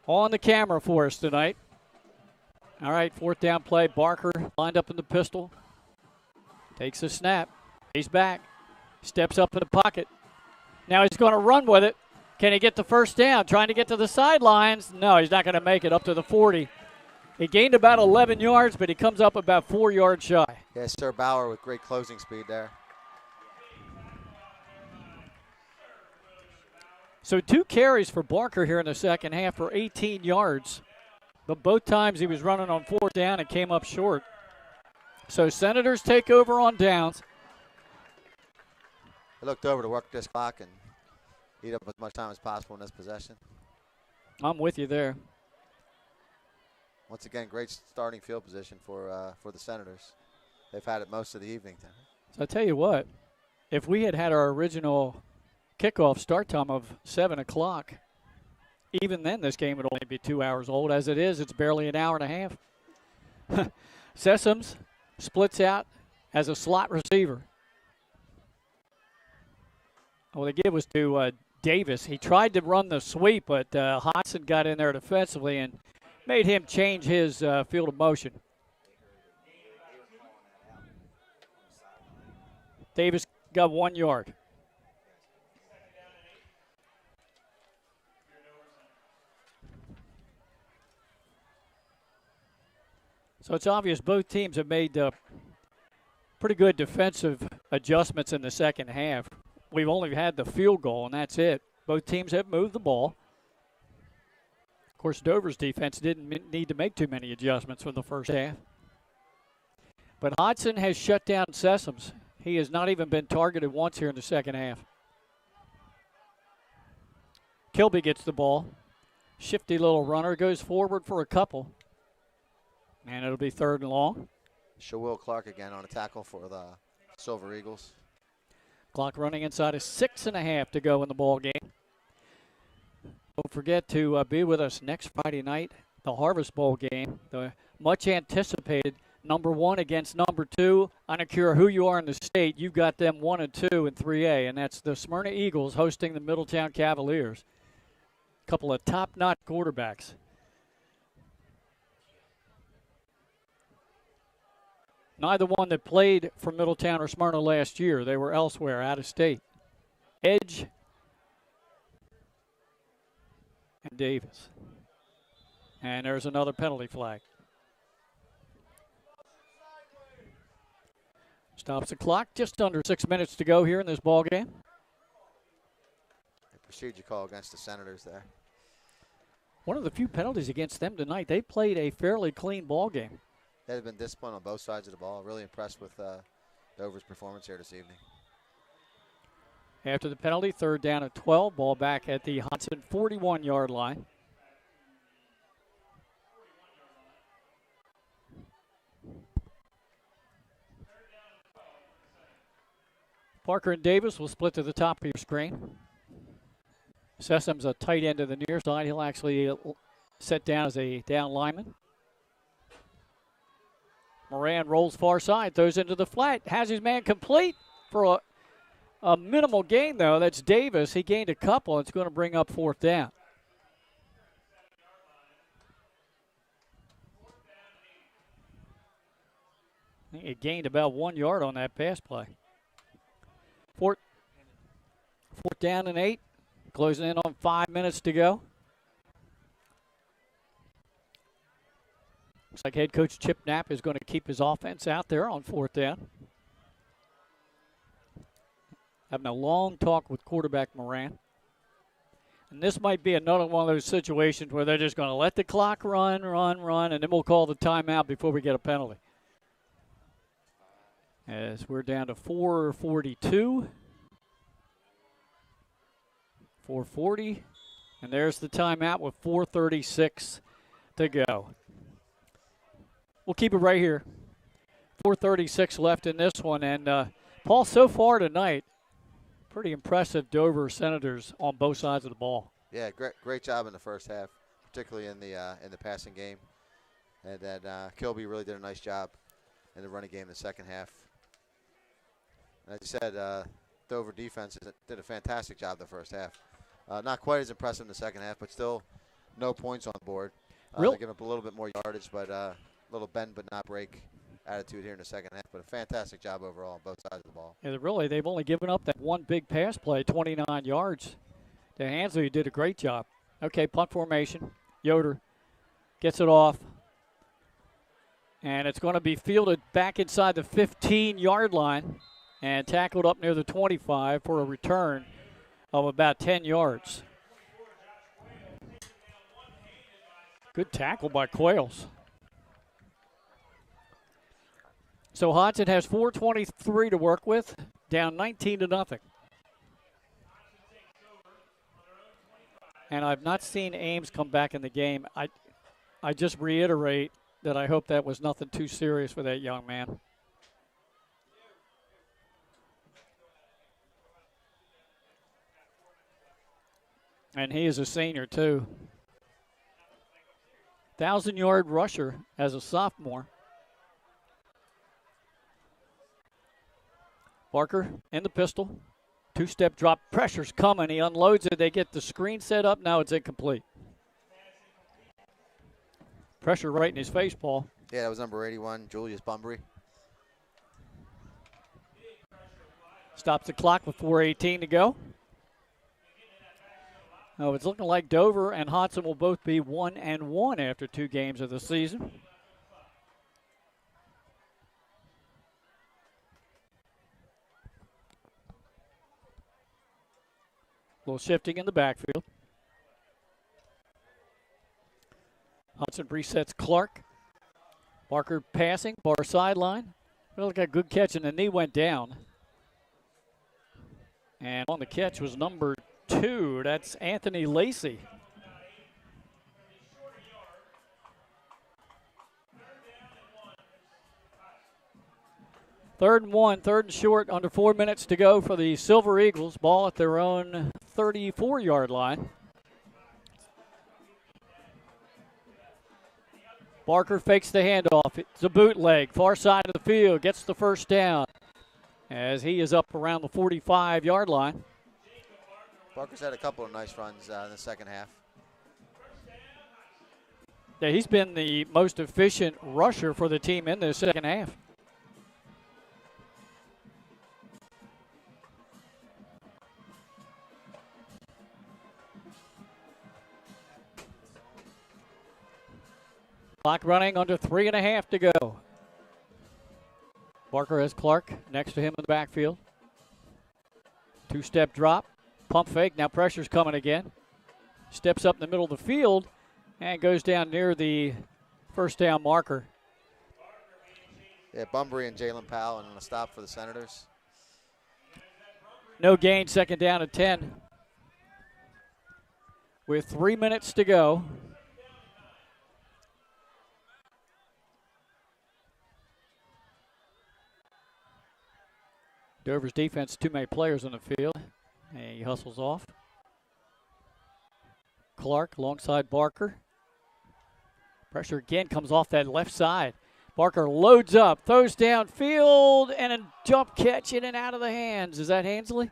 on the camera for us tonight. All right, 4th down play. Barker lined up in the pistol. Takes a snap. He's back. Steps up in the pocket. Now he's going to run with it. Can he get the first down? Trying to get to the sidelines. No, he's not going to make it up to the 40. He gained about 11 yards, but he comes up about 4 yards shy. Yeah, Sir Bauer with great closing speed there. So 2 carries for Barker here in the second half for 18 yards. But both times he was running on 4th down and came up short. So Senators take over on downs. I looked over to work this clock and eat up as much time as possible in this possession. I'm with you there. Once again, great starting field position for the Senators. They've had it most of the evening. So I tell you what, if we had our original kickoff start time of 7 o'clock, even then this game would only be 2 hours old. As it is, it's barely an hour and a half. Sessoms splits out as a slot receiver. Well, the give was to Davis. He tried to run the sweep, but Hodgson got in there defensively and made him change his field of motion. Davis got 1 yard. So it's obvious both teams have made pretty good defensive adjustments in the second half. We've only had the field goal, and that's it. Both teams have moved the ball. Of course, Dover's defense didn't need to make too many adjustments for the first half. But Hodgson has shut down Sessoms. He has not even been targeted once here in the second half. Kilby gets the ball. Shifty little runner, goes forward for a couple. And it'll be 3rd and long. Shawil Clark again on a tackle for the Silver Eagles. Clock running inside of 6.5 to go in the ball game. Don't forget to be with us next Friday night, the Harvest Bowl game, the much anticipated number 1 against number 2. I don't care who you are in the state, you've got them 1 and 2 in 3A, and that's the Smyrna Eagles hosting the Middletown Cavaliers. A couple of top-notch quarterbacks. Neither one that played for Middletown or Smyrna last year. They were elsewhere, out of state. Edge and Davis. And there's another penalty flag. Stops the clock. Just under 6 minutes to go here in this ball game. A procedure call against the Senators there. One of the few penalties against them tonight. They played a fairly clean ball game. They've been disciplined on both sides of the ball. Really impressed with Dover's performance here this evening. After the penalty, 3rd down and 12. Ball back at the Hodgson 41-yard line. Parker and Davis will split to the top of your screen. Sessom's a tight end to the near side. He'll actually set down as a down lineman. Moran rolls far side, throws into the flat, has his man complete for a minimal gain, though. That's Davis. He gained a couple. It's going to bring up 4th down. I think he gained about 1 yard on that pass play. 4th down and 8. Closing in on 5 minutes to go. Looks like head coach Chip Knapp is going to keep his offense out there on 4th down. Having a long talk with quarterback Moran. And this might be another one of those situations where they're just going to let the clock run, and then we'll call the timeout before we get a penalty. As we're down to 4:42. 4:40. And there's the timeout with 4:36 to go. We'll keep it right here. 4:36 left in this one. And, Paul, so far tonight, pretty impressive Dover Senators on both sides of the ball. Yeah, great job in the first half, particularly in the passing game. And then Kilby really did a nice job in the running game in the second half. And as you said, Dover defense did a fantastic job the first half. Not quite as impressive in the second half, but still no points on the board. They give up a little bit more yardage, but little bend but not break attitude here in the second half. But a fantastic job overall on both sides of the ball. Yeah, really, they've only given up that one big pass play, 29 yards. To Hansley, who did a great job. Okay, punt formation. Yoder gets it off. And it's going to be fielded back inside the 15-yard line and tackled up near the 25 for a return of about 10 yards. Good tackle by Quayles. So Hodgson has 4:23 to work with, down 19-0. And I've not seen Ames come back in the game. I just reiterate that I hope that was nothing too serious for that young man. And he is a senior, too. 1,000-yard rusher as a sophomore. Barker in the pistol. Two-step drop. Pressure's coming. He unloads it. They get the screen set up. Now it's incomplete. Pressure right in his face, Paul. Yeah, that was number 81, Julius Bunbury. Stops the clock with 4:18 to go. Oh, it's looking like Dover and Hodgson will both be 1-1 after 2 games of the season. A little shifting in the backfield. Hodgson resets Clark. Barker passing, far sideline. Well, got a good catch, and the knee went down. And on the catch was number 2. That's Anthony Lacey. Third and 1, third and short, under 4 minutes to go for the Silver Eagles. Ball at their own 34-yard line. Barker fakes the handoff. It's a bootleg, far side of the field, gets the first down as he is up around the 45-yard line. Barker's had a couple of nice runs in the second half. Yeah, he's been the most efficient rusher for the team in the second half. Clock running, under 3.5 to go. Barker has Clark next to him in the backfield. Two-step drop, pump fake, now pressure's coming again. Steps up in the middle of the field and goes down near the first down marker. Yeah, Bunbury and Jalen Powell and a stop for the Senators. No gain, second down and 10. With 3 minutes to go. Dover's defense, too many players on the field. And he hustles off. Clark alongside Barker. Pressure again comes off that left side. Barker loads up, throws downfield, and a jump catch in and out of the hands. Is that Hansley?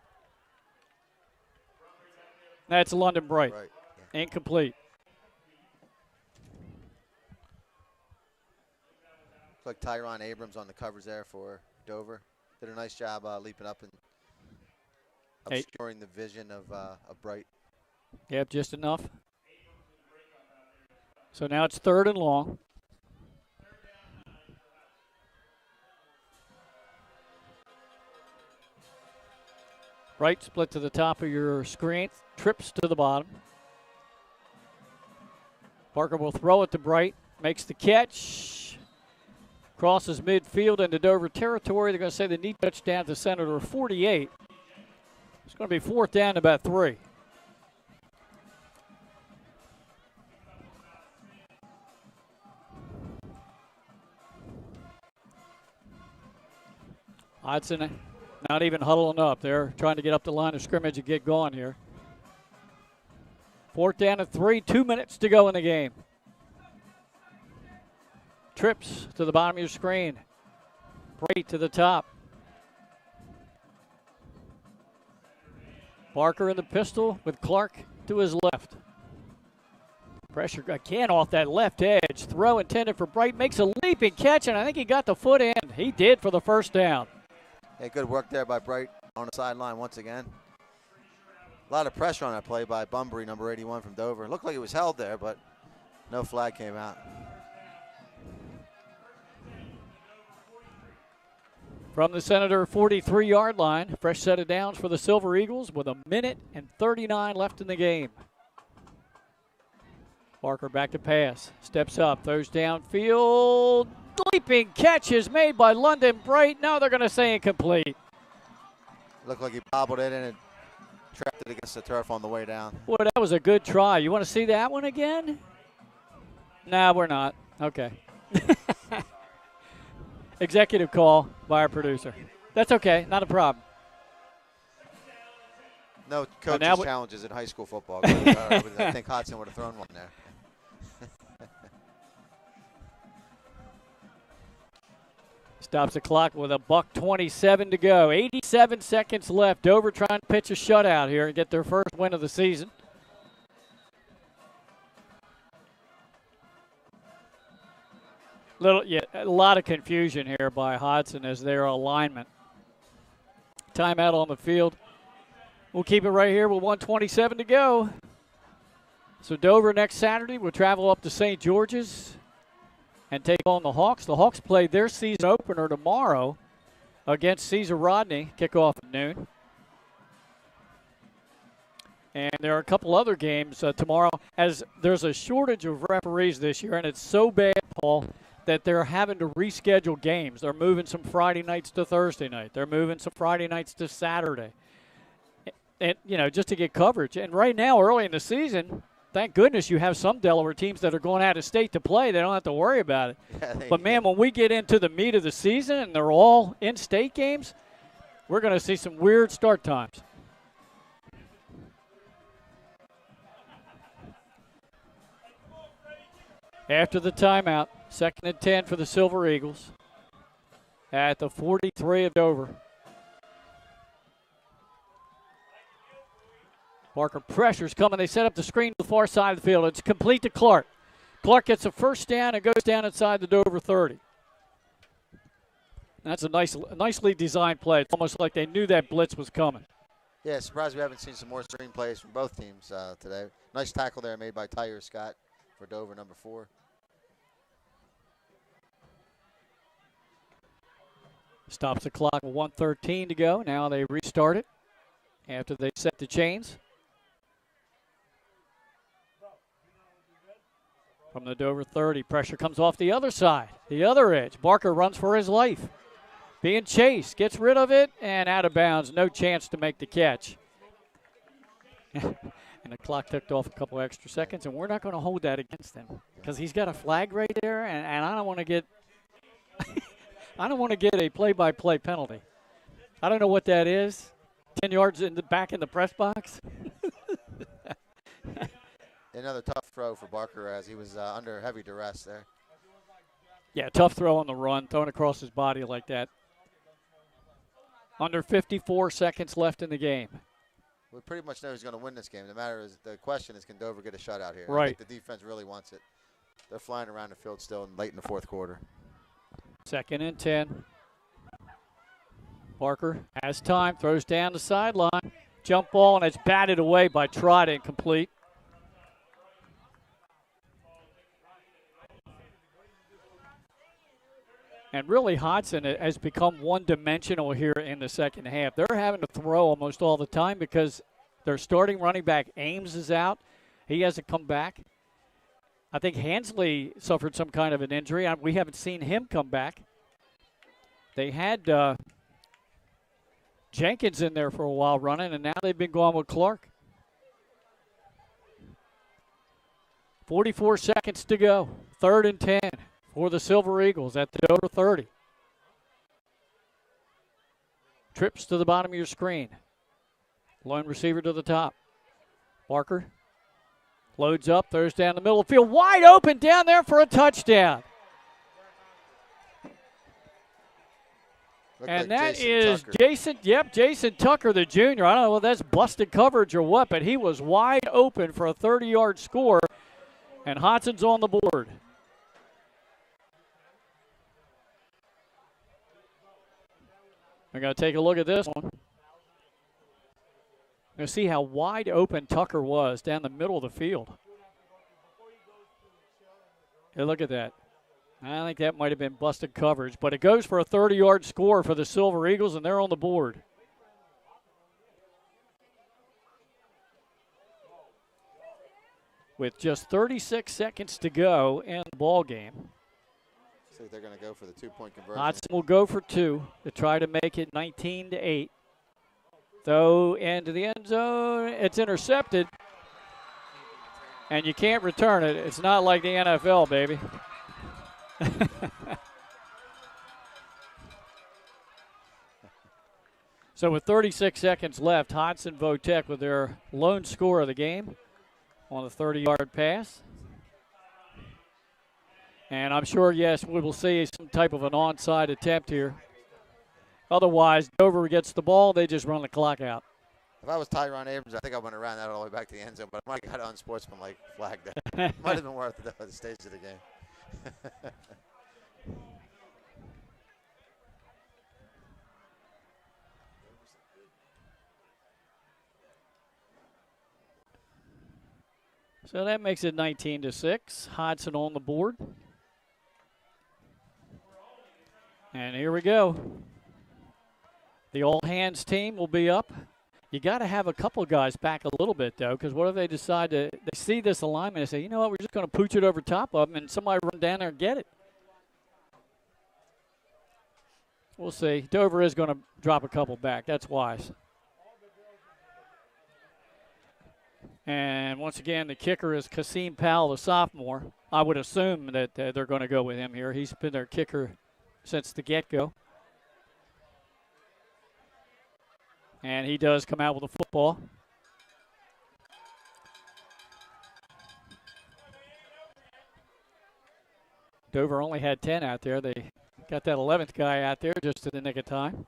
That's London Bright. Right. Yeah. Incomplete. Looks like Tyron Abrams on the covers there for Dover. Did a nice job leaping up and obscuring the vision of Bright. Yep, just enough. So now it's 3rd and long. Bright split to the top of your screen, trips to the bottom. Barker will throw it to Bright, makes the catch, crosses midfield into Dover territory. They're going to say the knee touchdown to Senator 48. It's going to be 4th down to about 3. Hodgson not even huddling up. They're trying to get up the line of scrimmage and get going here. 4th down and 3, 2 minutes to go in the game. Trips to the bottom of your screen. Bright to the top. Barker in the pistol with Clark to his left. Pressure again off that left edge. Throw intended for Bright. Makes a leaping catch, and I think he got the foot in. He did for the first down. Yeah, good work there by Bright on the sideline once again. A lot of pressure on that play by Bunbury, number 81 from Dover. It looked like it was held there, but no flag came out. From the Senator 43-yard line, fresh set of downs for the Silver Eagles with 1:39 left in the game. Barker back to pass, steps up, throws downfield. Leaping catch is made by London Bright. Now they're going to say incomplete. Looked like he bobbled it in and trapped it against the turf on the way down. Boy, that was a good try. You want to see that one again? Nah, we're not. Okay. Executive call by our producer. That's okay. Not a problem. No coaches' challenges in high school football. I think Hodgson would have thrown one there. Stops the clock with $1:27 to go. 87 seconds left. Dover trying to pitch a shutout here and get their first win of the season. A lot of confusion here by Hodgson as their alignment. Timeout on the field. We'll keep it right here with 1:27 to go. So Dover next Saturday will travel up to St. George's and take on the Hawks. The Hawks play their season opener tomorrow against Caesar Rodney, kickoff at noon. And there are a couple other games tomorrow, as there's a shortage of referees this year, and it's so bad, Paul, that they're having to reschedule games. They're moving some Friday nights to Thursday night. They're moving some Friday nights to Saturday. And, just to get coverage. And right now, early in the season, thank goodness you have some Delaware teams that are going out of state to play. They don't have to worry about it. But, man, when we get into the meat of the season and they're all in-state games, we're going to see some weird start times. After the timeout, 2nd and 10 for the Silver Eagles at the 43 of Dover. Barker pressures coming. They set up the screen to the far side of the field. It's complete to Clark. Clark gets a first down and goes down inside the Dover 30. That's a nicely designed play. It's almost like they knew that blitz was coming. Yeah, surprised we haven't seen some more screen plays from both teams today. Nice tackle there made by Tyler Scott for Dover, number 4. Stops the clock with 1:13 to go. Now they restart it after they set the chains. From the Dover 30, pressure comes off the other side, the other edge. Barker runs for his life. Being chased, gets rid of it, and out of bounds. No chance to make the catch. And the clock ticked off a couple extra seconds, and we're not going to hold that against him because he's got a flag right there, and I don't want to get I don't want to get a play-by-play penalty. I don't know what that is. 10 yards back in the press box. Another tough throw for Barker as he was under heavy duress there. Yeah, tough throw on the run, thrown across his body like that. Under 54 seconds left in the game. We pretty much know who's going to win this game. The question is, can Dover get a shutout here? Right. I think the defense really wants it. They're flying around the field still late in the fourth quarter. 2nd and 10. Parker has time, throws down the sideline. Jump ball, and it's batted away by Trot, incomplete. And really, Hodgson has become one-dimensional here in the second half. They're having to throw almost all the time because their starting running back, Ames, is out. He hasn't come back. I think Hansley suffered some kind of an injury. We haven't seen him come back. They had Jenkins in there for a while running, and now they've been going with Clark. 44 seconds to go. 3rd and 10 for the Silver Eagles at the Dover 30. Trips to the bottom of your screen. Lone receiver to the top. Barker loads up, throws down the middle of the field. Wide open down there for a touchdown. And that is Jason Tucker, the junior. I don't know whether that's busted coverage or what, but he was wide open for a 30-yard score, and Hodgson's on the board. We're going to take a look at this one. You'll see how wide open Tucker was down the middle of the field. Hey, look at that. I think that might have been busted coverage, but it goes for a 30-yard score for the Silver Eagles, and they're on the board. With just 36 seconds to go in the ball game. Looks like they're going to go for the 2-point conversion. Hodgson will go for 2 to try to make it 19-8. Though into the end zone, it's intercepted, and you can't return it. It's not like the NFL, baby. So with 36 seconds left, Hodgson Votech with their lone score of the game on the 30-yard pass. And I'm sure, yes, we will see some type of an onside attempt here. Otherwise, Dover gets the ball, they just run the clock out. If I was Tyron Abrams, I think I went around that all the way back to the end zone, but I might have got an unsportsmanlike flag there. Might have been worth it at the stage of the game. So that makes it 19-6. Hodgson on the board. And here we go. The all-hands team will be up. You got to have a couple guys back a little bit, though, because what if they decide they see this alignment and say, you know what, we're just going to pooch it over top of them and somebody run down there and get it. We'll see. Dover is going to drop a couple back. That's wise. And once again, the kicker is Kasim Powell, the sophomore. I would assume that they're going to go with him here. He's been their kicker since the get-go. And he does come out with a football. Dover only had 10 out there. They got that 11th guy out there just in the nick of time.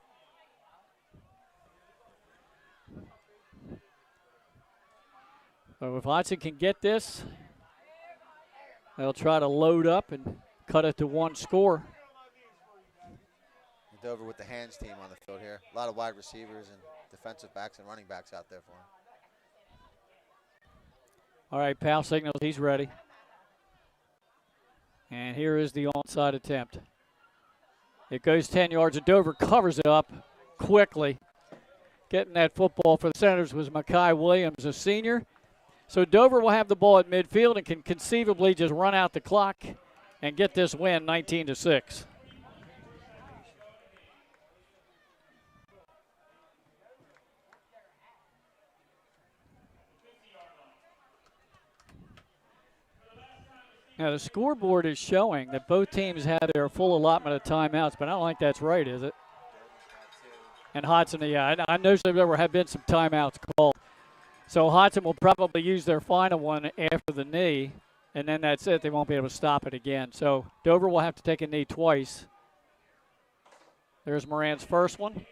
So if Hodgson can get this, they'll try to load up and cut it to 1 score. Dover with the hands team on the field here. A lot of wide receivers and defensive backs and running backs out there for him. All right, Powell signals he's ready. And here is the onside attempt. It goes 10 yards, and Dover covers it up quickly. Getting that football for the Senators was Makai Williams, a senior. So Dover will have the ball at midfield and can conceivably just run out the clock and get this win 19-6. Now, the scoreboard is showing that both teams had their full allotment of timeouts, but I don't think that's right, is it? And Hodgson, yeah, I know there have been some timeouts called. So Hodgson will probably use their final one after the knee, and then that's it. They won't be able to stop it again. So Dover will have to take a knee twice. There's Moran's first one.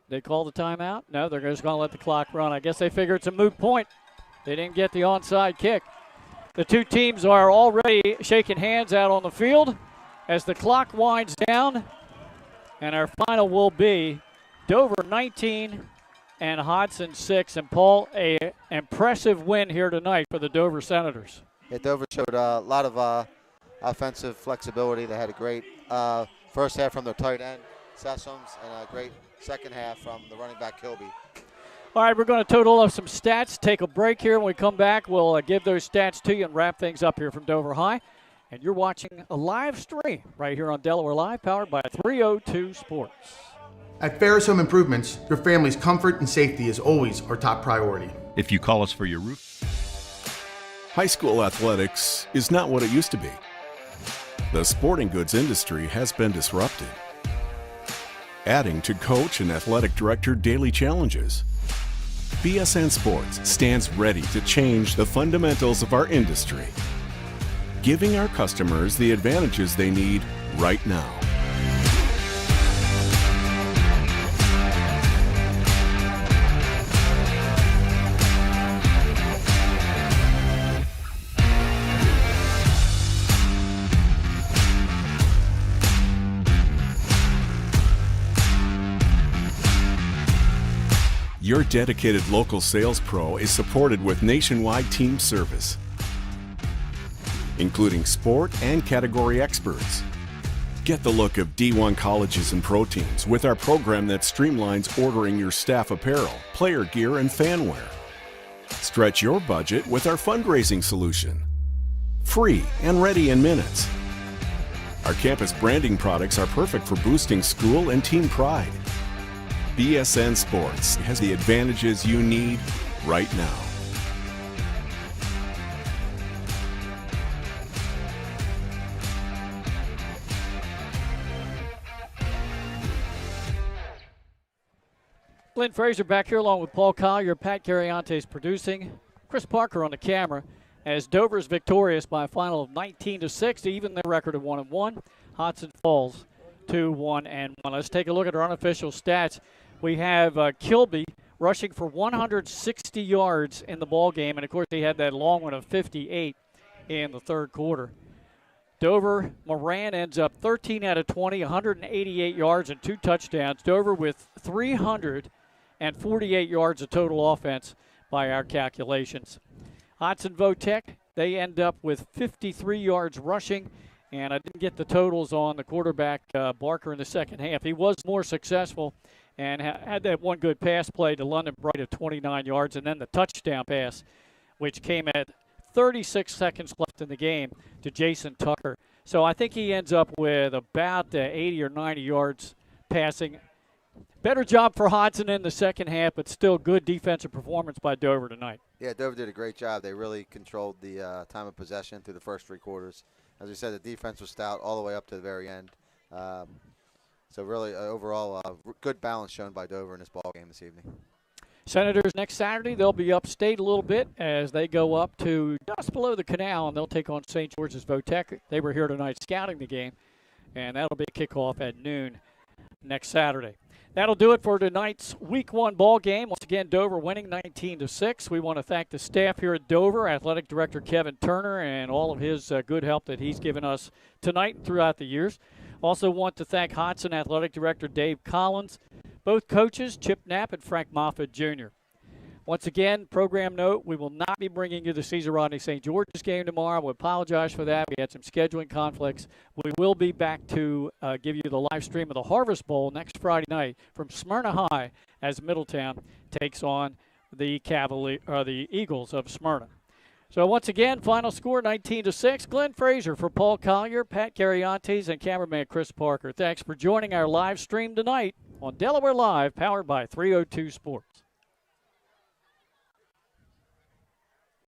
They call the timeout? No, they're just going to let the clock run. I guess they figure it's a moot point. They didn't get the onside kick. The two teams are already shaking hands out on the field as the clock winds down. And our final will be Dover 19 and Hodgson 6. And, Paul, an impressive win here tonight for the Dover Senators. Yeah, Dover showed a lot of offensive flexibility. They had a great first half from their tight end, Sessoms, and a great second half from the running back, Kilby. All right, we're going to total up some stats, take a break here. When we come back, we'll give those stats to you and wrap things up here from Dover High. And you're watching a live stream right here on Delaware Live, powered by 302 Sports. At Ferris Home Improvements, your family's comfort and safety is always our top priority. If you call us for your roof. High school athletics is not what it used to be. The sporting goods industry has been disrupted, adding to coach and athletic director daily challenges. BSN Sports stands ready to change the fundamentals of our industry, giving our customers the advantages they need right now. Your dedicated local sales pro is supported with nationwide team service, including sport and category experts. Get the look of D1 colleges and pro teams with our program that streamlines ordering your staff apparel, player gear, and fanwear. Stretch your budget with our fundraising solution. Free and ready in minutes. Our campus branding products are perfect for boosting school and team pride. BSN Sports has the advantages you need right now. Glenn Fraser back here along with Paul Collier. Pat Carriante is producing. Chris Parker on the camera as Dover's victorious by a final of 19-6 to even their record of 1-1. Hodgson falls to 1-1. Let's take a look at our unofficial stats. We have Kilby rushing for 160 yards in the ball game, and of course he had that long one of 58 in the third quarter. Dover, Moran ends up 13 out of 20, 188 yards and 2 touchdowns. Dover with 348 yards of total offense by our calculations. Hodgson Votech, they end up with 53 yards rushing, and I didn't get the totals on the quarterback, Barker, in the second half. He was more successful and had that one good pass play to London Bright of 29 yards, and then the touchdown pass, which came at 36 seconds left in the game to Jason Tucker. So I think he ends up with about 80 or 90 yards passing. Better job for Hodgson in the second half, but still good defensive performance by Dover tonight. Yeah, Dover did a great job. They really controlled the time of possession through the first 3 quarters. As we said, the defense was stout all the way up to the very end. So really, overall, good balance shown by Dover in this ball game this evening. Senators next Saturday, they'll be upstate a little bit as they go up to just below the canal, and they'll take on St. George's Votech. They were here tonight scouting the game, and that'll be kickoff at noon next Saturday. That'll do it for tonight's Week 1 ball game. Once again, Dover winning 19-6. We want to thank the staff here at Dover, Athletic Director Kevin Turner, and all of his good help that he's given us tonight and throughout the years. Also want to thank Hodgson Athletic Director Dave Collins, both coaches, Chip Knapp and Frank Moffitt Jr. Once again, program note, we will not be bringing you the Caesar Rodney St. George's game tomorrow. We apologize for that. We had some scheduling conflicts. We will be back to give you the live stream of the Harvest Bowl next Friday night from Smyrna High as Middletown takes on the Eagles of Smyrna. So once again, final score 19-6. Glenn Fraser for Paul Collier, Pat Carriantes, and cameraman Chris Parker. Thanks for joining our live stream tonight on Delaware Live, powered by 302 Sports.